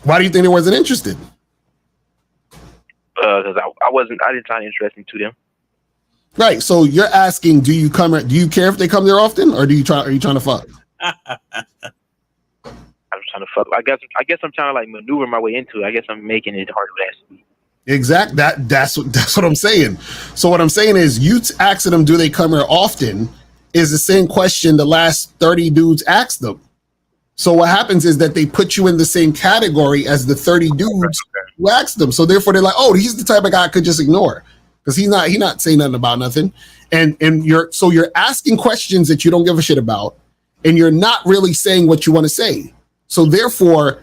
Why do you think they wasn't interested? Because I didn't find it interesting to them. Right. So you're asking, do you care if they come there often, or are you trying to fuck? I'm trying to fuck. I guess I'm trying to like maneuver my way into it. I guess I'm making it harder than it has to be. Exact. That's what I'm saying. So what I'm saying is, you asking them, do they come here often, is the same question the last 30 dudes asked them. So what happens is that they put you in the same category as the 30 dudes who asked them. So therefore they're like, oh, he's the type of guy I could just ignore, because he's not saying nothing about nothing. And you're asking questions that you don't give a shit about, and you're not really saying what you want to say. So therefore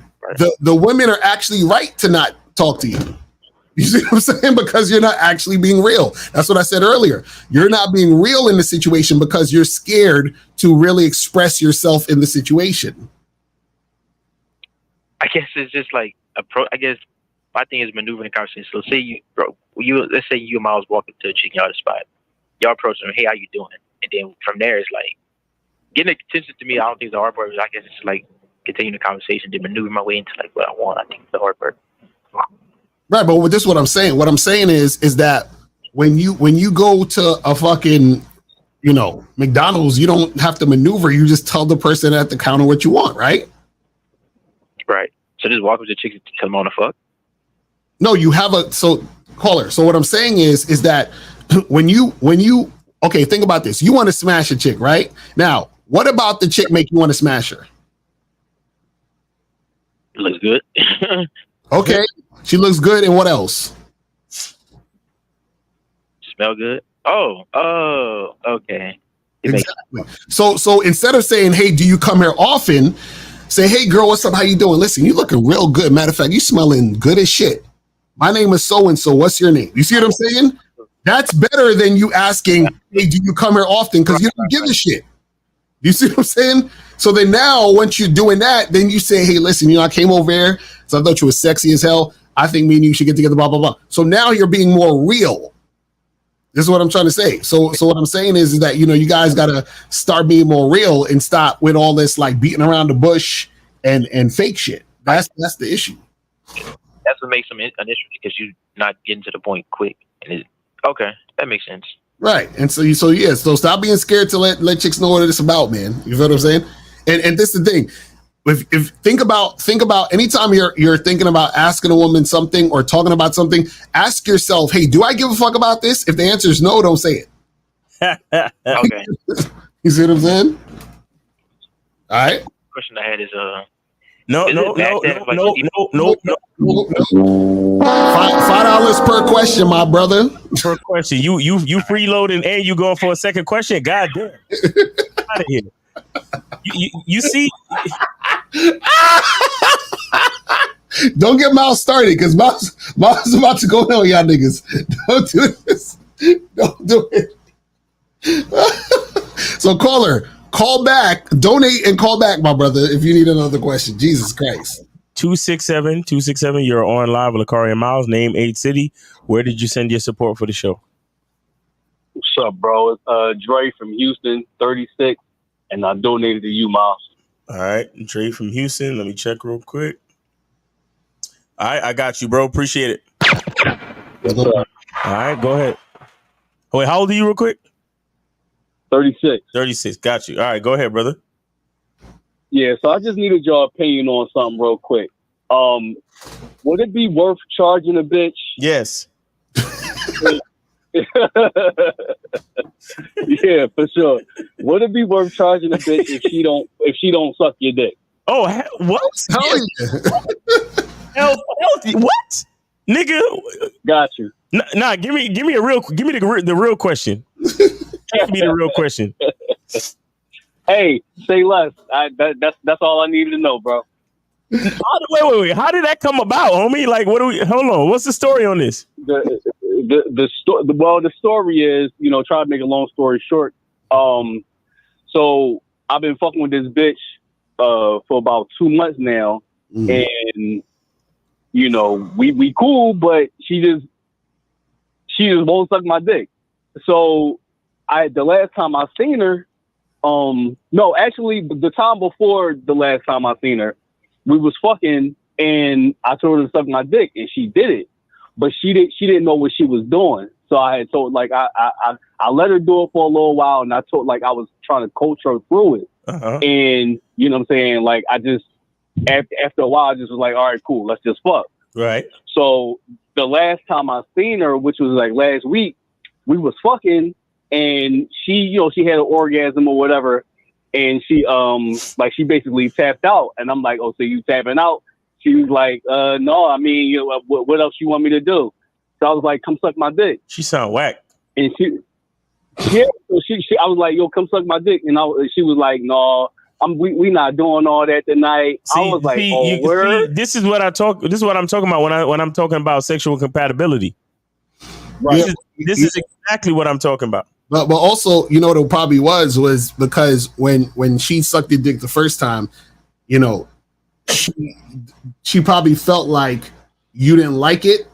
the women are actually right to not talk to you. You see what I'm saying? Because you're not actually being real. That's what I said earlier. You're not being real in the situation because you're scared to really express yourself in the situation. I guess it's just like I guess my thing is maneuvering the conversation. So say let's say you and Miles walk up to a chick, y'all the spot. Y'all approach them, hey, how you doing? And then from there, it's like getting attention to me. I don't think the hard part is. I guess it's like continue the conversation, then maneuver my way into like what I want. I think the hard part. Right, but this is what I'm saying. What I'm saying is that when you go to a fucking, McDonald's, you don't have to maneuver. You just tell the person at the counter what you want, right? Right. So just walk up to the chick and tell them on the fuck? No, you have caller. So what I'm saying is that when you Okay, think about this. You want to smash a chick, right? Now, what about the chick make you want to smash her? Looks good. Okay, she looks good, and what else? Smell good. Oh, okay. Exactly. So instead of saying, "Hey, do you come here often?" Say, "Hey, girl, what's up? How you doing? Listen, you looking real good. Matter of fact, you smelling good as shit. My name is so and so. What's your name?" You see what I'm saying? That's better than you asking, "Hey, do you come here often?" Because you don't give a shit. You see what I'm saying? So then now, once you're doing that, then you say, "Hey, listen, I came over here, so I thought you were sexy as hell. I think me and you should get together, blah, blah, blah." So now you're being more real. This is what I'm trying to say. So what I'm saying is that, you guys got to start being more real and stop with all this like beating around the bush and fake shit. That's the issue. That's what makes them an issue, because you're not getting to the point quick. And okay, that makes sense. Right. And so stop being scared to let chicks know what it's about, man. You feel what I'm saying? And this is the thing. If think about anytime you're thinking about asking a woman something or talking about something, ask yourself, "Hey, do I give a fuck about this?" If the answer is no, don't say it. Okay. You see what I'm saying? All right. Question I had is No. $5 per question, my brother. Per question. You freeloading and you going for a second question? God damn. Out of here. You see. Don't get Miles started, because Miles is about to go on y'all niggas. Don't do this. Don't do it. So caller, call back, donate and call back, my brother, if you need another question. Jesus Christ. 267. You're on live with Lakari and Miles. Name, age, city. Where did you send your support for the show? What's up, bro? It's Dre from Houston, 36, and I donated to you, Miles. All right, Dre from Houston. Let me check real quick. All right, I got you, bro. Appreciate it. All right, go ahead. Oh, wait, how old are you real quick? 36. 36, got you. All right, go ahead, brother. Yeah, so I just needed your opinion on something real quick. Would it be worth charging a bitch? Yes. Yeah, for sure. Would it be worth charging a bitch if she don't suck your dick? Oh, what? Hell, what? Nigga. Got you. Nah, give me the real question. Give me the real question. Hey, say less. That's all I needed to know, bro. Wait. How did that come about, homie? Like, hold on. What's the story on this? The story is, try to make a long story short. So I've been fucking with this bitch for about 2 months now, and we cool, but she just won't suck my dick. So the last time I seen her, no, actually the time before the last time I seen her, we was fucking, and I told her to suck my dick, and she did it, but she didn't know what she was doing. So I had told, like, I let her do it for a little while, and I told, like, I was trying to coach her through it. And you know what I'm saying? Like, I just, after a while, I just was like, all right, cool, let's just fuck. Right. So the last time I seen her, which was like last week, we was fucking, and she had an orgasm or whatever, and she she basically tapped out, and I'm like, oh, so you tapping out? She was like, no, I mean, what else you want me to do? So I was like, come suck my dick. She sound whack. And so I was like, yo, come suck my dick, and she was like, no, we not doing all that tonight. I was like, word? This is what I'm talking about when I'm talking about sexual compatibility. Right. This is exactly what I'm talking about. But also, what it probably was because when she sucked your dick the first time, she probably felt like you didn't like it,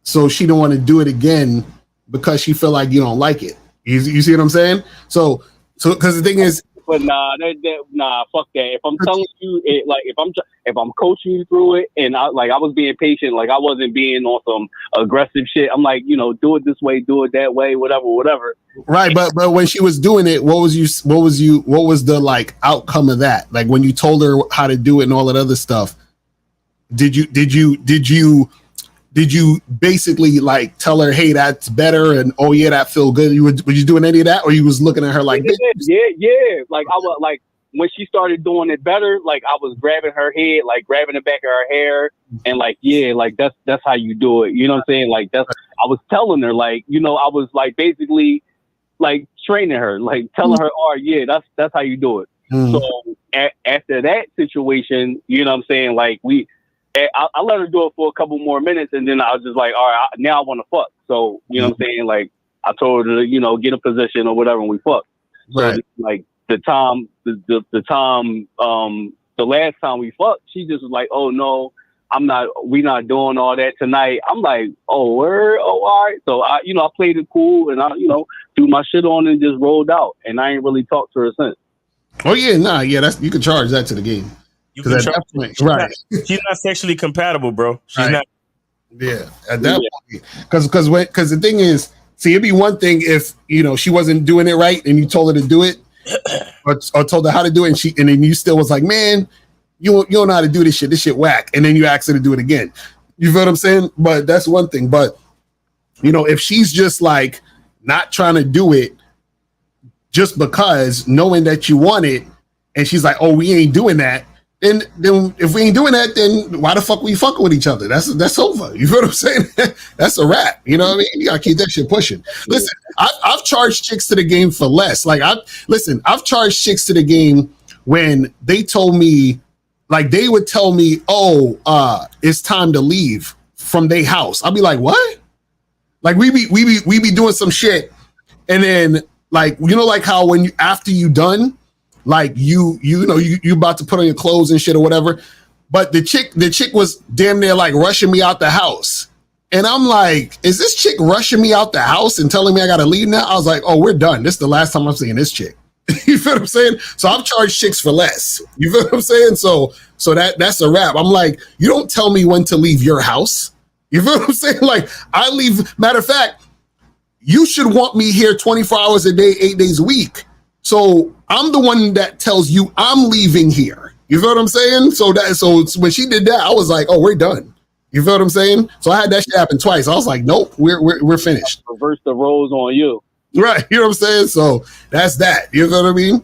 so she didn't want to do it again because she felt like you don't like it. You see what I'm saying? So because the thing is, but nah, fuck that. If I'm telling you, if I'm coaching you through it, and I was being patient, like I wasn't being on some aggressive shit. I'm like, do it this way, do it that way, whatever. Right, but when she was doing it, what was the like outcome of that? Like when you told her how to do it and all that other stuff, did you did you basically like tell her, hey, that's better, and oh yeah, that feel good? Were you doing any of that, or you was looking at her like, yeah. Like I was like when she started doing it better, like I was grabbing her head, like grabbing the back of her hair, and like like that's how you do it. You know what I'm saying? Like I was telling her, like, you know, I was like basically like training her, like telling her, oh yeah, that's how you do it. So after that situation, you know what I'm saying? Like I let her do it for a couple more minutes, and then I was just like, all right, now I want to fuck. So, you know what I'm saying? Like, I told her to, you know, get a position or whatever, and we fucked. Right. So, like, the last time we fucked, she just was like, oh, no, we not doing all that tonight. I'm like, oh, word? Oh, all right. So, I played it cool, and I, you know, threw my shit on and just rolled out, and I ain't really talked to her since. Oh, yeah, you can charge that to the game. You can right. She's not sexually compatible, bro. She's not. Yeah, at that point, because the thing is, see, it'd be one thing if, you know, she wasn't doing it right and you told her to do it, or told her how to do it, and then you still was like, man, you don't know how to do this shit. This shit whack, and then you ask her to do it again. You feel what I'm saying? But that's one thing. But you know, if she's just like not trying to do it just because knowing that you want it, and she's like, oh, we ain't doing that. Then if we ain't doing that, then why the fuck we fucking with each other? That's over. You feel what I'm saying? That's a wrap. You know what I mean? You gotta keep that shit pushing. Listen, I've charged chicks to the game for less. Like I've charged chicks to the game when they told me, like they would tell me, oh, it's time to leave from their house. I'll be like, what? Like we be doing some shit, and then like, you know, like how when after you done, like you about to put on your clothes and shit or whatever, but the chick was damn near like rushing me out the house, and I'm like, is this chick rushing me out the house and telling me I gotta leave now? I was like, oh, we're done. This is the last time I'm seeing this chick. You feel what I'm saying? So I've charged chicks for less. You feel what I'm saying? So that's a wrap. I'm like, you don't tell me when to leave your house. You feel what I'm saying? Like I leave. Matter of fact, you should want me here 24 hours a day, 8 days a week. So I'm the one that tells you I'm leaving here. You feel what I'm saying? So when she did that, I was like, oh, we're done. You feel what I'm saying? So I had that shit happen twice. I was like, nope, we're finished. Reverse the roles on you. Right. You know what I'm saying? So that's that. You know what I mean?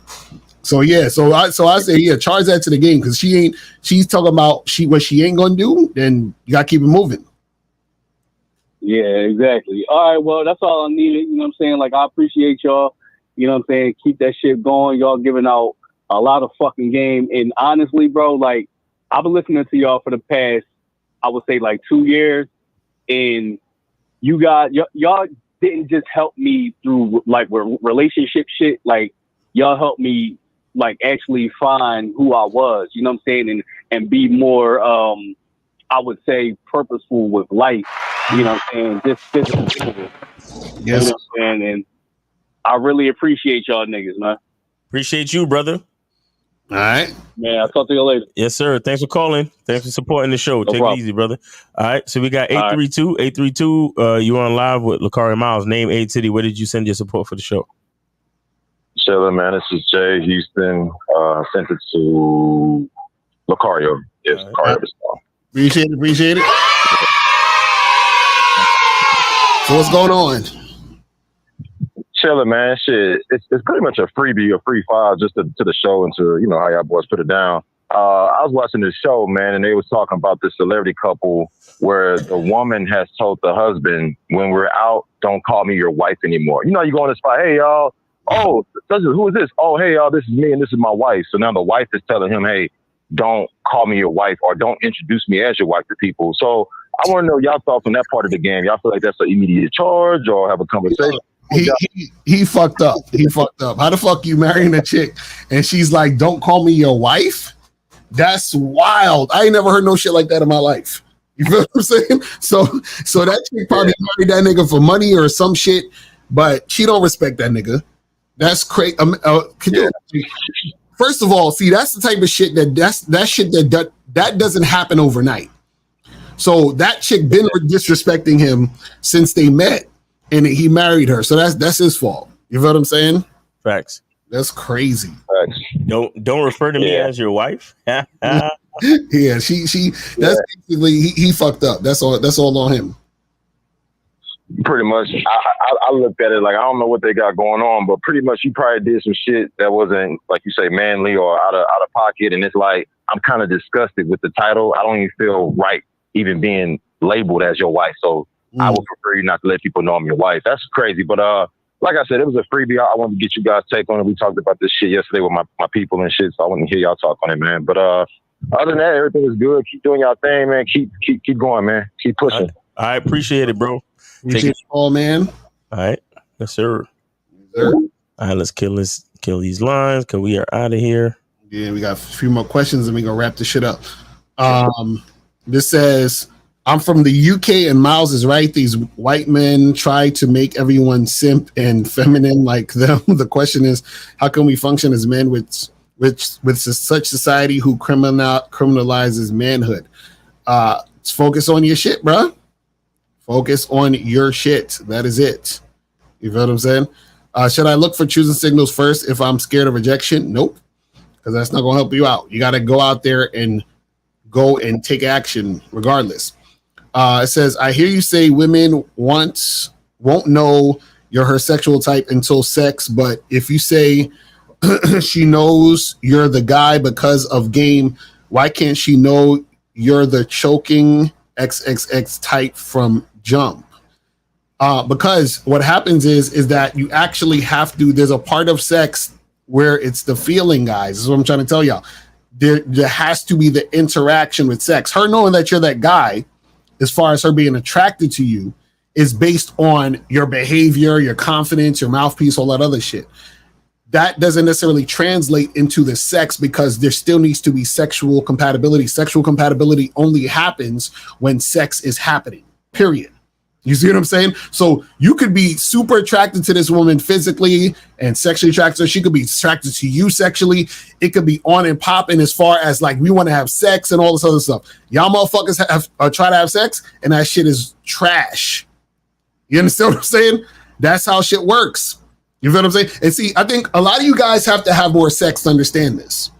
So yeah, so I say, yeah, charge that to the game, because she's talking about what she ain't gonna do, then you gotta keep it moving. Yeah, exactly. All right, well, that's all I needed. You know what I'm saying? Like, I appreciate y'all. You know what I'm saying? Keep that shit going. Y'all giving out a lot of fucking game. And honestly, bro, like, I've been listening to y'all for the past, I would say, like 2 years. And y'all didn't just help me through, like, relationship shit. Like, y'all helped me, like, actually find who I was. You know what I'm saying? And be more, I would say, purposeful with life. You know what I'm saying? Just physical. Yes. You know what I'm saying? And I really appreciate y'all niggas, man. Appreciate you, brother. All right. Man, I'll talk to you later. Yes, sir. Thanks for calling. Thanks for supporting the show. Take it easy, brother. All right. So we got 832. You on live with Lakari Miles. Name, age, city. Where did you send your support for the show? Chilling, man. This is Jay Houston. Sent it to Lucario. Yes, Lucario. Appreciate it. So what's going on? Chilling, man. Shit, it's pretty much a freebie, a free file just to the show and to, you know, how y'all boys put it down. I was watching this show, man, and they was talking about this celebrity couple where the woman has told the husband, when we're out, don't call me your wife anymore. You know, you go on the spot, hey, y'all, oh, who is this? Oh, hey, y'all, this is me and this is my wife. So now the wife is telling him, hey, don't call me your wife or don't introduce me as your wife to people. So I want to know y'all thoughts on that part of the game. Y'all feel like that's an immediate charge or have a conversation? He fucked up. He fucked up. How the fuck you marrying a chick and she's like, don't call me your wife? That's wild. I ain't never heard no shit like that in my life. You feel what I'm saying? So that chick probably married that nigga for money or some shit, but she don't respect that nigga. That's crazy. First of all, see, that's the type of shit that doesn't happen overnight. So that chick been disrespecting him since they met, and he married her. So that's his fault. You know what I'm saying? Facts. That's crazy. Facts. Don't refer to me as your wife. Yeah, she. That's basically he fucked up. That's all on him. Pretty much, I looked at it like I don't know what they got going on, but pretty much he probably did some shit that wasn't, like you say, manly or out of pocket. And it's like I'm kind of disgusted with the title. I don't even feel right even being labeled as your wife. So I would prefer you not to let people know I'm your wife. That's crazy. But like I said, it was a freebie. I wanted to get you guys' take on it. We talked about this shit yesterday with my people and shit, so I wanted to hear y'all talk on it, man. But other than that, everything is good. Keep doing y'all thing, man. Keep going, man. Keep pushing. I appreciate it, bro. Appreciate it all, man. All right. Yes, sir. Yes, sir. All right, let's kill these lines because we are out of here. Yeah, we got a few more questions and we're gonna wrap this shit up. This says, I'm from the UK and Miles is right. These white men try to make everyone simp and feminine like them. The question is, how can we function as men with such society who criminalizes manhood? Focus on your shit, bro. Focus on your shit. That is it. You feel what I'm saying? Should I look for choosing signals first if I'm scared of rejection? Nope. Because that's not going to help you out. You got to go out there and go and take action regardless. It says, I hear you say women won't know you're her sexual type until sex, but if you say she knows you're the guy because of game, why can't she know you're the choking XXX type from jump? Because what happens is that you actually have to, there's a part of sex where it's the feeling, guys. This is what I'm trying to tell y'all. There has to be the interaction with sex. Her knowing that you're that guy, as far as her being attracted to you, is based on your behavior, your confidence, your mouthpiece, all that other shit. That doesn't necessarily translate into the sex because there still needs to be sexual compatibility. Sexual compatibility only happens when sex is happening, period. You see what I'm saying? So you could be super attracted to this woman physically and sexually attracted to her. She could be attracted to you sexually. It could be on and popping as far as like we want to have sex and all this other stuff. Y'all motherfuckers try to have sex and that shit is trash. You understand what I'm saying? That's how shit works. You feel what I'm saying? And see, I think a lot of you guys have to have more sex to understand this.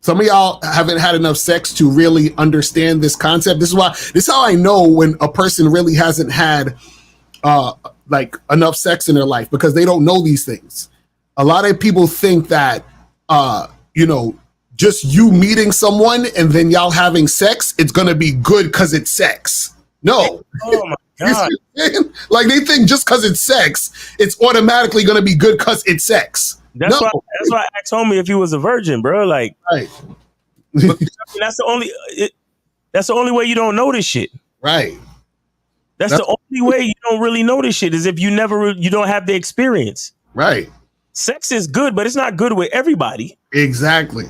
Some of y'all haven't had enough sex to really understand this concept. This is how I know when a person really hasn't had like enough sex in their life, because they don't know these things. A lot of people think that just you meeting someone and then y'all having sex, it's gonna be good because it's sex. No. Oh my God. Like they think just because it's sex, it's automatically gonna be good because it's sex. That's why I asked homie if he was a virgin, bro. Like, right. That's the only way you don't know this shit. Right. That's the only way you don't really know this shit is if you don't have the experience. Right. Sex is good, but it's not good with everybody. Exactly.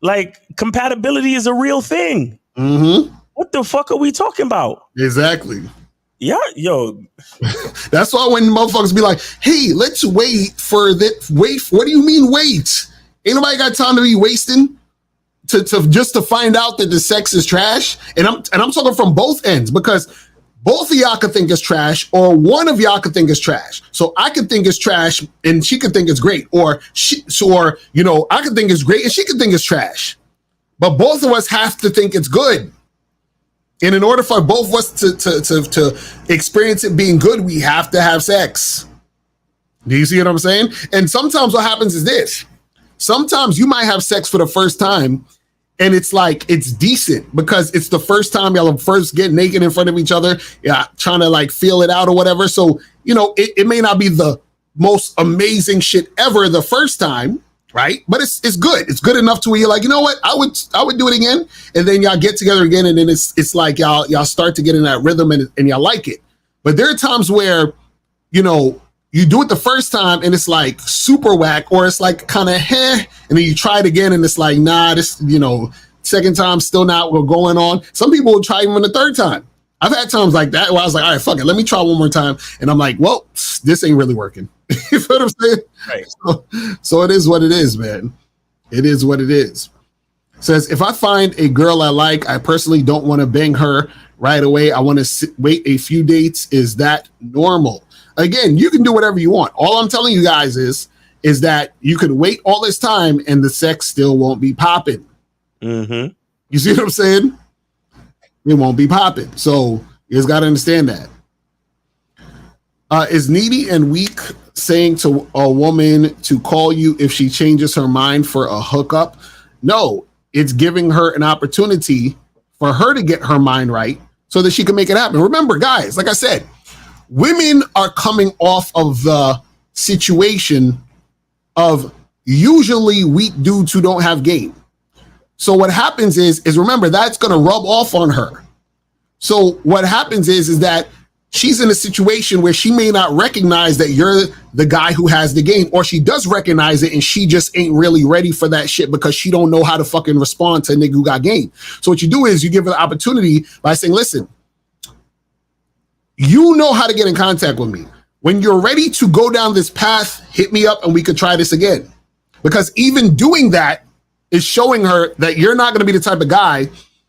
Like compatibility is a real thing. Mm-hmm. What the fuck are we talking about? Exactly. Yeah, yo. That's why when motherfuckers be like, hey, let's wait for that. Wait, what do you mean wait? Ain't nobody got time to be wasting to just to find out that the sex is trash. And I'm talking from both ends, because both of y'all could think it's trash, or one of y'all could think it's trash. So I could think it's trash and she could think it's great, or I could think it's great and she could think it's trash. But both of us have to think it's good. And in order for both of us to experience it being good, we have to have sex. Do you see what I'm saying? And sometimes what happens is this. Sometimes you might have sex for the first time and it's like, it's decent because it's the first time y'all first get naked in front of each other, trying to like feel it out or whatever. So, it may not be the most amazing shit ever the first time, right? But it's good. It's good enough to where you're like, you know what? I would do it again. And then y'all get together again. And then it's like y'all start to get in that rhythm and y'all like it. But there are times where, you do it the first time and it's like super whack, or it's like kind of and then you try it again and it's like, nah, this, second time still not going on. Some people will try even the third time. I've had times like that where I was like, all right, fuck it, let me try one more time. And I'm like, well, this ain't really working. You know what I'm saying? Right. So it is what it is, man. It is what it is. It says, if I find a girl I like, I personally don't want to bang her right away. I want to wait a few dates. Is that normal? Again, you can do whatever you want. All I'm telling you guys is that you could wait all this time and the sex still won't be popping. Mm-hmm. You see what I'm saying? It won't be popping. So you just got to understand that. Is needy and weak saying to a woman to call you if she changes her mind for a hookup? No, it's giving her an opportunity for her to get her mind right so that she can make it happen. Remember, guys, like I said, women are coming off of the situation of usually weak dudes who don't have game. So what happens is remember, that's going to rub off on her. So what happens is that she's in a situation where she may not recognize that you're the guy who has the game, or she does recognize it and she just ain't really ready for that shit because she don't know how to fucking respond to a nigga who got game. So what you do is you give her the opportunity by saying, listen, you know how to get in contact with me. When you're ready to go down this path, hit me up and we could try this again. Because even doing that is showing her that you're not going to be the type of guy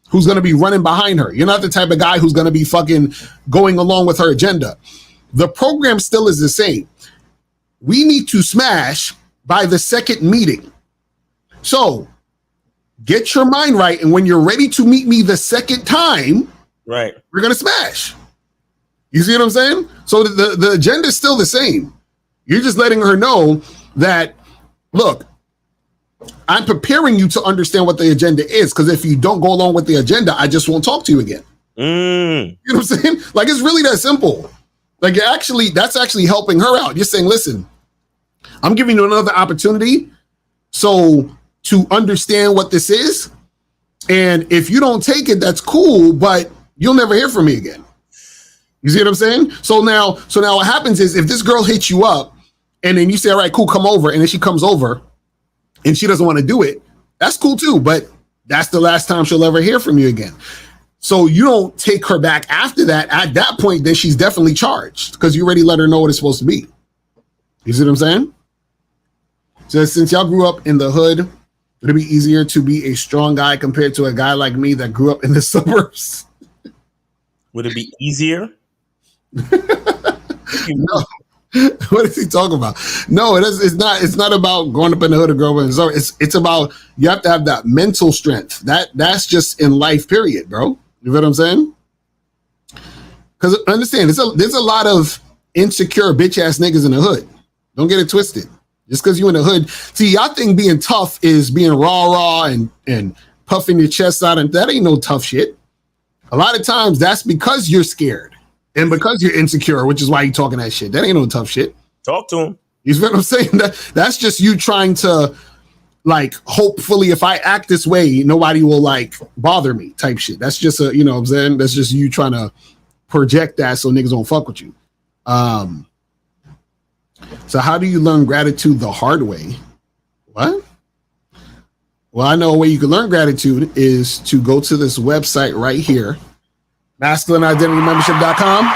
who's going to be running behind her. You're not the type of guy who's going to be fucking going along with her agenda. The program still is the same. We need to smash by the second meeting. So get your mind right. And when you're ready to meet me the second time, right, we're going to smash. You see what I'm saying? So the agenda is still the same. You're just letting her know that, look, I'm preparing you to understand what the agenda is, because if you don't go along with the agenda, I just won't talk to you again. You know what I'm saying? Like, it's really that simple. Like, that's actually helping her out. You're saying, listen, I'm giving you another opportunity so to understand what this is. And if you don't take it, that's cool, but you'll never hear from me again. You see what I'm saying? So now what happens is, if this girl hits you up and then you say, all right, cool, come over. And then she comes over and she doesn't want to do it, that's cool too. But that's the last time she'll ever hear from you again. So you don't take her back after that. At that point, then she's definitely charged because you already let her know what it's supposed to be. You see what I'm saying? So since y'all grew up in the hood, would it be easier to be a strong guy compared to a guy like me that grew up in the suburbs? Would it be easier? No. What is he talking about? No, it's not. It's not about growing up in the hood or growing up in the suburbs. It's about, you have to have that mental strength. That's just in life, period, bro. You know what I'm saying? Because understand, there's a lot of insecure bitch ass niggas in the hood. Don't get it twisted. Just because you in the hood, see, y'all think being tough is being raw and puffing your chest out, and that ain't no tough shit. A lot of times that's because you're scared and because you're insecure, which is why you talking that shit. That ain't no tough shit. Talk to him. You see what I'm saying? That's just you trying to, like, hopefully if I act this way, nobody will like bother me type shit. That's just you know what I'm saying? That's just you trying to project that so niggas don't fuck with you. So how do you learn gratitude the hard way? What? Well, I know a way you can learn gratitude is to go to this website right here, masculineidentitymembership.com. Make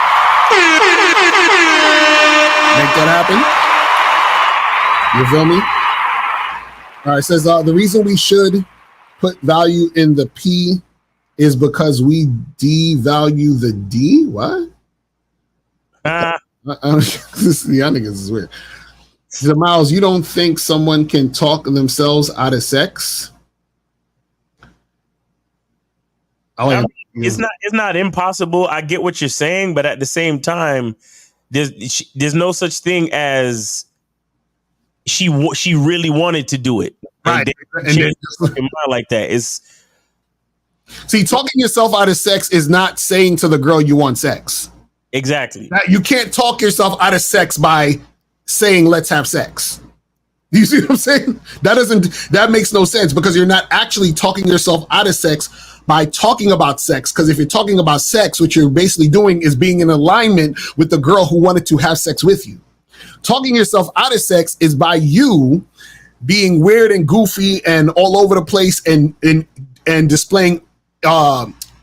that happen. You feel me? All right, it says the reason we should put value in the P is because we devalue the D. What? Y'all niggas is weird. So Miles, you don't think someone can talk themselves out of sex? It's not impossible. I get what you're saying, but at the same time, there's no such thing as she really wanted to do it, right? And then like that is. See, talking yourself out of sex is not saying to the girl you want sex. Exactly. You can't talk yourself out of sex by saying let's have sex. Do you see what I'm saying? That makes no sense, because you're not actually talking yourself out of sex by talking about sex. Because if you're talking about sex, what you're basically doing is being in alignment with the girl who wanted to have sex with you. Talking yourself out of sex is by you being weird and goofy and all over the place and displaying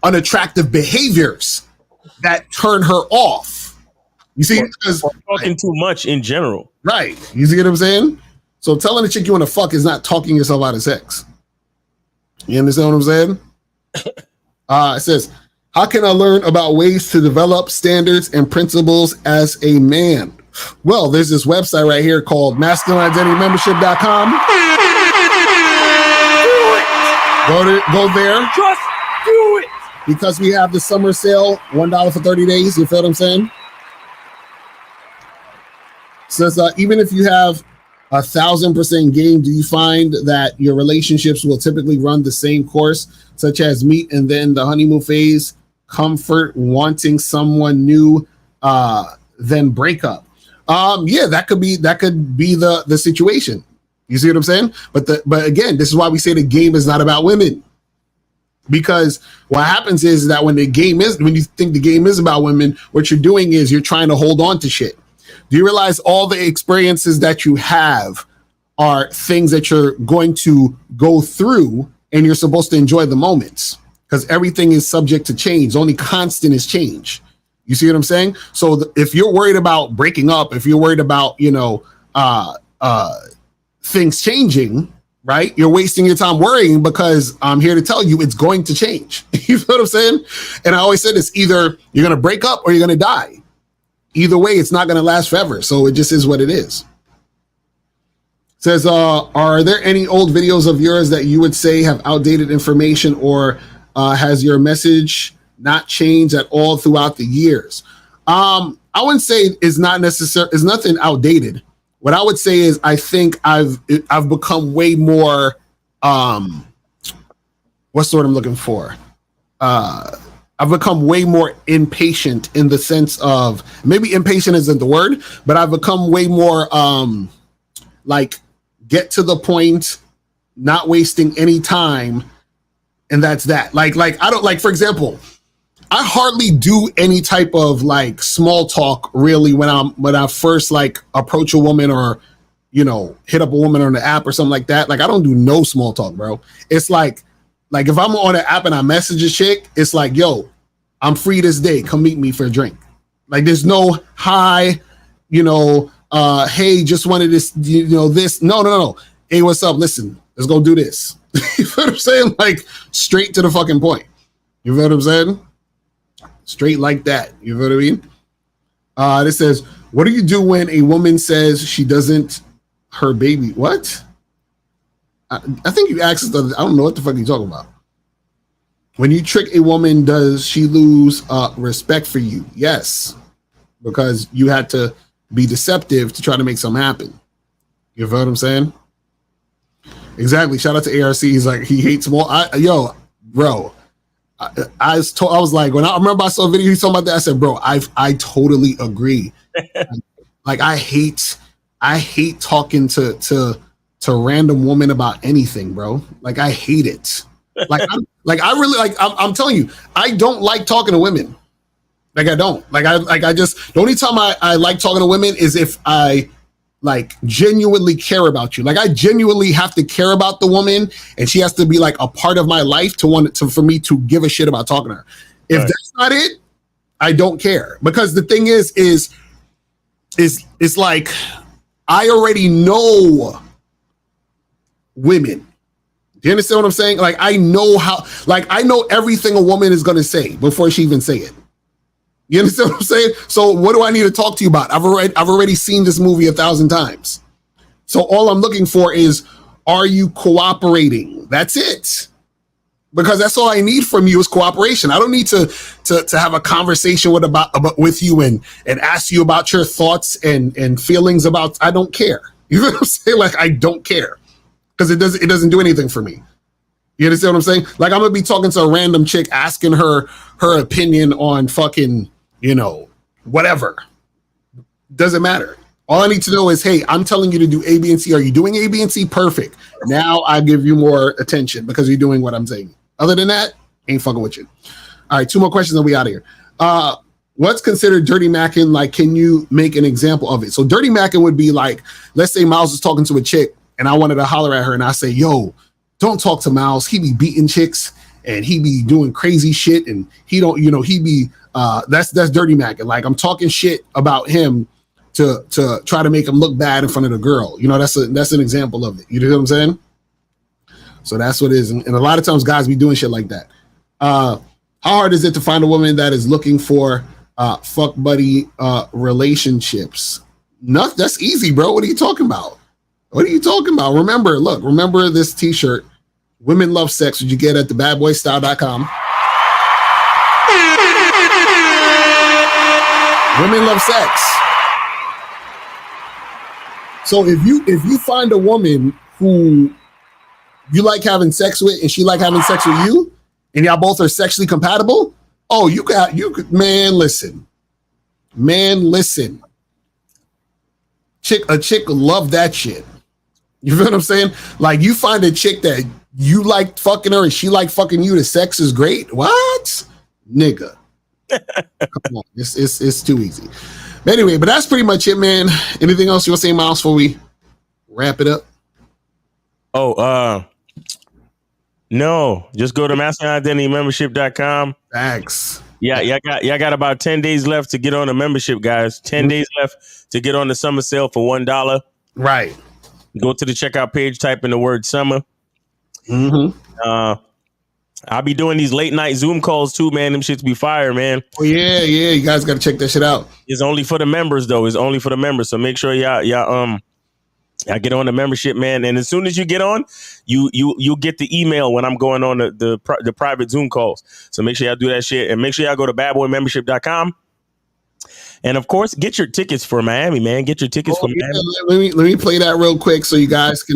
unattractive behaviors that turn her off. You see, because talking too much in general. Right. You see what I'm saying? So telling a chick you want to fuck is not talking yourself out of sex. You understand what I'm saying? It says, how can I learn about ways to develop standards and principles as a man? Well, there's this website right here called masculineidentitymembership.com. Go there. Just do it. Because we have the summer sale, $1 for 30 days. You feel what I'm saying? Says even if you have 1,000% game, do you find that your relationships will typically run the same course, such as meet and then the honeymoon phase, comfort, wanting someone new, then breakup? Yeah, that could be the situation. You see what I'm saying? But again, this is why we say the game is not about women. Because what happens is that when you think the game is about women, what you're doing is you're trying to hold on to shit. Do you realize all the experiences that you have are things that you're going to go through, and you're supposed to enjoy the moments, because everything is subject to change. Only constant is change. You see what I'm saying? So if you're worried about breaking up, if you're worried about, things changing, right? You're wasting your time worrying, because I'm here to tell you it's going to change. You know what I'm saying? And I always said this, either you're going to break up or you're going to die. Either way, it's not going to last forever. So it just is what it is. Says, are there any old videos of yours that you would say have outdated information, or has your message not changed at all throughout the years? I wouldn't say it's nothing outdated. What I would say is I think I've become way more what's the word I'm looking for? I've become way more impatient, in the sense of, maybe impatient isn't the word, but I've become way more like, get to the point, not wasting any time, and that's that. Like I don't, like, for example, I hardly do any type of like small talk really when I first like approach a woman, or hit up a woman on the app or something like that. Like, I don't do no small talk, bro. It's like if I'm on an app and I message a chick, it's like, yo, I'm free this day, come meet me for a drink. Like, there's no hi, hey, just wanted this, this. No. Hey, what's up? Listen, let's go do this. You know what I'm saying? Like, straight to the fucking point. You know what I'm saying? Straight like that. You know what I mean? This says, what do you do when a woman says she doesn't her baby? What? I think you asked us, I don't know what the fuck you're talking about. When you trick a woman, does she lose respect for you? Yes, because you had to be deceptive to try to make something happen. You know what I'm saying? Exactly. Shout out to ARC. He's like, he hates more. Yo, bro. I was like, when I remember I saw a video he's talking about that, I said, bro, I totally agree. Like, I hate talking to random women about anything, bro. Like, I hate it. I'm telling you, I don't like talking to women. Like, I don't. I just, the only time I like talking to women is if I like genuinely care about you. Like, I genuinely have to care about the woman, and she has to be like a part of my life for me to give a shit about talking to her. If that's not it, I don't care. Because the thing is like, I already know women. Do you understand what I'm saying? Like, I know everything a woman is going to say before she even say it. You understand what I'm saying? So what do I need to talk to you about? I've already seen this movie 1,000 times. So all I'm looking for is, are you cooperating? That's it. Because that's all I need from you is cooperation. I don't need to have a conversation with you and ask you about your thoughts and feelings about. I don't care. You know what I'm saying? Like, I don't care. Because it doesn't do anything for me. You understand what I'm saying? Like, I'm gonna be talking to a random chick, asking her opinion on fucking, whatever. Doesn't matter. All I need to know is, hey, I'm telling you to do A, B, and C. Are you doing A, B, and C? Perfect. Now I give you more attention because you're doing what I'm saying. Other than that, ain't fucking with you. All right, 2 more questions and we out of here. What's considered dirty macking? Like, can you make an example of it? So dirty macking would be like, let's say Miles is talking to a chick and I wanted to holler at her and I say, yo, don't talk to Miles. He be beating chicks and he be doing crazy shit and he don't, he be, that's dirty macking. Like, I'm talking shit about him to try to make him look bad in front of the girl. That's an example of it. You know what I'm saying? So that's what it is. And a lot of times guys be doing shit like that. How hard is it to find a woman that is looking for fuck buddy relationships? Nothing. That's easy, bro. What are you talking about? Remember this t-shirt. Women Love Sex, which you get at thebadboystyle.com. Women love sex. So if you find a woman who you like having sex with and she like having sex with you, and y'all both are sexually compatible, man, listen. A chick love that shit. You feel what I'm saying? Like, you find a chick that you like fucking her and she like fucking you, the sex is great. What? Nigga. Come on. It's too easy. But anyway, that's pretty much it, man. Anything else you want to say, Miles, before we wrap it up? No, just go to masculineidentitymembership.com. Thanks. Yeah, y'all got about 10 days left to get on the membership, guys. 10 days left to get on the summer sale for $1. Right. Go to the checkout page, type in the word summer. I'll be doing these late night Zoom calls too, man. Them shits be fire, man. Oh yeah. You guys got to check that shit out. It's only for the members, though. It's only for the members. So make sure y'all get on the membership, man. And as soon as you get on, you get the email when I'm going on the private Zoom calls. So make sure y'all do that shit, and make sure y'all go to badboymembership.com. And of course, get your tickets for Miami, man. Get your tickets for Miami. Let me play that real quick so you guys can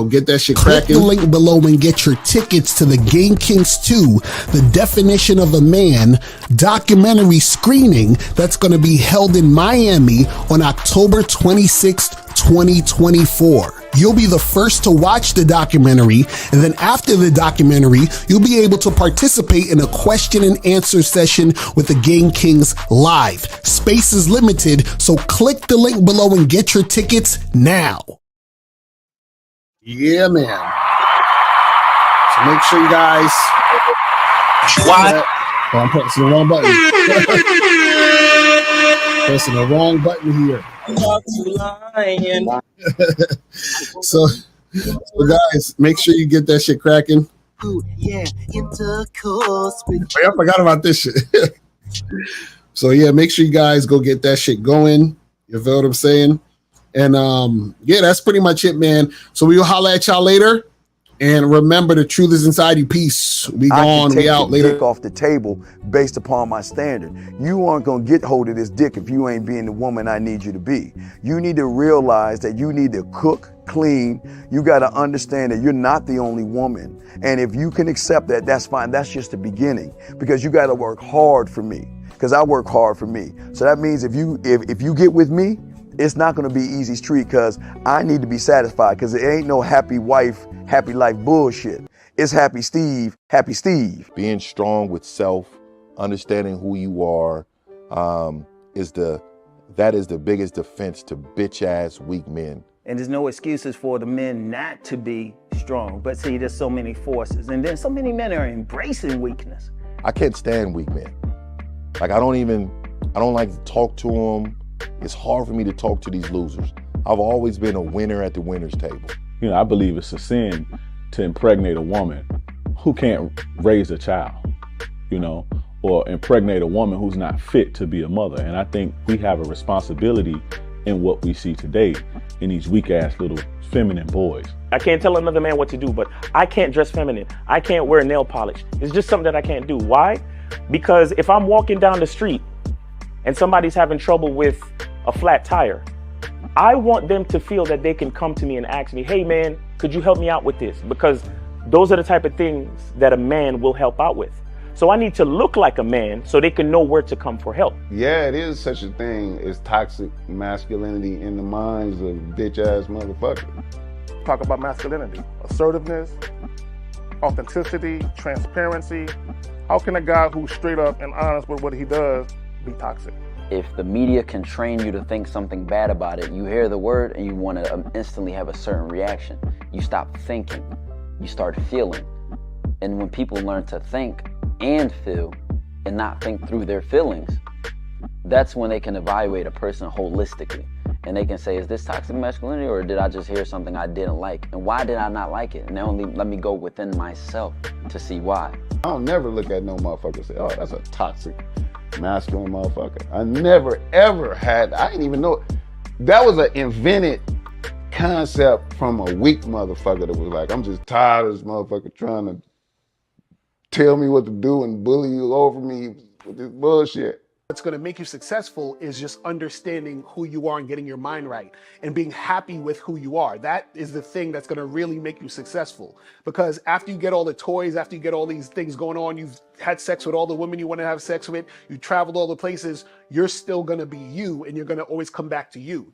get that shit cracking. Click the link below and get your tickets to the Game Kings 2, The Definition of a Man documentary screening that's going to be held in Miami on October 26th, 2024. You'll be the first to watch the documentary, and then after the documentary, you'll be able to participate in a question and answer session with the Game Kings live. Space is limited, so click the link below and get your tickets now. Yeah, man. So make sure you guys. What? Oh, I'm pressing the wrong button. Pressing the wrong button here. So guys, make sure you get that shit cracking. Ooh, yeah, intercourse. I forgot about this shit. So yeah, make sure you guys go get that shit going. You feel what I'm saying? And that's pretty much it, man. So we'll holler at y'all later. And remember, the truth is inside you. Peace. We gone. We out later. Dick off the table based upon my standard. You aren't gonna get hold of this dick if you ain't being the woman I need you to be. You need to realize that you need to cook, clean. You got to understand that you're not the only woman. And if you can accept that, that's fine. That's just the beginning, because you got to work hard for me, because I work hard for me. So that means if you get with me, it's not going to be easy street, because I need to be satisfied, because it ain't no happy wife, happy life bullshit. It's happy Steve, happy Steve. Being strong with self, understanding who you are, is the biggest defense to bitch ass weak men. And there's no excuses for the men not to be strong. But see, there's so many forces, and then so many men are embracing weakness. I can't stand weak men. Like, I don't like to talk to them. It's hard for me to talk to these losers. I've always been a winner at the winner's table. I believe it's a sin to impregnate a woman who can't raise a child, or impregnate a woman who's not fit to be a mother. And I think we have a responsibility in what we see today in these weak ass little feminine boys. I can't tell another man what to do, but I can't dress feminine. I can't wear nail polish. It's just something that I can't do. Why? Because if I'm walking down the street and somebody's having trouble with a flat tire, I want them to feel that they can come to me and ask me, hey man, could you help me out with this? Because those are the type of things that a man will help out with. So I need to look like a man so they can know where to come for help. Yeah, it is such a thing as toxic masculinity in the minds of bitch ass motherfuckers. Talk about masculinity, assertiveness, authenticity, transparency. How can a guy who's straight up and honest with what he does be toxic? If the media can train you to think something bad about it, you hear the word and you want to instantly have a certain reaction. You stop thinking, you start feeling. And when people learn to think and feel and not think through their feelings, that's when they can evaluate a person holistically. And they can say, is this toxic masculinity, or did I just hear something I didn't like? And why did I not like it? And they only let me go within myself to see why. I don't never look at no motherfucker and say, oh, that's a toxic masculine motherfucker. I never ever had, I didn't even know, that was an invented concept from a weak motherfucker that was like, I'm just tired of this motherfucker trying to tell me what to do and bully you over me with this bullshit. What's going to make you successful is just understanding who you are and getting your mind right and being happy with who you are. That is the thing that's going to really make you successful. Because after you get all the toys, after you get all these things going on, you've had sex with all the women you want to have sex with, you traveled all the places, you're still going to be you and you're going to always come back to you.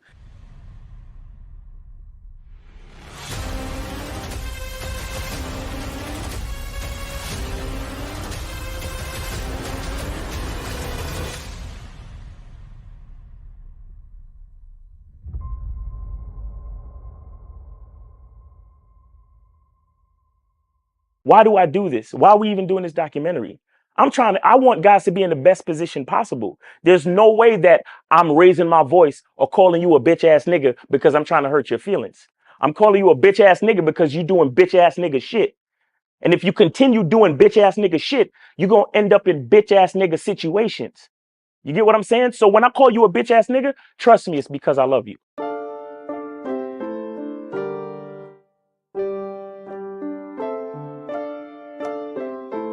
Why do I do this? Why are we even doing this documentary? I want guys to be in the best position possible. There's no way that I'm raising my voice or calling you a bitch ass nigga because I'm trying to hurt your feelings. I'm calling you a bitch ass nigga because you're doing bitch ass nigga shit. And if you continue doing bitch ass nigga shit, you're going to end up in bitch ass nigga situations. You get what I'm saying? So when I call you a bitch ass nigga, trust me, it's because I love you.